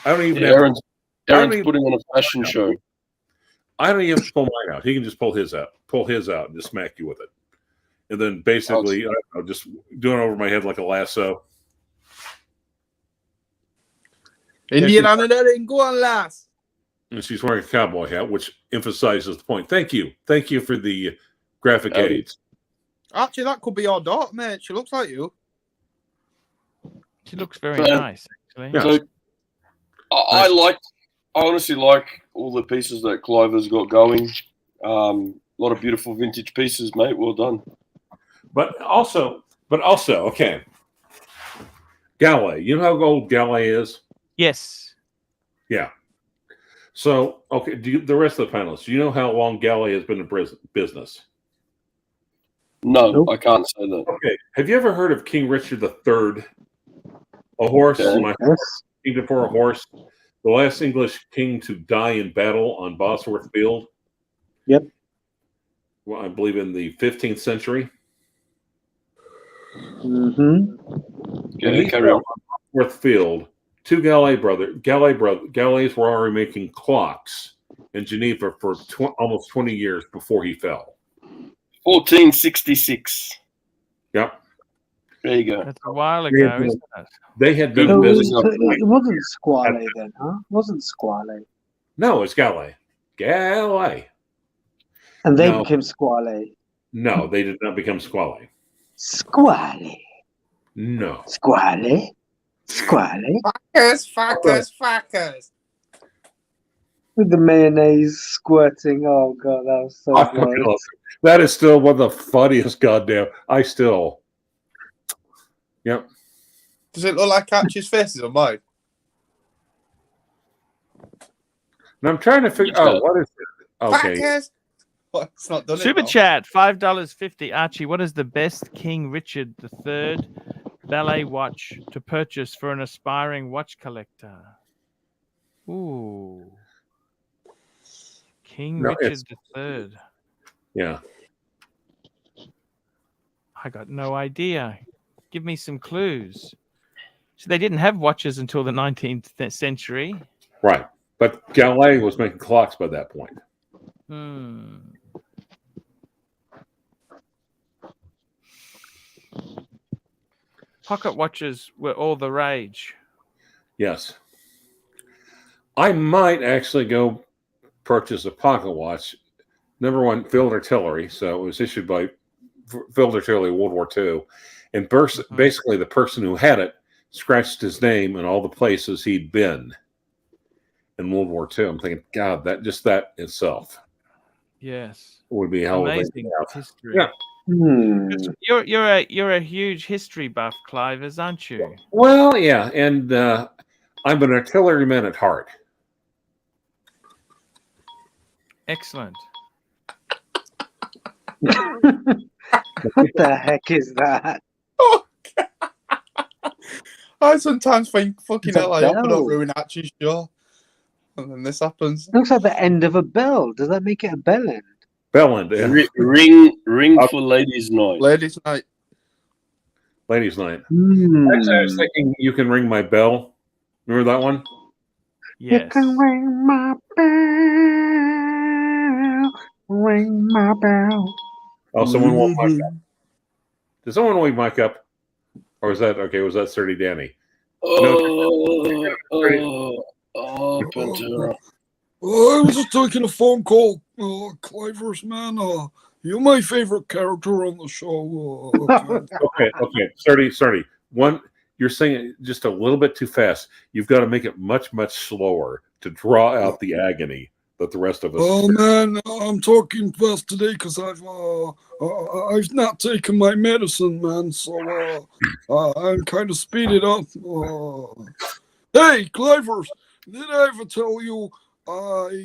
I don't even Yeah, have. Aaron's I don't even, putting on a fashion show. I don't even have to pull mine out. He can just pull his out, and just smack you with it, and then basically, I don't know, just doing it over my head like a lasso. Indian and go on, lass. And she's wearing a cowboy hat, which emphasizes the point. Thank you for the graphic aids. Actually, that could be your daughter, mate. She looks like you. She looks very nice, actually. Yeah. So I honestly like all the pieces that Clive has got going. A lot of beautiful vintage pieces, mate. Well done. But also, okay. Gallet. You know how old Gallet is? Yes. Yeah. So, okay, the rest of the panelists, do you know how long Gallet has been in business? No, Nope. I can't say that. Okay. Have you ever heard of King Richard III? A horse? Okay. King before a horse? The last English king to die in battle on Bosworth Field? Yep. Well, I believe in the 15th century. Mm-hmm. When he fell on Bosworth Field, two Gallets were already making clocks in Geneva for almost 20 years before he fell. 1466. Yep. There you go. That's a while ago, isn't it? They had been So in business. it wasn't Squale then, huh? It wasn't Squale. No, it's Gallet. Gallet. And they No. became Squale. No, they did not become Squale. Squale. No. Squale. Squale. Fuckers. With the mayonnaise squirting. Oh, God, that was so good. That is still one of the funniest goddamn. Yep. Does it look like Archie's faces on mine? And I'm trying to figure out what is it. Okay. Fuckers. What? It's not done. Super chat, $5.50. Archie, what is the best King Richard III ballet watch to purchase for an aspiring watch collector? Ooh. King Richard III. Yeah. I got no idea. Give me some clues. So they didn't have watches until the 19th century. Right. But Gallet was making clocks by that point. Pocket watches were all the rage. Yes. I might actually go purchase a pocket watch. Number one, Phil Artillery. So it was issued by Phil Artillery World War II. And basically the person who had it scratched his name in all the places he'd been in World War II. I'm thinking, God, that itself. Yes. Would be hell of amazing history. Yeah. You're a huge history buff, Clivers, aren't you? Well, yeah, and I'm an artilleryman at heart. Excellent. What the heck is that? I sometimes think, fucking It's a hell, I hope I bell. don't ruin Archie's show. And then this happens. Looks like the end of a bell. Does that make it a bell end? Bell end. Yeah. Ring for ladies' night. Ladies' night. Ladies' night. Actually, I was thinking you can ring my bell. Remember that one? Yes. You can ring my bell. Ring my bell. Oh, someone won't mic up. Did someone want to mic up? Or was that okay? Was that Sturdy Danny? I Pantera. was just taking a phone call. Clivers, man. You're my favorite character on the show. Okay. Sturdy. One, you're saying it just a little bit too fast. You've got to make it much, much slower to draw out the agony that the rest of us. Oh man, I'm talking fast today because I've not taken my medicine, man. So I'm kind of speeded up. Hey, Clivers, did I ever tell you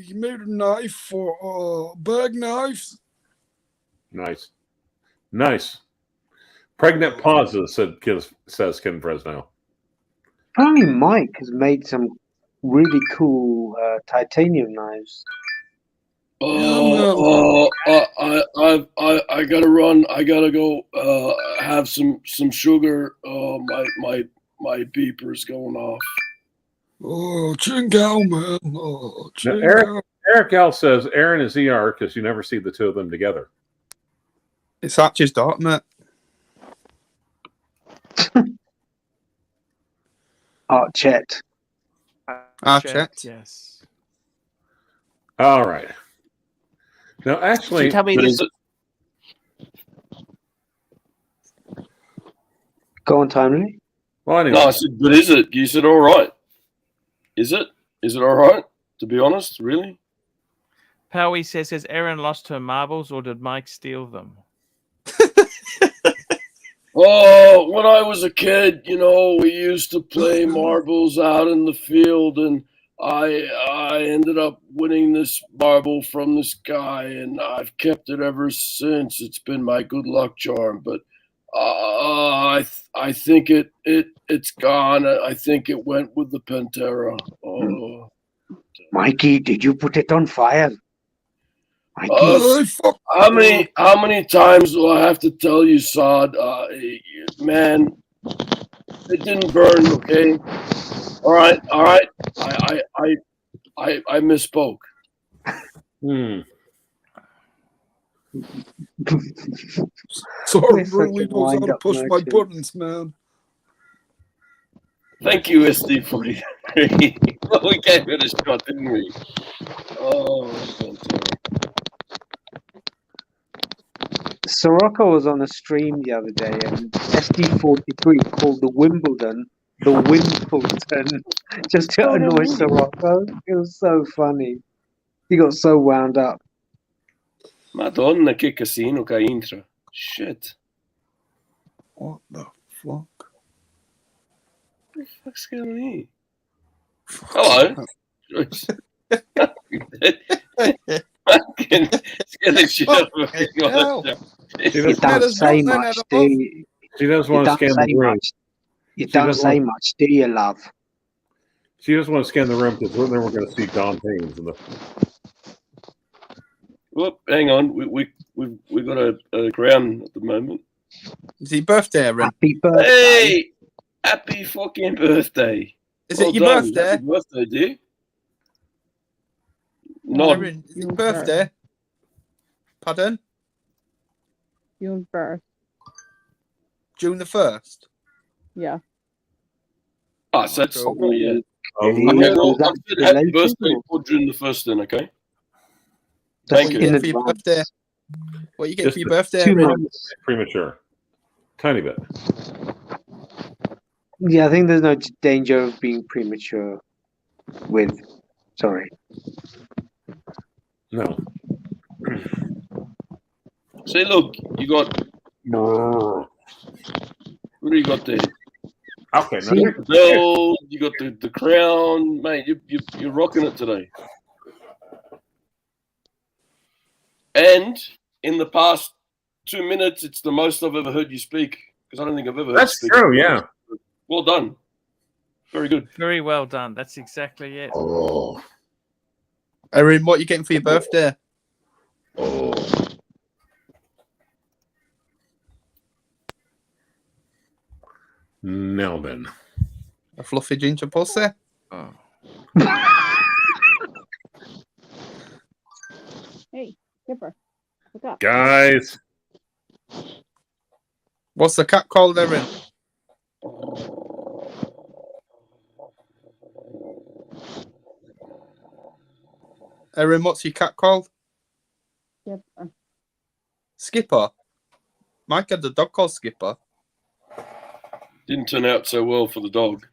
he made a knife for bag knives? Nice. Pregnant pauses, says Ken Fresno. Apparently Mike has made some really cool titanium knives. I gotta run. I gotta go have some sugar. My beeper's going off. Oh, Chingao, man. Oh, Now, Chingao. Eric L says Aaron is ER because you never see the two of them together. It's Archie's daughter, mate. Archette. Archette. Yes. All right. Now, actually, Tell me But this. is it? Go on, Timely. well, anyway, No, I said, but is it? You said all right. Is it? Is it all right? To be honest, really? Powie says, has Erin lost her marbles or did Mike steal them? Oh, when I was a kid, you know, we used to play marbles out in the field, and I ended up winning this marble from this guy, and I've kept it ever since. It's been my good luck charm, but I think it's gone. I think it went with the Pantera. Oh. Mikey, did you put it on fire? Mikey. How many times do I have to tell you, Sod? Man, it didn't burn. Okay, all right. I misspoke. Sorry, We're such really a knows how to wind-up push my merchant. buttons, man. Thank you, SD43. Well, we gave it a shot, didn't we? Oh, Sirocco was on a stream the other day, and SD43 called the Wimbledon the Wimbledon just to annoy Sirocco. It was so funny. He got so wound up. Madonna, che casino che intra. Shit. What the fuck? What the fuck's going on here? Hello. Scare the shit out of me. You don't say much, do you? She doesn't want to scan the room. You don't say much, do you, love? She doesn't want to scan the room because then we're going to see Don Payne's in the. Whoop, hang on. We got a crown at the moment. Is it birthday, Aaron? Happy birthday. Hey! Happy fucking birthday. Is Well it your done. birthday? Happy birthday, dear. Not. Aaron, is it your birthday? Pardon? June 1st. June the 1st? Yeah. Ah, so it's not yet. Oh, Okay, well, I said happy birthday for June the 1st then, okay? Thank you. For your birthday? What are you getting for your birthday? 2 Aaron? months. Premature. Tiny bit. Yeah, I think there's no danger of being premature with. Sorry. No. See, look, you got. What do you got there? Okay, See? You got the bell, you got the crown, mate. You're rocking it today. And in the past 2 minutes, it's the most I've ever heard you speak. Because I don't think I've ever heard That's you speak. true, yeah. Well done. Very good. Very well done. That's exactly it. Oh. Aaron, what are you getting for your birthday? Oh. Melbourne. A fluffy ginger pussy? Oh. Hey, Skipper. What's up? Guys. What's the cat called, Aaron? Aaron, what's your cat called? Skipper. Skipper? Mike had a dog called Skipper. Didn't turn out so well for the dog.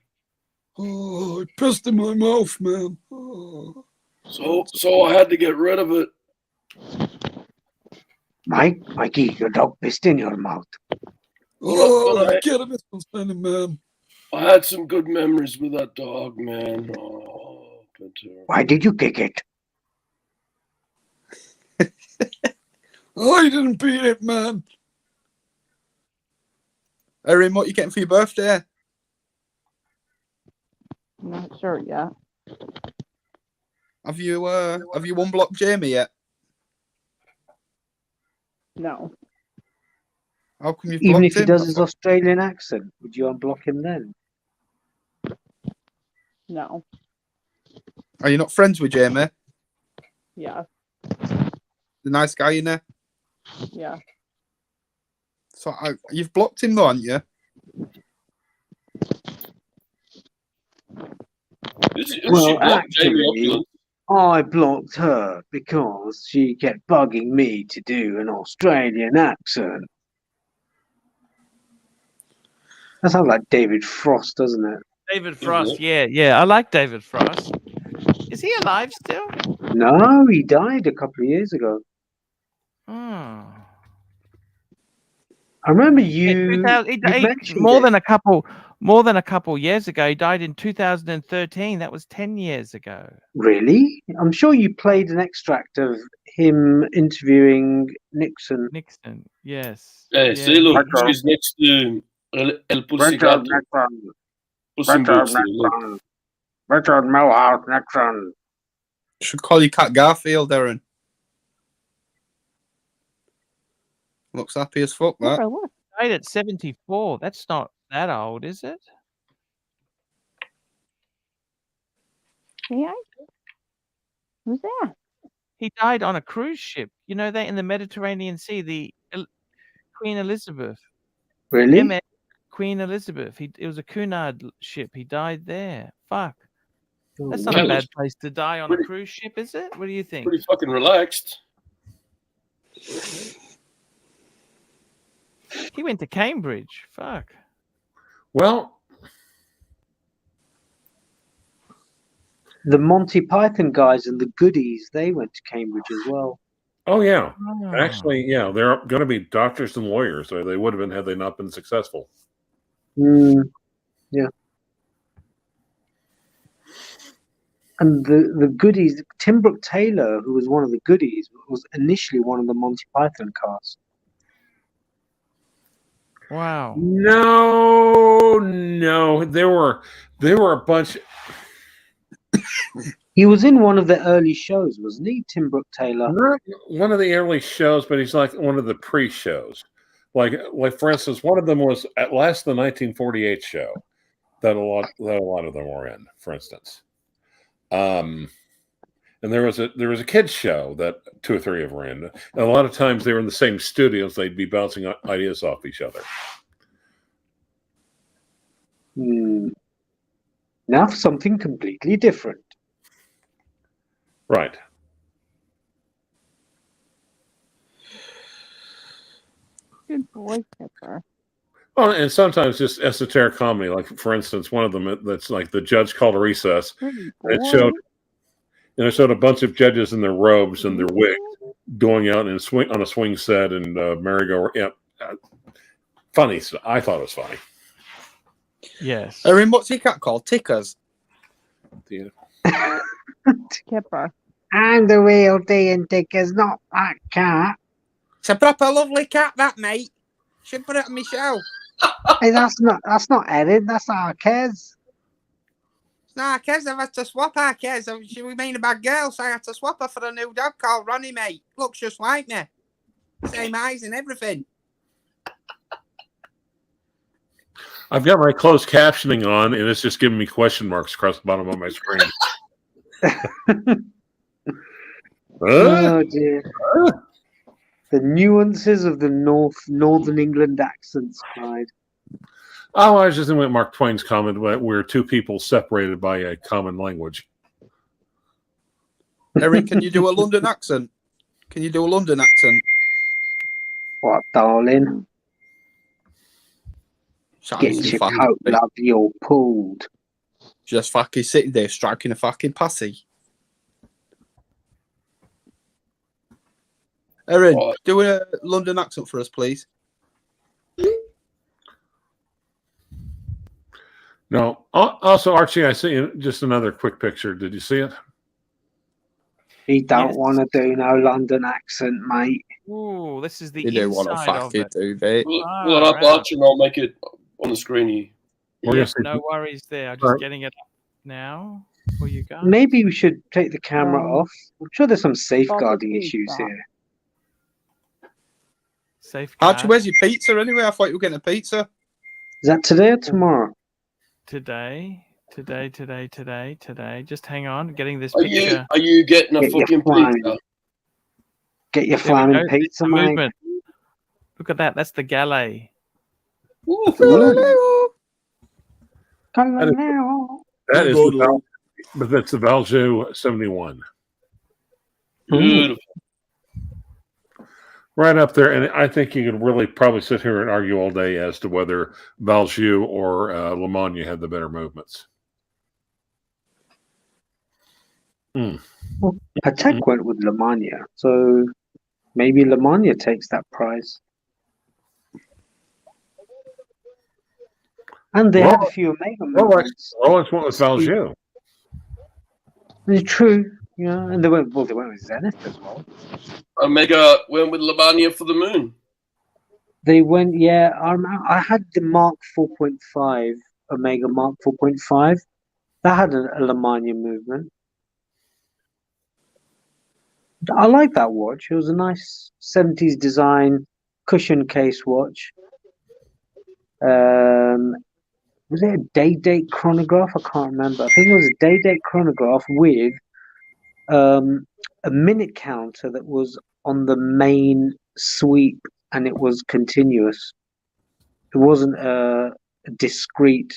Oh, it pissed in my mouth, man. Oh. So I had to get rid of it. Mikey, your dog pissed in your mouth. Oh, But I- get him, man. I had some good memories with that dog, man. Oh, Pantera. Why did you kick it? I didn't beat it, man. Aaron, what are you getting for your birthday? I'm not sure yet. Have you unblocked Jamie yet? No. How come you've Even blocked if he him? does his Australian accent, would you unblock him then? No. Are you not friends with Jamie? Yeah. The nice guy in there? Yeah. So you've blocked him though, haven't you? Well, actually, I blocked her because she kept bugging me to do an Australian accent. That sounds like David Frost, doesn't it? David Frost, yeah. I like David Frost. Is he alive still? No, he died a couple of years ago. Oh. I remember you. More than a couple years ago. He died in 2013. That was 10 years ago. Really? I'm sure you played an extract of him interviewing Nixon. Nixon, yes. Hey, see, look, she's next to El Pulsigato. Richard Milhouse Nixon. Should call you Cat Garfield, Darren. Looks happy as fuck, that. Died at 74. That's not that old, is it? Yeah. Who's that? He died on a cruise ship. You know that in the Mediterranean Sea, the Queen Elizabeth. Really? MS Queen Elizabeth. It was a Cunard ship. He died there. Fuck. That's not a bad place to die on a cruise ship, is it? What do you think? Pretty fucking relaxed. He went to Cambridge. Fuck. Well, The Monty Python guys and the Goodies, they went to Cambridge as well. oh yeah. Ah. Actually, yeah, they're going to be doctors and lawyers, or they would have been had they not been successful. Yeah. And the Goodies, Tim Brooke Taylor, who was one of the Goodies, was initially one of the Monty Python cast. Wow. No, there were a bunch. He was in one of the early shows, wasn't he, Tim Brooke Taylor? Not one of the early shows, but he's like one of the pre-shows. Like for instance, one of them was at last the 1948 show that a lot of them were in, for instance. And there was a kids show that 2 or 3 of them were in. And a lot of times they were in the same studios. They'd be bouncing ideas off each other. Now for something completely different. Right. Good boy, Pepper. Well, and sometimes just esoteric comedy. Like for instance, one of them that's like The Judge Called a Recess. It showed a bunch of judges in their robes and their wigs going out and on a swing set and merry-go-round. Yeah, funny. I thought it was funny. Yes. Erin, what's your cat called? Tickers. Kipper. I'm the real Dean Tickers, not that cat. It's a proper lovely cat, that, mate. Should put it on my show. Hey, that's not Erin, that's Arches. It's not Arches. I've had to swap Arches. She was being a bad girl, so I had to swap her for a new dog called Ronnie, mate. Looks just like me. Same eyes and everything. I've got my closed captioning on, and it's just giving me question marks across the bottom of my screen. Oh dear. The nuances of the Northern England accents, Clyde. Oh, I was just thinking about Mark Twain's comment where 2 people separated by a common language. Erin, can you do a London accent? Can you do a London accent? What, darling? Get your coat, love, you're pulled. Just fucking sitting there striking a fucking pussy. Erin, do a London accent for us, please. No. Also, Archie, I see just another quick picture. Did you see it? He don't want to do no London accent, mate. Ooh, this is the You don't want to fucking do that. Pull it up, Archie, and I'll make it on the screen here. Yeah, no worries there. I'm just getting it up now for you guys. Maybe we should take the camera off. I'm sure there's some safeguarding issues here. Archie, where's your pizza anyway? I thought you were getting a pizza. Is that today or tomorrow? Today. Today. Just hang on, getting this Are picture. you getting a Get your fucking flying. pizza? Get your There we flaming go. pizza, The mate. movement. Look at that. That's the galley. Ooh, That is the but that's the Valjoux 71. beautiful. Right up there, and I think you could really probably sit here and argue all day as to whether Valjoux or Lemagne had the better movements. Well, Patek went with Lemagne, so maybe Lemagne takes that prize. And they had a few Omega movements. Rolex went with Valjoux. It's true, yeah, and they went with Zenith as well. Omega went with Lemagne for the moon. They went, yeah. I had the Mark 4.5, Omega Mark 4.5. That had a Lemagne movement. I like that watch. It was a nice 70s design cushion case watch. Was it a day-date chronograph? I can't remember. I think it was a day-date chronograph with a minute counter that was on the main sweep, and it was continuous. It wasn't a discrete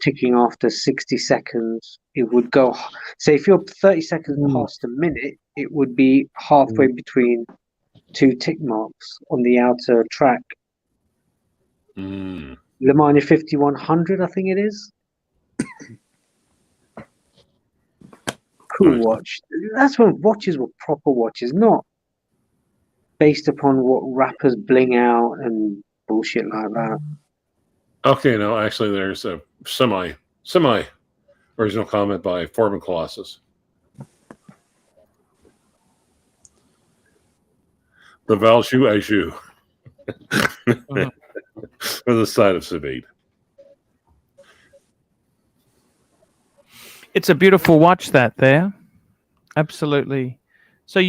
ticking after 60 seconds. It would go, say, if you're 30 seconds past a minute, it would be halfway between two tick marks on the outer track. Lemagne 5100, I think it is. Cool watch. That's when watches were proper watches, not based upon what rappers bling out and bullshit like that. Okay, no, actually, there's a semi original comment by Foreman Colossus. The Valjoux Ajou for the side of Savid. It's a beautiful watch that there. Absolutely. So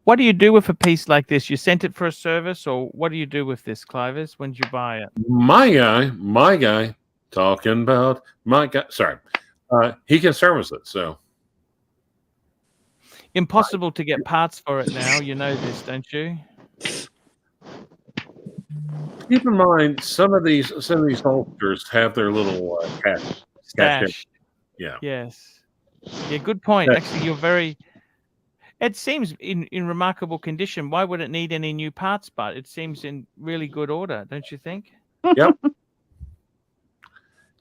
what do you do with a piece like this? You sent it for a service, or what do you do with this, Clivers? When did you buy it? My guy, talking about my guy. Sorry, he can service it. So Impossible to get parts for it now. You know this, don't you? keep in mind, some of these holsters have their little Stash. Yeah. Yes. Yeah. Good point. Yeah. Actually, you're very. It seems in remarkable condition. Why would it need any new parts? But it seems in really good order, don't you think? Yep.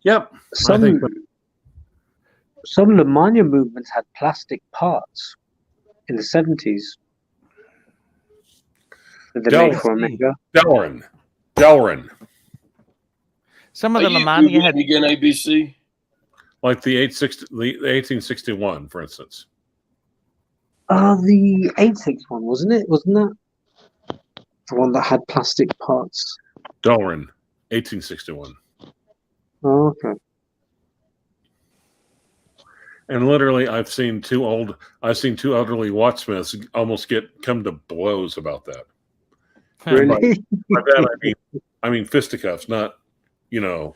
Yep. Some Lemagne movements had plastic parts in the 70s. That they made for Omega. Delrin. Some of the Are you Lemagne Googling had again, ABC? Like the 1861, for instance. The 861, wasn't it? Wasn't that the one that had plastic parts? Delrin, 1861. Oh, okay. And literally, I've seen two elderly watchsmiths almost come to blows about that. Really? By that I mean fisticuffs, not not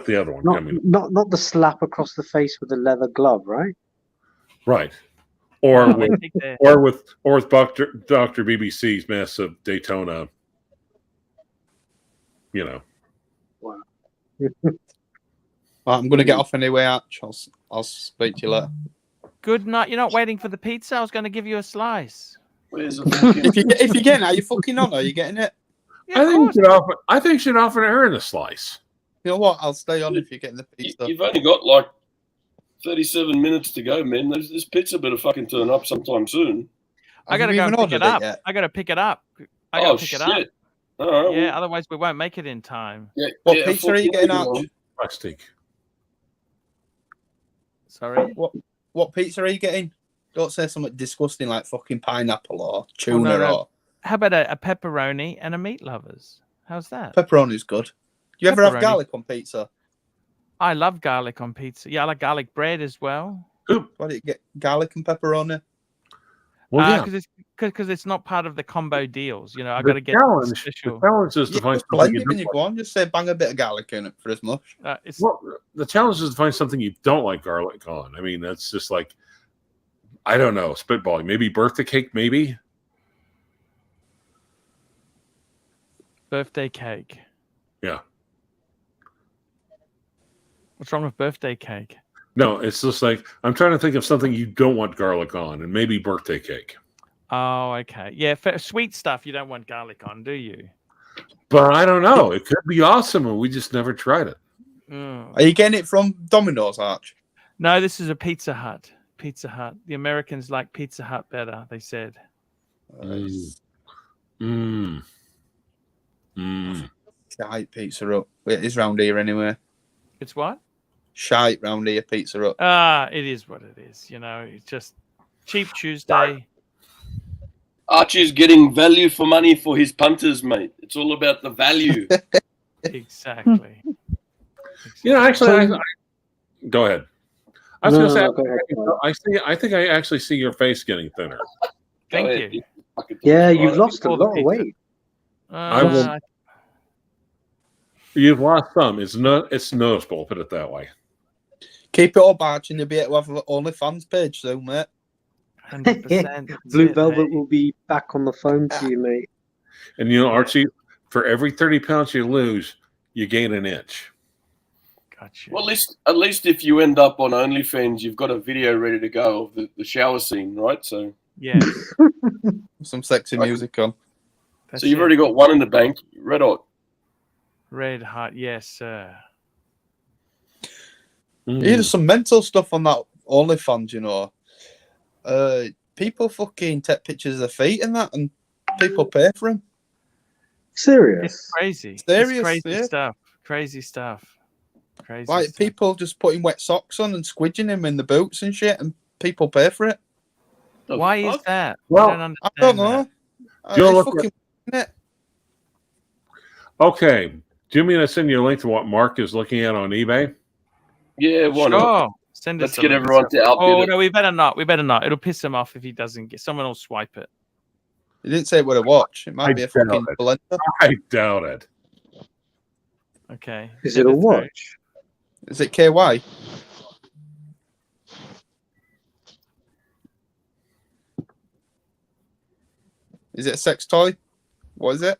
the other one. Not the slap across the face with a leather glove, right? Right. Or with Dr. BBC's massive Daytona. Wow. Well, I'm going to get off anyway, Arch. I'll speak to you later. Good night. You're not waiting for the pizza. I was going to give you a slice. Where's if you're getting it, are you fucking on? Are you getting it? Yeah, I think you should offer Aaron a slice. You know what? I'll stay on if you're getting the pizza. You've only got like 37 minutes to go, man. This pizza better fucking turn up sometime soon. I got to go and pick it up. I got to pick it up. I got to pick it up. All right, yeah, otherwise we won't make it in time. Yeah, what pizza are you getting, Arch? Plastic. Sorry? What pizza are you getting? Don't say something disgusting like fucking pineapple or tuna or... How about a pepperoni and a meat lovers? How's that? Pepperoni's good. Do you ever have garlic on pizza? I love garlic on pizza. Yeah, I like garlic bread as well. Why do you get garlic and pepperoni? Because because it's not part of the combo deals. You know, I The got to get challenge special. is to find Just something blend you it when don't you like. go on. Just say bang a bit of garlic in it for as much. It's Well, the challenge is to find something you don't like garlic on. I mean, that's just like, I don't know, spitballing. Maybe birthday cake, maybe. birthday cake. Yeah. What's wrong with birthday cake? No, it's just like, I'm trying to think of something you don't want garlic on, and maybe birthday cake. Oh, okay. Yeah, for sweet stuff you don't want garlic on, do you? But I don't know. It could be awesome, and we just never tried it. Mm. Are you getting it from Domino's, Arch? No, this is a Pizza Hut. Pizza Hut. The Americans like Pizza Hut better, they said. Shite pizza up. It is round here anyway. It's what? Shite round here, pizza up. It is what it is. You know, it's just cheap Tuesday. Archie's getting value for money for his punters, mate. It's all about the value. Exactly. You know, actually, go ahead. I was going to say, go ahead. I think I actually see your face getting thinner. Thank you. Yeah, you've lost a Before the lot of weight. You've lost some. It's noticeable. Put it that way. Keep it up, Arch, and you'll be able to have an OnlyFans page soon, mate. 100%. Blue Velvet will be back on the phone to you, mate. And you know, Archie, for every 30 pounds you lose, you gain an inch. Gotcha. Well, at least if you end up on OnlyFans, you've got a video ready to go of the shower scene, right? So yeah, some sexy music on. So you've already got one in the bank. Red hot. Red hot, yes, sir. There's some mental stuff on that OnlyFans, you know. People fucking take pictures of their feet and that, and people pay for them. Serious? It's crazy. Serious, It's crazy yeah. stuff. Crazy stuff. Crazy Like stuff. people just putting wet socks on and squidging them in the boots and shit, and people pay for it. Why is that? Well, I don't understand. I don't know. Joe, It's look fucking it. Okay. Do you mean I send you a link to what Mark is looking at on eBay? Yeah, why Sure. not? Send Let's us a get link. everyone to outbid Oh it. no, we better not. We better not. It'll piss him off if he doesn't get. Someone will swipe it. He didn't say what to watch. It might I be a doubt fucking it. blender. I doubt it. Okay. Is it a watch? Is it KY? Is it a sex toy? What is it?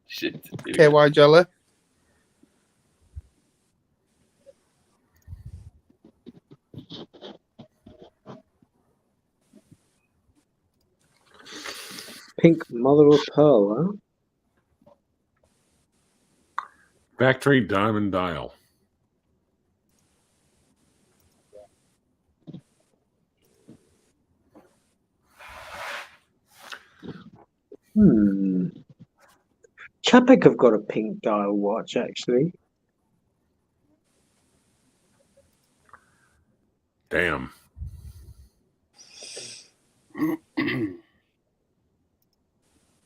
Shit. KY jelly? Pink mother of pearl, huh? Factory diamond dial. Chapek have got a pink dial watch, actually. Damn.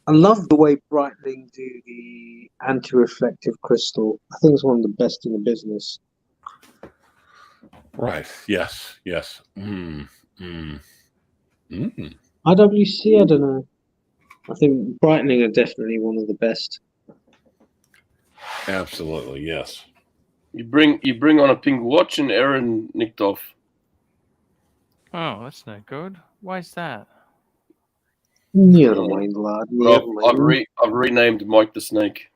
I love the way Breitling do the anti-reflective crystal. I think it's one of the best in the business. Right. Yes. Yes. IWC, I don't know. I think Breitling are definitely one of the best. Absolutely. Yes. You bring on a pink watch and Aaron nicked off. Oh, that's no good. Why is that? Never mind, lad. Never mind. I've renamed Mike the Snake.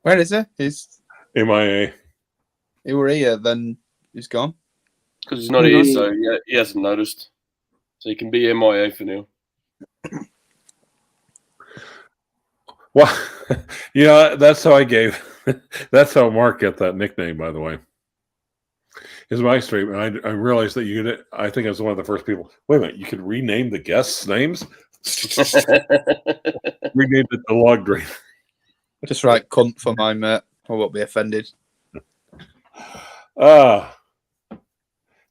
Where is it? He's MIA. he were here, then he's gone. Because he's not here, so yeah, he hasn't noticed. So he can be MIA for now. Well, yeah, that's how I gave. That's how Mark got that nickname, by the way. Is my stream, and I realized that you could. I think I was one of the first people. Wait a minute, you could rename the guests' names. Renamed it the log drain. Just write cunt for my mate. I won't be offended. At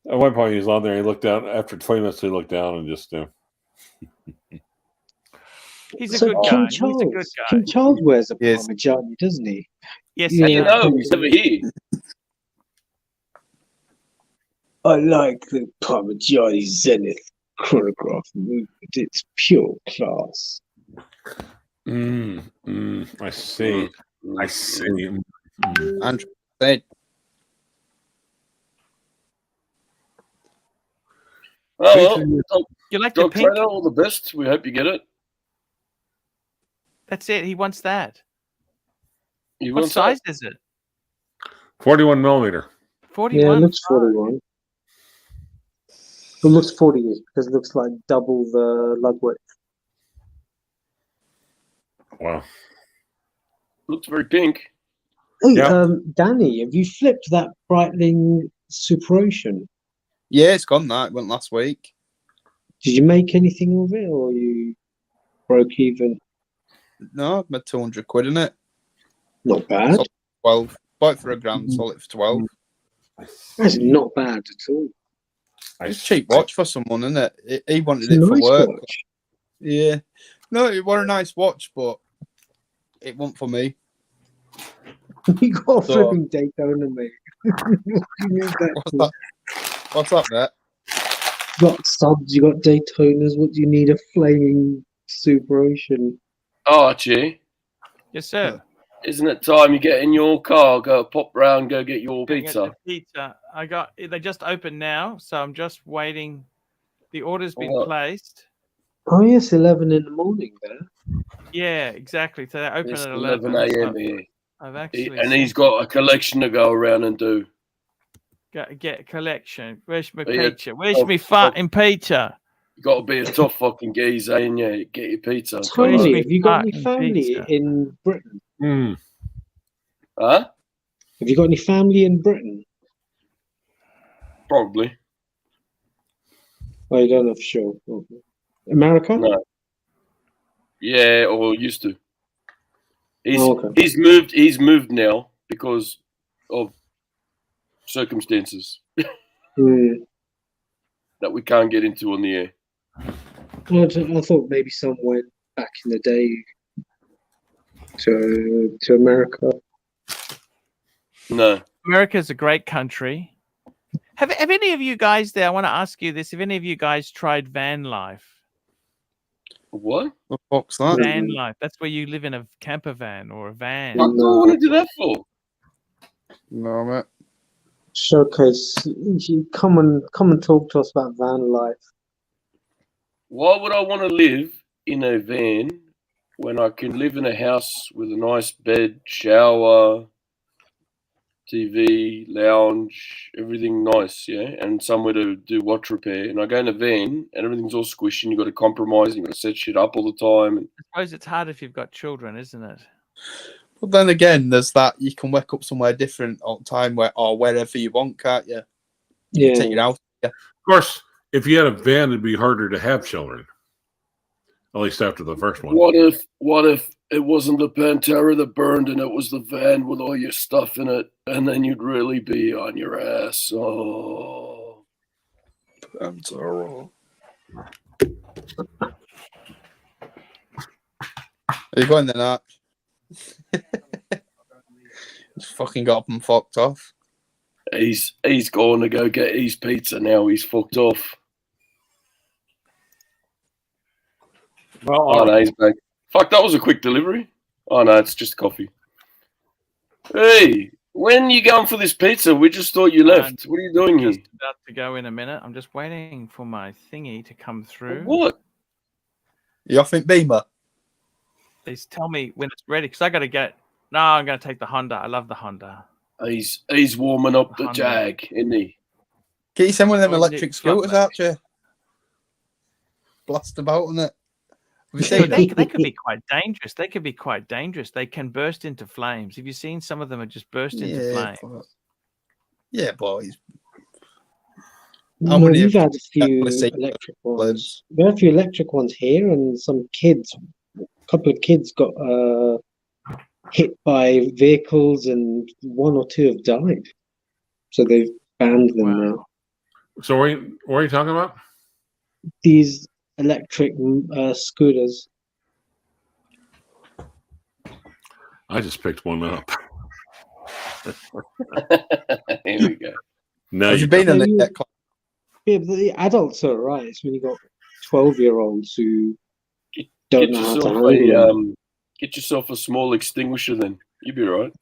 one point, he was on there. He looked down. After 20 minutes, he looked down and just. He's a So good guy. King He's a Charles, good guy. King Charles wears a Parmigiani, doesn't he? Yes, I didn't know. He's never here. I like the Parmigiani Zenith. chronograph movement. It's pure class. I see. I see. Andrew said, Oh, You like the Dog pink? Trader, all the best. We hope you get it. That's it. He wants that. You What want size is it? 41 millimeter. 41. Yeah, it looks 41. It looks 40 because it looks like double the lug width. Wow. Looks very pink. Hey, Yeah. Danny, have you flipped that Breitling Super Ocean? yeah, it's gone that. It went last week. Did you make anything of it, or you broke even? No, I've made 200 quid in it. Not bad. Sold it for 12. Bought it for £1,000, sold it for 12. That's not bad at all. It's a cheap watch for someone, isn't it? He wanted It's a it for nice work. watch. Yeah. No, it was a nice watch, but it wasn't for me. You got a So- flipping Daytona, mate. What do you need that for? What's that, mate? You got subs, you got Daytonas. What do you need a flaming Super Ocean? Archie, Yes, sir. isn't it time you get in your car, go pop round, go get your Get pizza? the pizza. They just opened now, so I'm just waiting. The order's been Oh. placed. Oh yes, 11 in the morning there. Yeah, exactly. So they open It's at 11 11. a.m. so here. I've actually And he's got a collection to go around and do. get a collection. Where's my Yeah, pizza? Where's tough- my fucking pizza? You got to be a tough fucking geezer, ain't you? Get your pizza. Where's Tony, me have you got any fucking family pizza? in Britain? Huh? Have you got any family in Britain? Probably. Oh, you don't know for sure. Okay. America? No. Yeah, or used to. Oh, okay. He's moved now because of circumstances that we can't get into on the air. I thought maybe someone back in the day to America. No. America's a great country. Have any of you guys there? I want to ask you this: have any of you guys tried van life? What? What the fuck's that? Van life. That's where you live in a camper van or a van. What do I want to do that for? No, mate. Showcase. You come and talk to us about van life. Why would I want to live in a van when I can live in a house with a nice bed, shower, TV, lounge, everything nice, yeah, and somewhere to do watch repair. And I go in a van and everything's all squishy and you've got to compromise and you've got to set shit up all the time. And I suppose it's hard if you've got children, isn't it? But then again, there's that you can wake up somewhere different all the time, or wherever you want, can't you? You can take it out. Yeah. Of course, if you had a van, it'd be harder to have children. At least after the first one. what if it wasn't the Pantera that burned and it was the van with all your stuff in it, and then you'd really be on your ass. Oh. Pantera. Are you going then, Arch? He's fucking got up and fucked off. He's going to go get his pizza now. He's fucked off. Well, Oh no, he's back. Fuck, that was a quick delivery. Oh no, it's just coffee. Hey, when you going for this pizza? We just thought you left. What are you doing here? Just about to go in a minute. I'm just waiting for my thingy to come through. What? You off in Beamer? Please tell me when it's ready, because I got to get. No, I'm going to take the Honda. I love the Honda. He's warming up the Honda. Jag, isn't he? Can you send one of them Oh, electric it's got scooters, that. Archie? Blast about on it. Have you So seen they them? could be quite dangerous. They could be quite dangerous. They can burst into flames. Have you seen some of them are just burst into flames? Yeah, boys. No, many we've have had a few let's say electric ones. We had a few electric ones here, and some kids, a couple of kids got hit by vehicles, and one or two have died. So they've banned them now. So what are you talking about? These electric scooters. I just picked one up. Here we go. No, Have you been in it yet, Clive? Yeah, but the adults are right. It's when you got 12-year-olds who don't Get know how to yourself handle a them. get yourself a small extinguisher, then you'll be right.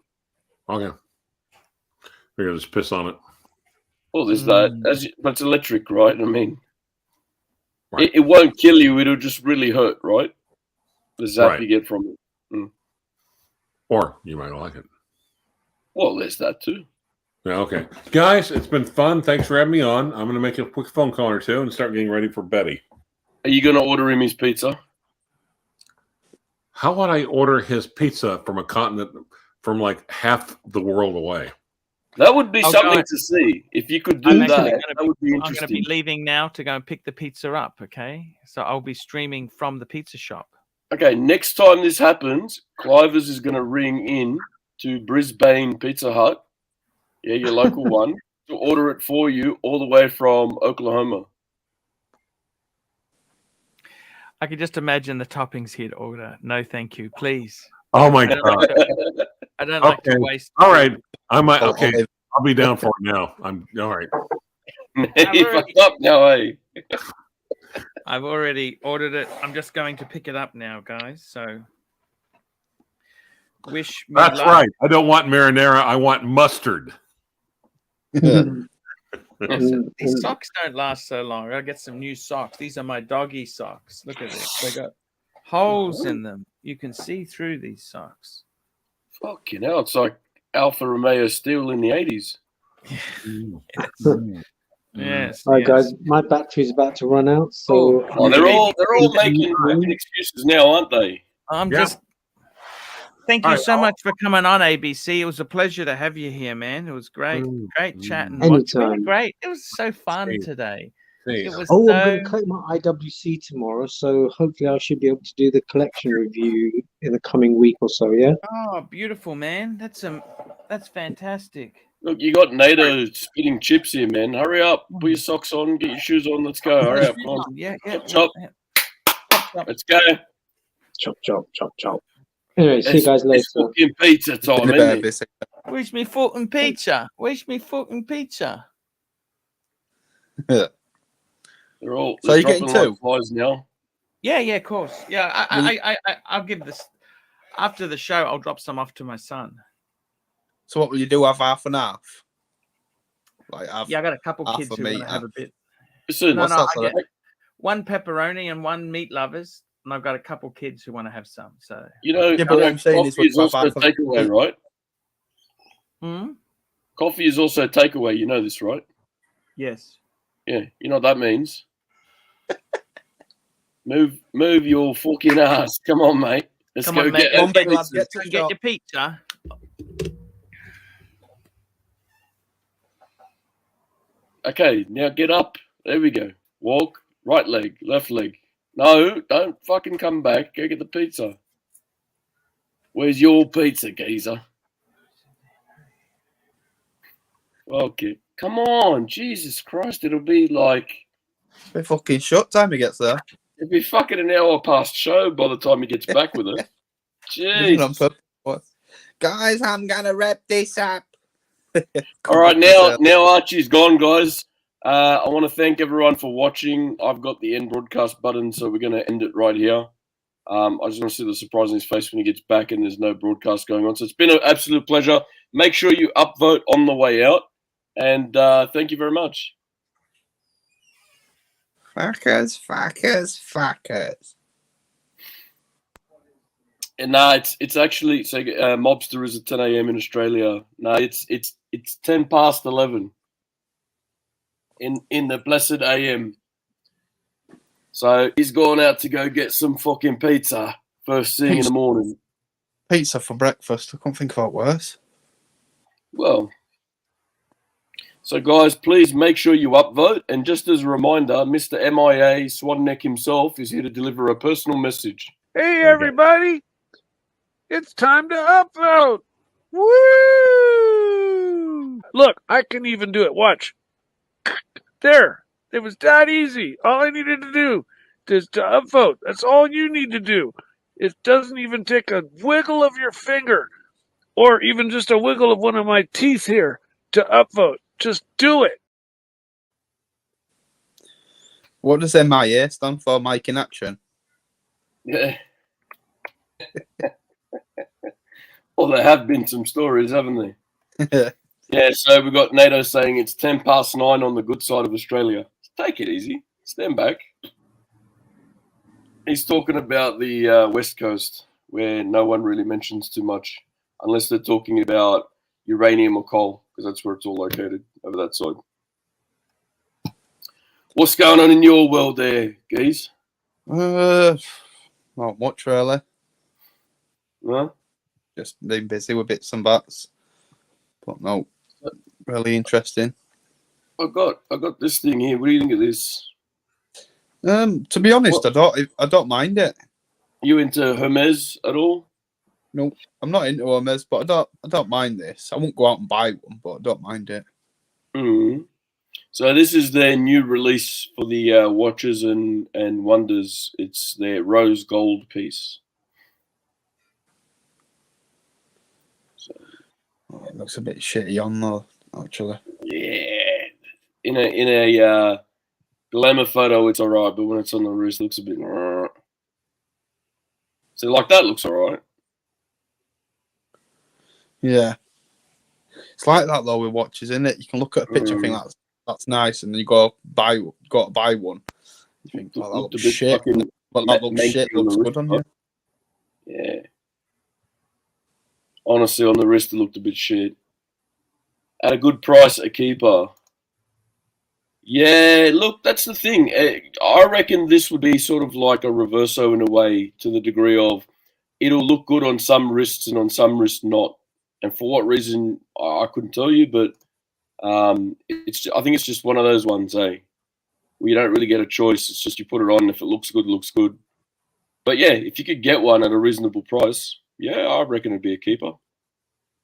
Okay. We're gonna just piss on it. Well, there's that. But it's electric, right? I mean, Right. it won't kill you. It'll just really hurt, right? The zap Right. you get from it. Or you might like it. Well, there's that too. Yeah, okay. Guys, it's been fun. Thanks for having me on. I'm going to make a quick phone call or two and start getting ready for Betty. Are you going to order him his pizza? How would I order his pizza from a continent from like half the world away? That would be Oh, something guys. to see. If you could I'm do actually that, that would be I'm going to be interesting. leaving now to go and pick the pizza up. Okay, so I'll be streaming from the pizza shop. Okay, next time this happens, Clivers is going to ring in to Brisbane Pizza Hut, yeah, your local one, to order it for you all the way from Oklahoma. I can just imagine the toppings he'd order. No, thank you, please. Oh my I don't God. like to, I don't like to Okay. waste. All right. I might. Oh, Okay. Olive. I'll be down for it now. I'm all right. You fucked up now, eh? I've already ordered it. I'm just going to pick it up now, guys. So, wish me That's luck. right. I don't want marinara. I want mustard. Listen, these socks don't last so long. I gotta get some new socks. These are my doggy socks. Look at this. They got holes in them. You can see through these socks. Fucking hell, it's like Alfa Romeo steel in the 80s. Yes. All right, yes. guys, my battery's about to run out, so Oh, they're all making excuses now, aren't they? I'm Yeah. just. Thank All you right, so much for coming on, ABC. It was a pleasure to have you here, man. It was great. Great chatting. Really Anytime. great. It was so fun Same. today. Same. It was Oh, so... I'm going to collect my IWC tomorrow, so hopefully I should be able to do the collection review in the coming week or so, yeah? Oh, beautiful, man. That's fantastic. Look, you got NATO spitting chips here, man. Hurry up. Put your socks on, get your shoes on. Let's go. Hurry up. Come on. Yeah. Chop, chop. Let's go. Chop, chop, chop, chop. Anyway, see you guys later. It's fucking pizza time, In a isn't bit, it? Where's me fucking pizza? Where's me fucking pizza? They're all So you're getting dropping two? like flies now. Yeah, of course. Yeah, I'll give this after the show. I'll drop some off to my son. So what will you do? Have half and half? Like half, Yeah, I got a couple half kids of who meat, want to have a half- bit. Listen, No, What's I that, sorry? get one pepperoni and one meat lovers, and I've got a couple kids who want to have some. So you know, Yeah, but what I'm saying is coffee is what also about- takeaway, right? Hmm? Coffee is also takeaway. You know this, right? Yes. Yeah, you know what that means. Move your fucking ass. Come on, mate. Let's Come go on, mate. get our Come, big lad, pizza. get Go to and the get shop. your pizza. Okay, now get up. There we go. Walk, right leg, left leg. No, don't fucking come back. Go get the pizza. Where's your pizza, geezer? Okay. Come on. Jesus Christ. It'll be like, It's a fucking short time he gets there. it'll be fucking an hour past show by the time he gets back with it. Isn't it on Jeez. purpose? What? Guys, I'm gonna wrap this up. All right, now Archie's gone, guys. I want to thank everyone for watching. I've got the end broadcast button, so we're going to end it right here. I just want to see the surprise on his face when he gets back and there's no broadcast going on. So it's been an absolute pleasure. Make sure you upvote on the way out. And thank you very much. Fuckers. And it's actually so Mobster is at 10 a.m. in Australia. No, it's 10 past 11 in the blessed AM. So he's gone out to go get some fucking pizza first thing in the morning. Pizza for breakfast. I can't think about worse. Well, so guys, please make sure you upvote. And just as a reminder, Mr. MIA Swanneck himself is here to deliver a personal message. Hey, everybody. It's time to upvote. Woo! Look, I can even do it. Watch. There. It was that easy. All I needed to do is to upvote. That's all you need to do. It doesn't even take a wiggle of your finger or even just a wiggle of one of my teeth here to upvote. Just do it. What does MIA stand for? Mike in Action. Yeah. Well, there have been some stories, haven't they? Yeah, so we've got NATO saying it's 9:10 on the good side of Australia. Take it easy. Stand back. He's talking about the West Coast, where no one really mentions too much, unless they're talking about uranium or coal, because that's where it's all located, over that side. What's going on in your world there, Geese? Not much, really. No? Just being busy with bits and bats. But no, really interesting. I got this thing here. What do you think of this? To be honest, I don't mind it. You into Hermes at all? No, I'm not into Hermes, but I don't mind this. I won't go out and buy one, but I don't mind it. So this is their new release for the watches and wonders. It's their rose gold piece. So, it looks a bit shitty on though, actually. Yeah, in a glamour photo, it's alright, but when it's on the wrist, it looks a bit. So like that looks alright. Yeah, it's like that though with watches, isn't it? You can look at a picture, think that's nice, and then you go to buy one. You think, oh, that looks shit, but that looks shit. Looks good on you. Yeah. Honestly, on the wrist, it looked a bit shit. At a good price, a keeper. Yeah, look, that's the thing. I reckon this would be sort of like a reverso in a way, to the degree of it'll look good on some wrists and on some wrists not. And for what reason, I couldn't tell you, but I think it's just one of those ones, where you don't really get a choice. It's just you put it on. If it looks good, it looks good. But yeah, if you could get one at a reasonable price, yeah, I reckon it'd be a keeper.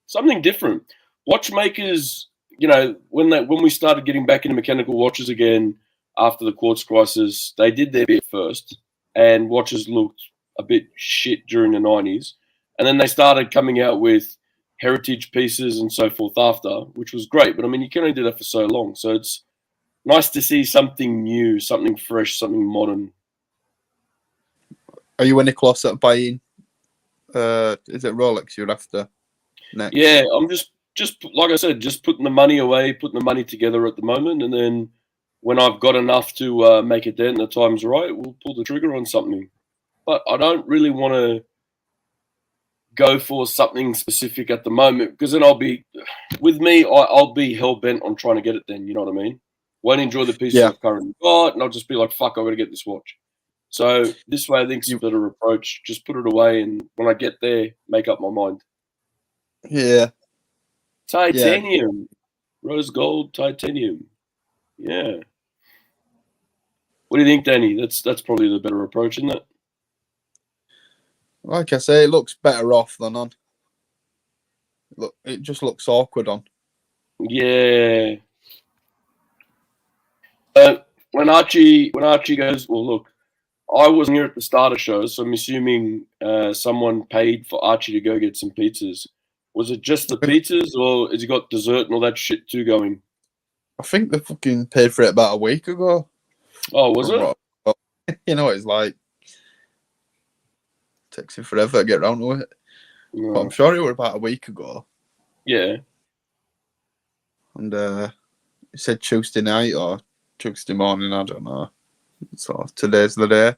Something different. Watchmakers, when we started getting back into mechanical watches again after the quartz crisis, they did their bit first, and watches looked a bit shit during the 90s. And then they started coming out with heritage pieces and so forth after, which was great. But I mean, you can only do that for so long. So it's nice to see something new, something fresh, something modern. Are you any closer to buying? Is it Rolex you're after next? Yeah, I'm just like I said, just putting the money away, putting the money together at the moment, and then when I've got enough to make a dent and the time's right, we'll pull the trigger on something. But I don't really want to go for something specific at the moment, because then I'll be hell bent on trying to get it then, you know what I mean? Won't enjoy the pieces I've currently got, and I'll just be like, fuck, I've got to get this watch. So this way I think it's a better approach. Just put it away, and when I get there, make up my mind. Yeah. Titanium. Rose gold titanium. Yeah. What do you think, Danny? That's probably the better approach, isn't it? Like I say, it looks better off than on. Look, it just looks awkward on. Yeah. When Archie goes, well, look, I wasn't here at the starter show, so I'm assuming someone paid for Archie to go get some pizzas. Was it just the pizzas, or has he got dessert and all that shit too going? I think they fucking paid for it about a week ago. Oh, was it? You know, it's like takes him forever to get around to it. No. But I'm sure it was about a week ago. Yeah. And he said Tuesday night or Tuesday morning, I don't know. So today's the day.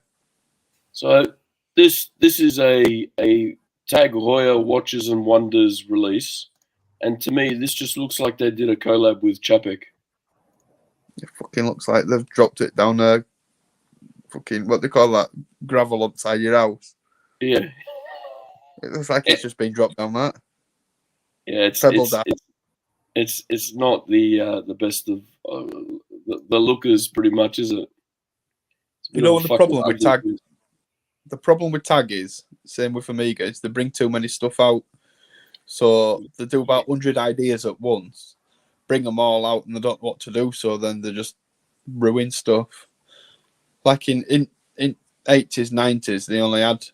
So this is a Tag Heuer Watches and Wonders release, and to me this just looks like they did a collab with Chapek. It fucking looks like they've dropped it down there. Fucking what they call that, gravel outside your house. Yeah. It looks like it's just been dropped down that. Yeah, it's not the best of the lookers, pretty much, is it? You know what the problem with Tag? The problem with Tag is, same with Amiga, is they bring too many stuff out. So they do about 100 ideas at once, bring them all out, and they don't know what to do. So then they just ruin stuff. Like in 80s, 90s, they only had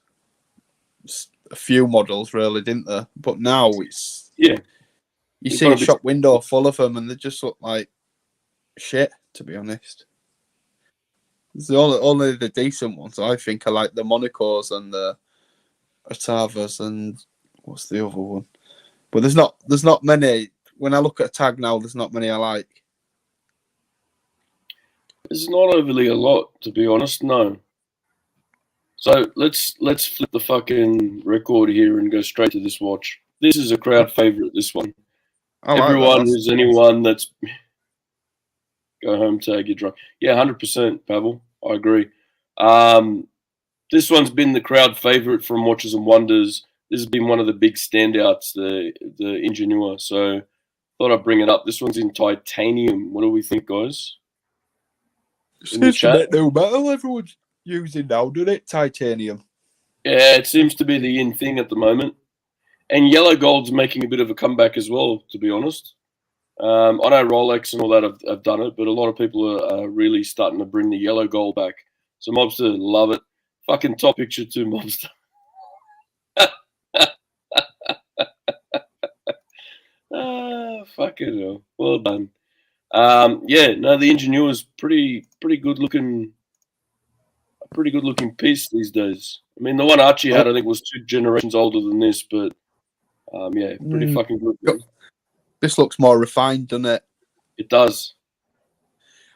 a few models, really, didn't they? But now it's you see a shop window full of them, and they just look like shit, to be honest. It's only the decent ones. I think I like the Monacos and the Otavas and what's the other one? But there's not many. When I look at a tag now, there's not many I like. There's not overly a lot, to be honest. No. So let's flip the fucking record here and go straight to this watch. This is a crowd favorite. This one. Everyone who's anyone that's go home tag, you're drunk. Yeah, 100%, Pavel. I agree. This one's been the crowd favorite from Watches and Wonders. This has been one of the big standouts, the Ingenua. So thought I'd bring it up. This one's in titanium. What do we think, guys? In the chat? No metal everyone's using now, doesn't it? Titanium. Yeah, it seems to be the in thing at the moment. And yellow gold's making a bit of a comeback as well, to be honest. I know Rolex and all that have done it, but a lot of people are really starting to bring the yellow gold back. So Mobster, love it. Fucking top picture too, Mobster. Fucking hell. Well done. Yeah, no, the Ingenua is pretty good looking. A pretty good looking piece these days. I mean, the one Archie had, I think, was 2 generations older than this, but yeah, pretty fucking good. This looks more refined, doesn't it? It does.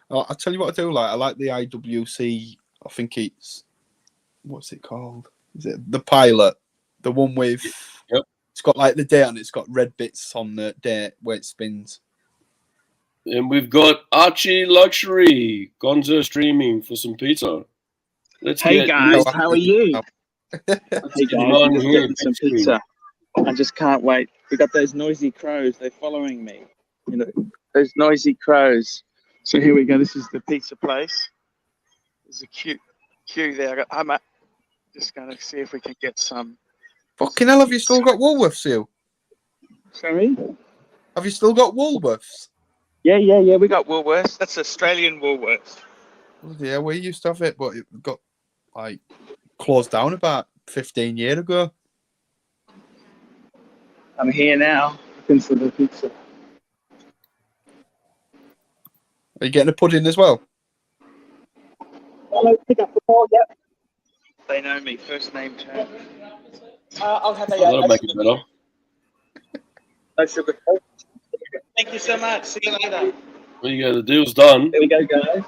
I'll tell you what I do like. I like the IWC. I think it's what's it called? Is it the Pilot? The one with it's got like the date and it's got red bits on the date where it spins. And we've got Archie Luxury Gonzo streaming for some pizza. Hey guys, how are you? Hey guys, I'm just getting some pizza. I just can't wait. We got those noisy crows. They're following me. You know, those noisy crows. So here we go. This is the pizza place. There's a cute queue there. I'm just going to see if we can get some. Fucking hell, have you still got Woolworths, you? Sorry? Have you still got Woolworths? Yeah. We got Woolworths. That's Australian Woolworths. Yeah, we used to have it, but it got like closed down about 15 years ago. I'm here now. Looking for the pizza. Are you getting a pudding as well? Hello, pick up the ball, yep. They know me, first name tag. I'll have That'll make it better. No sugar. Thank you so much. See you later. There you go. The deal's done. There we go, guys.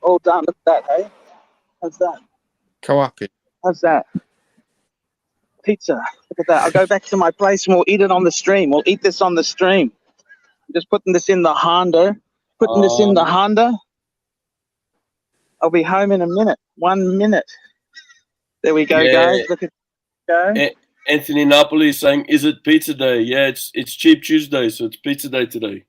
All done. Look at that, hey? How's that? Kawaki. How's that? Pizza. Look at that. I'll go back to my place and we'll eat it on the stream. We'll eat this on the stream. I'm just putting this in the Honda. Putting this in the Honda. I'll be home in a minute. 1 minute. There we go, guys. Look at go. Anthony Napoli is saying, "Is it pizza day?" Yeah, it's Cheap Tuesday, so it's pizza day today.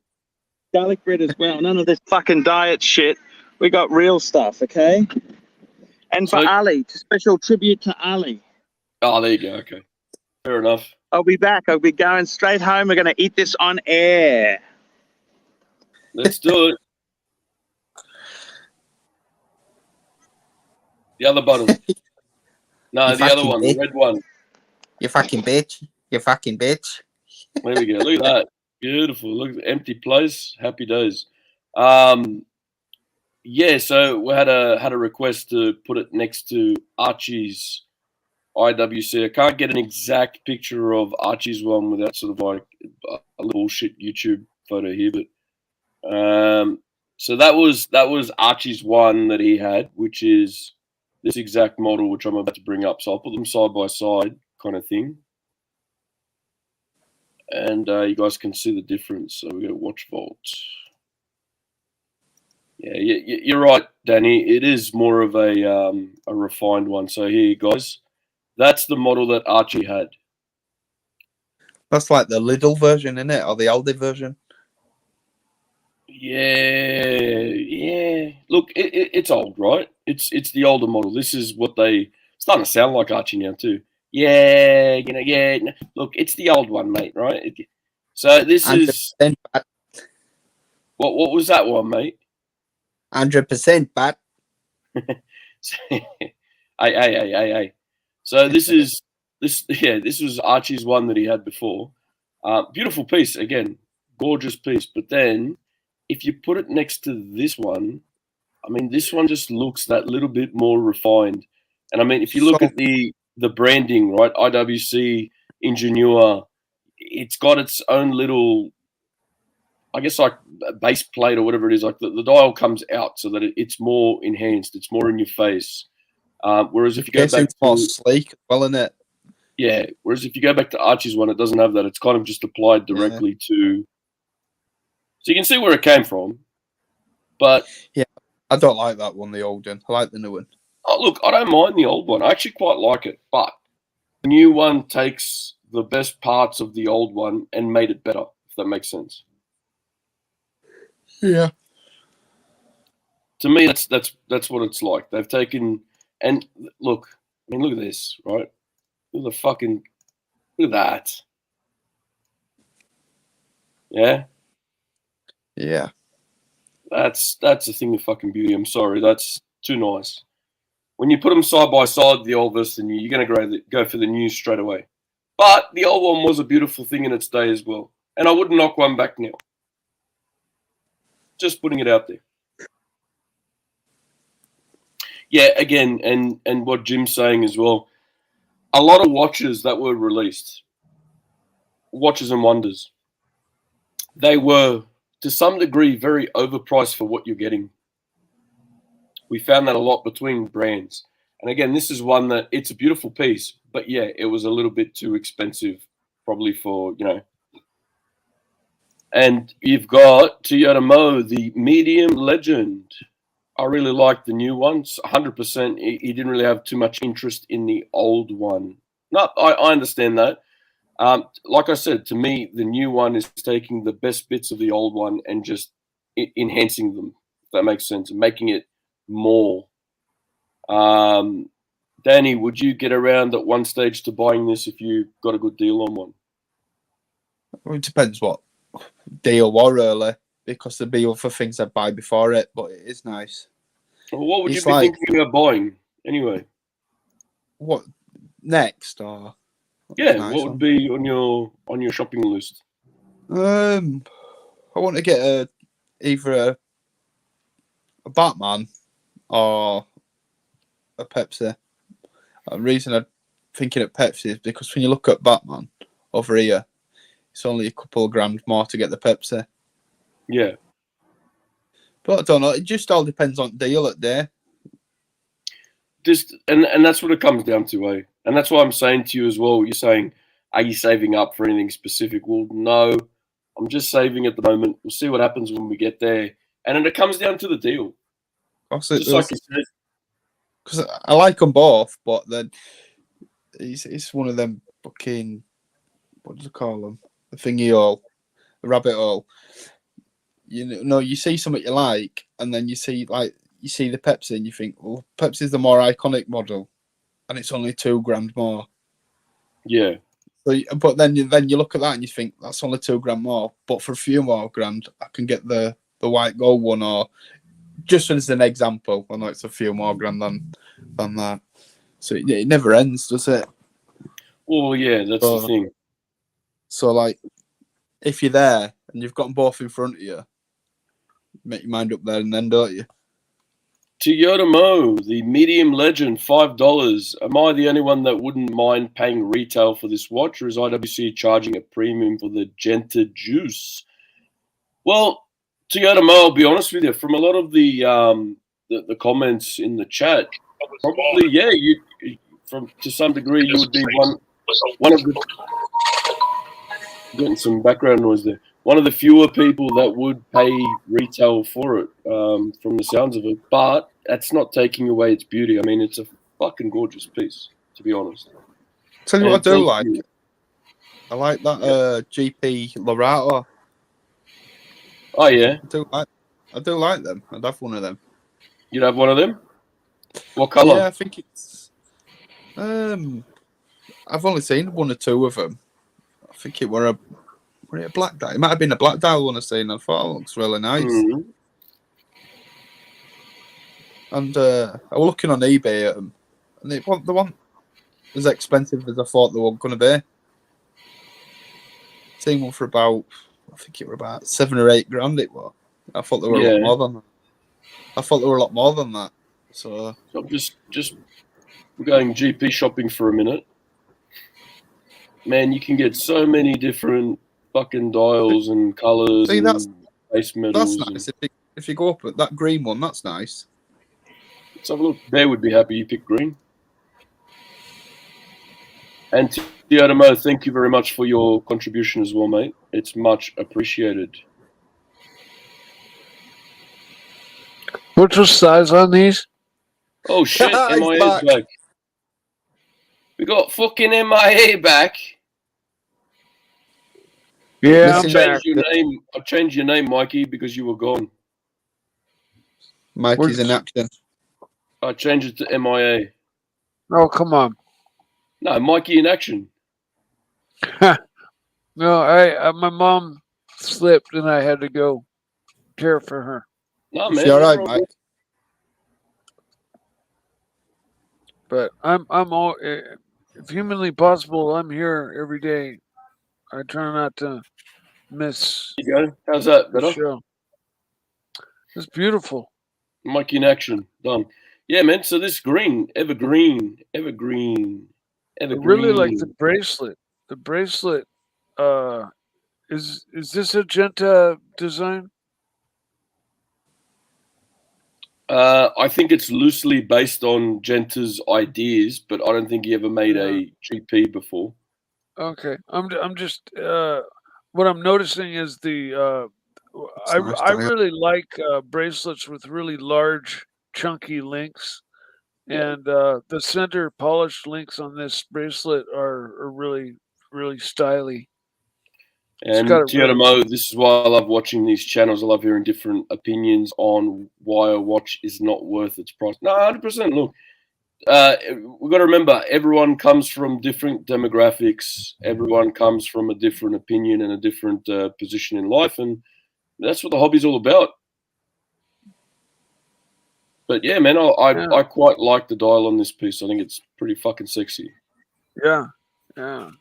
Garlic bread as well. None of this fucking diet shit. We got real stuff, okay? And for Ali, special tribute to Ali. Oh, there you go. Okay, fair enough. I'll be back. I'll be going straight home. We're going to eat this on air. Let's do it. The other button. No, the other one, the red one. You fucking bitch. You fucking bitch. There we go. Look at that. Beautiful. Look at the empty place. Happy days. Yeah, so we had a request to put it next to Archie's IWC. I can't get an exact picture of Archie's one without sort of like a little bullshit YouTube photo here, but so that was Archie's one that he had, which is this exact model which I'm about to bring up. So I'll put them side by side, kind of thing, and you guys can see the difference. So we go Watch Vault. Yeah, you're right, Danny. It is more of a refined one. So here, guys, that's the model that Archie had. That's like the Lidl version, isn't it, or the Aldi version? Yeah. Look, it's old, right? It's the older model. This is what it's starting to sound like Archie now too. Yeah. Look, it's the old one, mate. Right? So this is what was that one, mate? 100% bat. Hey. So this was Archie's one that he had before. Beautiful piece, again, gorgeous piece. But then if you put it next to this one, I mean, this one just looks that little bit more refined. And I mean, if you look at the branding, right, IWC, Ingenieur, it's got its own little, I guess, like a base plate or whatever it is. Like the dial comes out so that it's more enhanced. It's more in your face. Whereas if you go back to more sleek, well, isn't it? Yeah. Whereas if you go back to Archie's one, it doesn't have that. It's kind of just applied directly to. So you can see where it came from. But yeah, I don't like that one, the old one. I like the new one. Oh, look, I don't mind the old one. I actually quite like it. But the new one takes the best parts of the old one and made it better, if that makes sense. Yeah. To me, that's what it's like. They've taken and look. I mean, look at this, right? Look at that. Yeah. Yeah. That's a thing of fucking beauty. I'm sorry, that's too nice. When you put them side by side, the old versus the new, you're going to go for the new straight away. But the old one was a beautiful thing in its day as well, and I wouldn't knock one back now. Just putting it out there. Yeah, again, and what Jim's saying as well, a lot of watches that were released, watches and wonders, they were, to some degree, very overpriced for what you're getting. We found that a lot between brands. And again, this is one that it's a beautiful piece, but yeah, it was a little bit too expensive, probably for, you know. And you've got Toyota Mo, the medium legend. I really like the new ones, 100%. He didn't really have too much interest in the old one. No, I understand that. Like I said, to me, the new one is taking the best bits of the old one and just enhancing them, if that makes sense, and making it more. Danny, would you get around at one stage to buying this if you got a good deal on one? Well, it depends what deal was, really, because there'd be other things I'd buy before it, but it is nice. Well, what would you be thinking of buying anyway? What next? Or yeah, nice what would be on your shopping list? I want to get either a Batman or a Pepsi. The reason I'm thinking of Pepsi is because when you look at Batman over here, it's only a couple of grand more to get the Pepsi. Yeah. But I don't know. It just all depends on the deal at day. Just and that's what it comes down to, eh? And that's why I'm saying to you as well. You're saying, are you saving up for anything specific? Well, no. I'm just saving at the moment. We'll see what happens when we get there. And then it comes down to the deal. Just like you said. Because I like them both, but then it's one of them fucking, what do you call them? The thingy hole, the rabbit hole. You know, you see something you like, and then you see the Pepsi, and you think, well, Pepsi's the more iconic model, and it's only $2 grand more. Yeah. So, but then you look at that and you think that's only $2 grand more, but for a few more grand, I can get the white gold one, or just as an example, I know it's a few more grand than that. So it never ends, does it? Well, yeah, that's the thing. So, like, if you're there and you've got them both in front of you, make your mind up there and then, don't you? Toyota Mo, the medium legend, $5. Am I the only one that wouldn't mind paying retail for this watch, or is IWC charging a premium for the Genta Juice? Well, Toyota Mo, I'll be honest with you, from a lot of the comments in the chat, probably, yeah, to some degree, you would be one of the, getting some background noise there, one of the fewer people that would pay retail for it, from the sounds of it. But that's not taking away its beauty. I mean, it's a fucking gorgeous piece, to be honest. Tell you what I do like. I like that GP Lorato. Oh yeah, I do like them. I'd have one of them. You'd have one of them? What colour? Yeah, I think it's. I've only seen one or two of them. I think it were a black dial. It might have been a black dial one I've seen. I thought it looks really nice. Mm-hmm. And I was looking on eBay at them, and they weren't as expensive as I thought they were going to be. Seen one for about, I think it were about $7 or $8 grand. It was. I thought there were a lot more than that. I thought there were a lot more than that. So I'm just we're going GP shopping for a minute. Man, you can get so many different fucking dials and colours see, and base metals. that's nice. If you go up at that green one, that's nice. Let's have a look. Bear would be happy you picked green. And Audemars, thank you very much for your contribution as well, mate. It's much appreciated. What's the size on these? Oh shit, MIA's back. We got fucking MIA back. Yeah, I've changed your name. I've changed your name, Mikey, because you were gone. Mikey's in action. I changed it to MIA. Oh, come on. No, Mikey in action. No, my mom slipped and I had to go care for her. No, man. She all right, Mike? But I'm all, if humanly possible, I'm here every day. I try not to miss. There you go. How's that? the Better? show. It's beautiful. Mikey in action. Done. Yeah, man. So this green, evergreen. I really like the bracelet. The bracelet, is this a Genta design? I think it's loosely based on Genta's ideas, but I don't think he ever made a GP before. Okay, I'm just what I'm noticing is the It's nice I to have. really like bracelets with really large, chunky links, and the center polished links on this bracelet are really stylish. And got a Tiaramo, this is why I love watching these channels. I love hearing different opinions on why a watch is not worth its price. No, 100%. Look, we've got to remember, everyone comes from different demographics. Everyone comes from a different opinion and a different position in life. And that's what the hobby's all about. But yeah, man, I quite like the dial on this piece. I think it's pretty fucking sexy. Yeah, kind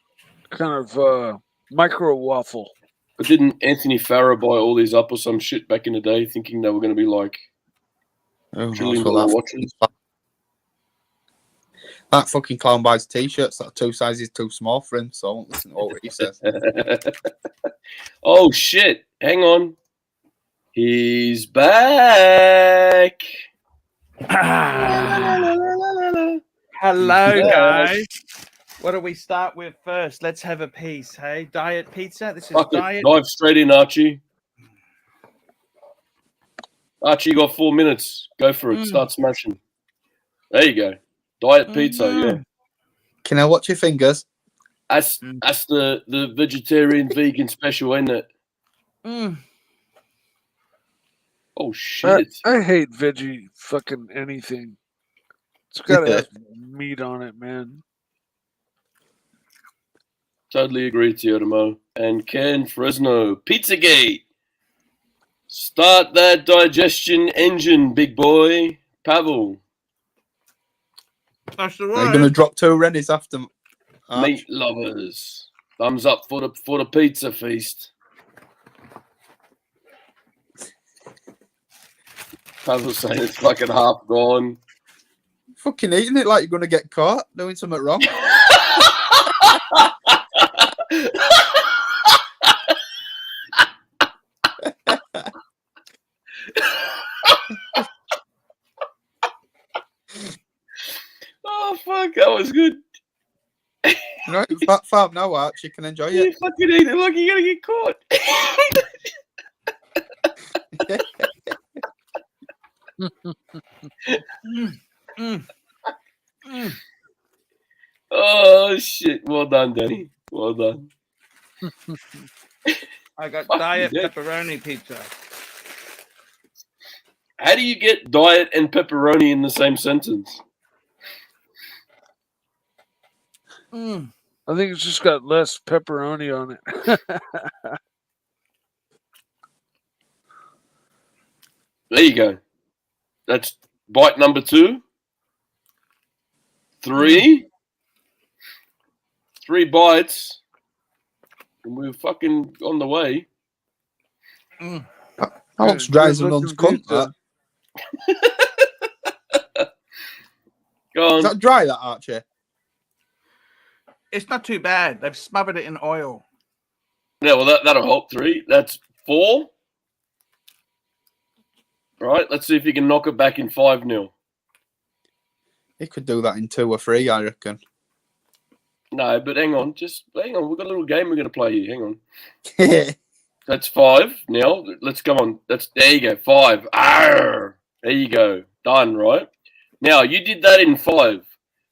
of micro waffle. But didn't Anthony Farah buy all these up or some shit back in the day, thinking they were going to be like $1 trillion watches? That fucking clown buys t-shirts that are 2 sizes too small for him, so I won't listen to what he says. Oh shit! Hang on, he's back. Hello, guys. What do we start with first? Let's have a piece, hey? Diet pizza? This is Fuck it. diet. Dive straight in, Archie. Archie, you got 4 minutes. Go for it. Start smashing. There you go. Diet pizza, yeah. Can I watch your fingers? That's the vegetarian vegan special, isn't it? Oh shit! I hate veggie fucking anything. It's got to have meat on it, man. Totally agree, Teodoro. And Ken Fresno, Pizzagate. Start that digestion engine, big boy. Pavel. That's the They're going to drop 2 Rennies after. Meat lovers. Thumbs up for the pizza feast. Pavel's saying it's fucking half gone. Fucking eating it like you're going to get caught doing something wrong. Oh fuck, that was good. No, fat farm now, Arch. You can enjoy You it. fucking eat it like you're gonna get caught. Oh shit! Well done, Danny. Well done. I got Fuck diet you, Dad. pepperoni pizza. How do you get diet and pepperoni in the same sentence? I think it's just got less pepperoni on it. There you go. That's bite number 2. 3. 3 bites. And we're fucking on the way. That looks dry as a nun's cunt, that. Go on. Is that dry, that Archie? It's not too bad. They've smothered it in oil. Yeah, well, that'll help. 3. That's 4. Right, let's see if you can knock it back in 5-0. He could do that in 2 or 3, I reckon. No, but hang on. Just hang on. We've got a little game we're going to play here. Hang on. That's 5 now. Let's come on. There you go. 5. Arr! There you go. Done, right? Now, you did that in 5.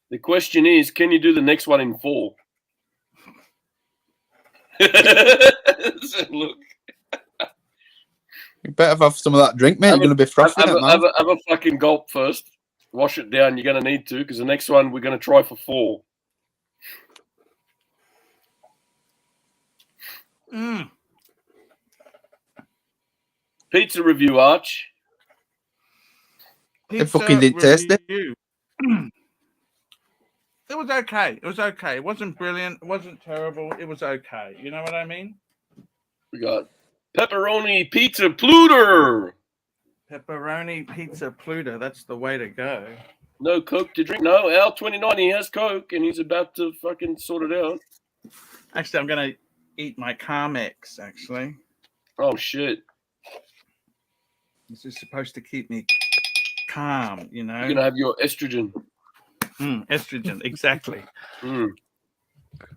The question is, can you do the next one in 4? So, look. You better have some of that drink, mate. You're going to be frothing it, man. Have a fucking gulp first. Wash it down. You're going to need to, because the next one we're going to try for 4. Pizza review, Arch. They fucking didn't taste it. It was okay. It was okay. It wasn't brilliant. It wasn't terrible. It was okay. You know what I mean? We got pepperoni pizza pluter. Pepperoni pizza pluter. That's the way to go. No Coke to drink. No, Al 29, he has Coke, and he's about to fucking sort it out. Actually, I'm going to eat my Carmex, actually. Oh, shit. This is supposed to keep me calm, you know? You're going to have your estrogen. Estrogen, exactly.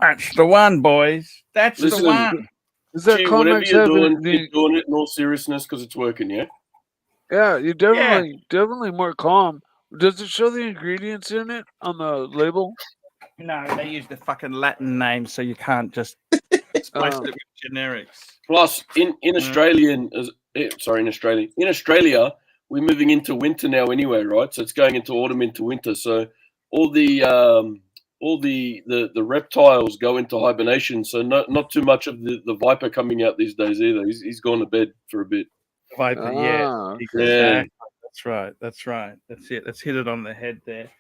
That's the one, boys. That's the one. Is that whatever Carmex you're doing it in all seriousness because it's working, yeah? Yeah, you're definitely more calm. Does it show the ingredients in it on the label? No, they use the fucking Latin name, so you can't just spice it with generics. Plus, in Australia, in Australia, we're moving into winter now anyway, right? So it's going into autumn, into winter. So all the reptiles go into hibernation. So not too much of the viper coming out these days either. He's gone to bed for a bit. Viper, yeah. Exactly. That's right. That's right. That's it. Let's hit it on the head there.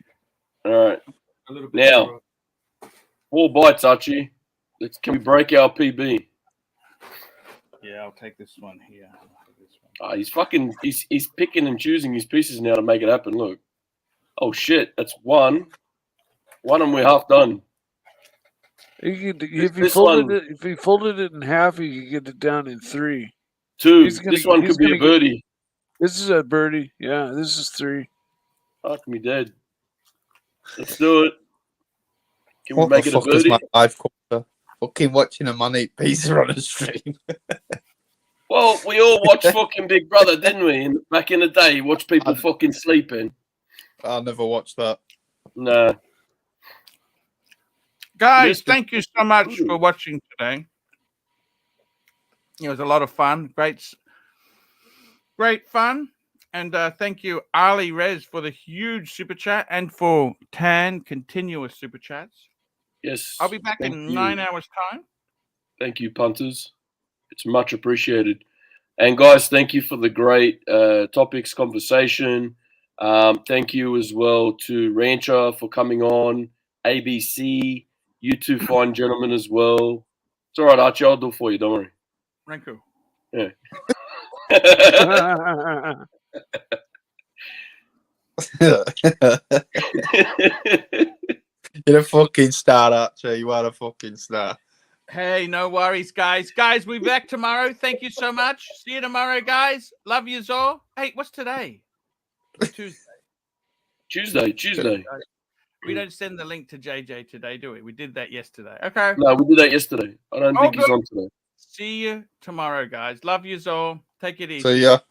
All right. A little bit Now, 4 bites, Archie. Can we break our PB? Yeah, I'll take this one here. He's picking and choosing his pieces now to make it happen. Look. Oh shit, that's 1. 1 and we're half done. If he folded it in half, he could get it down in 3. 2. This one could be a birdie. This is a birdie. Yeah, this is 3. Fuck me dead. Let's do it. Can we What make the it a fuck is birdie? my life quarter? Fucking watching a man eat pizza on a stream. Well, we all watched fucking Big Brother, didn't we? Back in the day, watch people fucking sleeping. I never watched that. No. Guys, thank you so much for watching today. It was a lot of fun. Great fun. And thank you, Ali Rez, for the huge super chat and for 10 continuous super chats. Yes. I'll be back in 9 hours' time. Thank you, punters. It's much appreciated. And guys, thank you for the great topics conversation. Thank you as well to Rancher for coming on. ABC, you two fine gentlemen as well. It's all right, Archie. I'll do it for you. Don't worry. Ranku. Yeah. You're a fucking star, Archie. You are a fucking star. Hey, no worries, guys. Guys, we'll be back tomorrow. Thank you so much. See you tomorrow, guys. Love you all. Hey, what's today? Tuesday. Tuesday. We don't send the link to JJ today, do we? We did that yesterday. Okay. No, we did that yesterday. I don't think he's on today. See you tomorrow, guys. Love you all. Take it easy. See ya.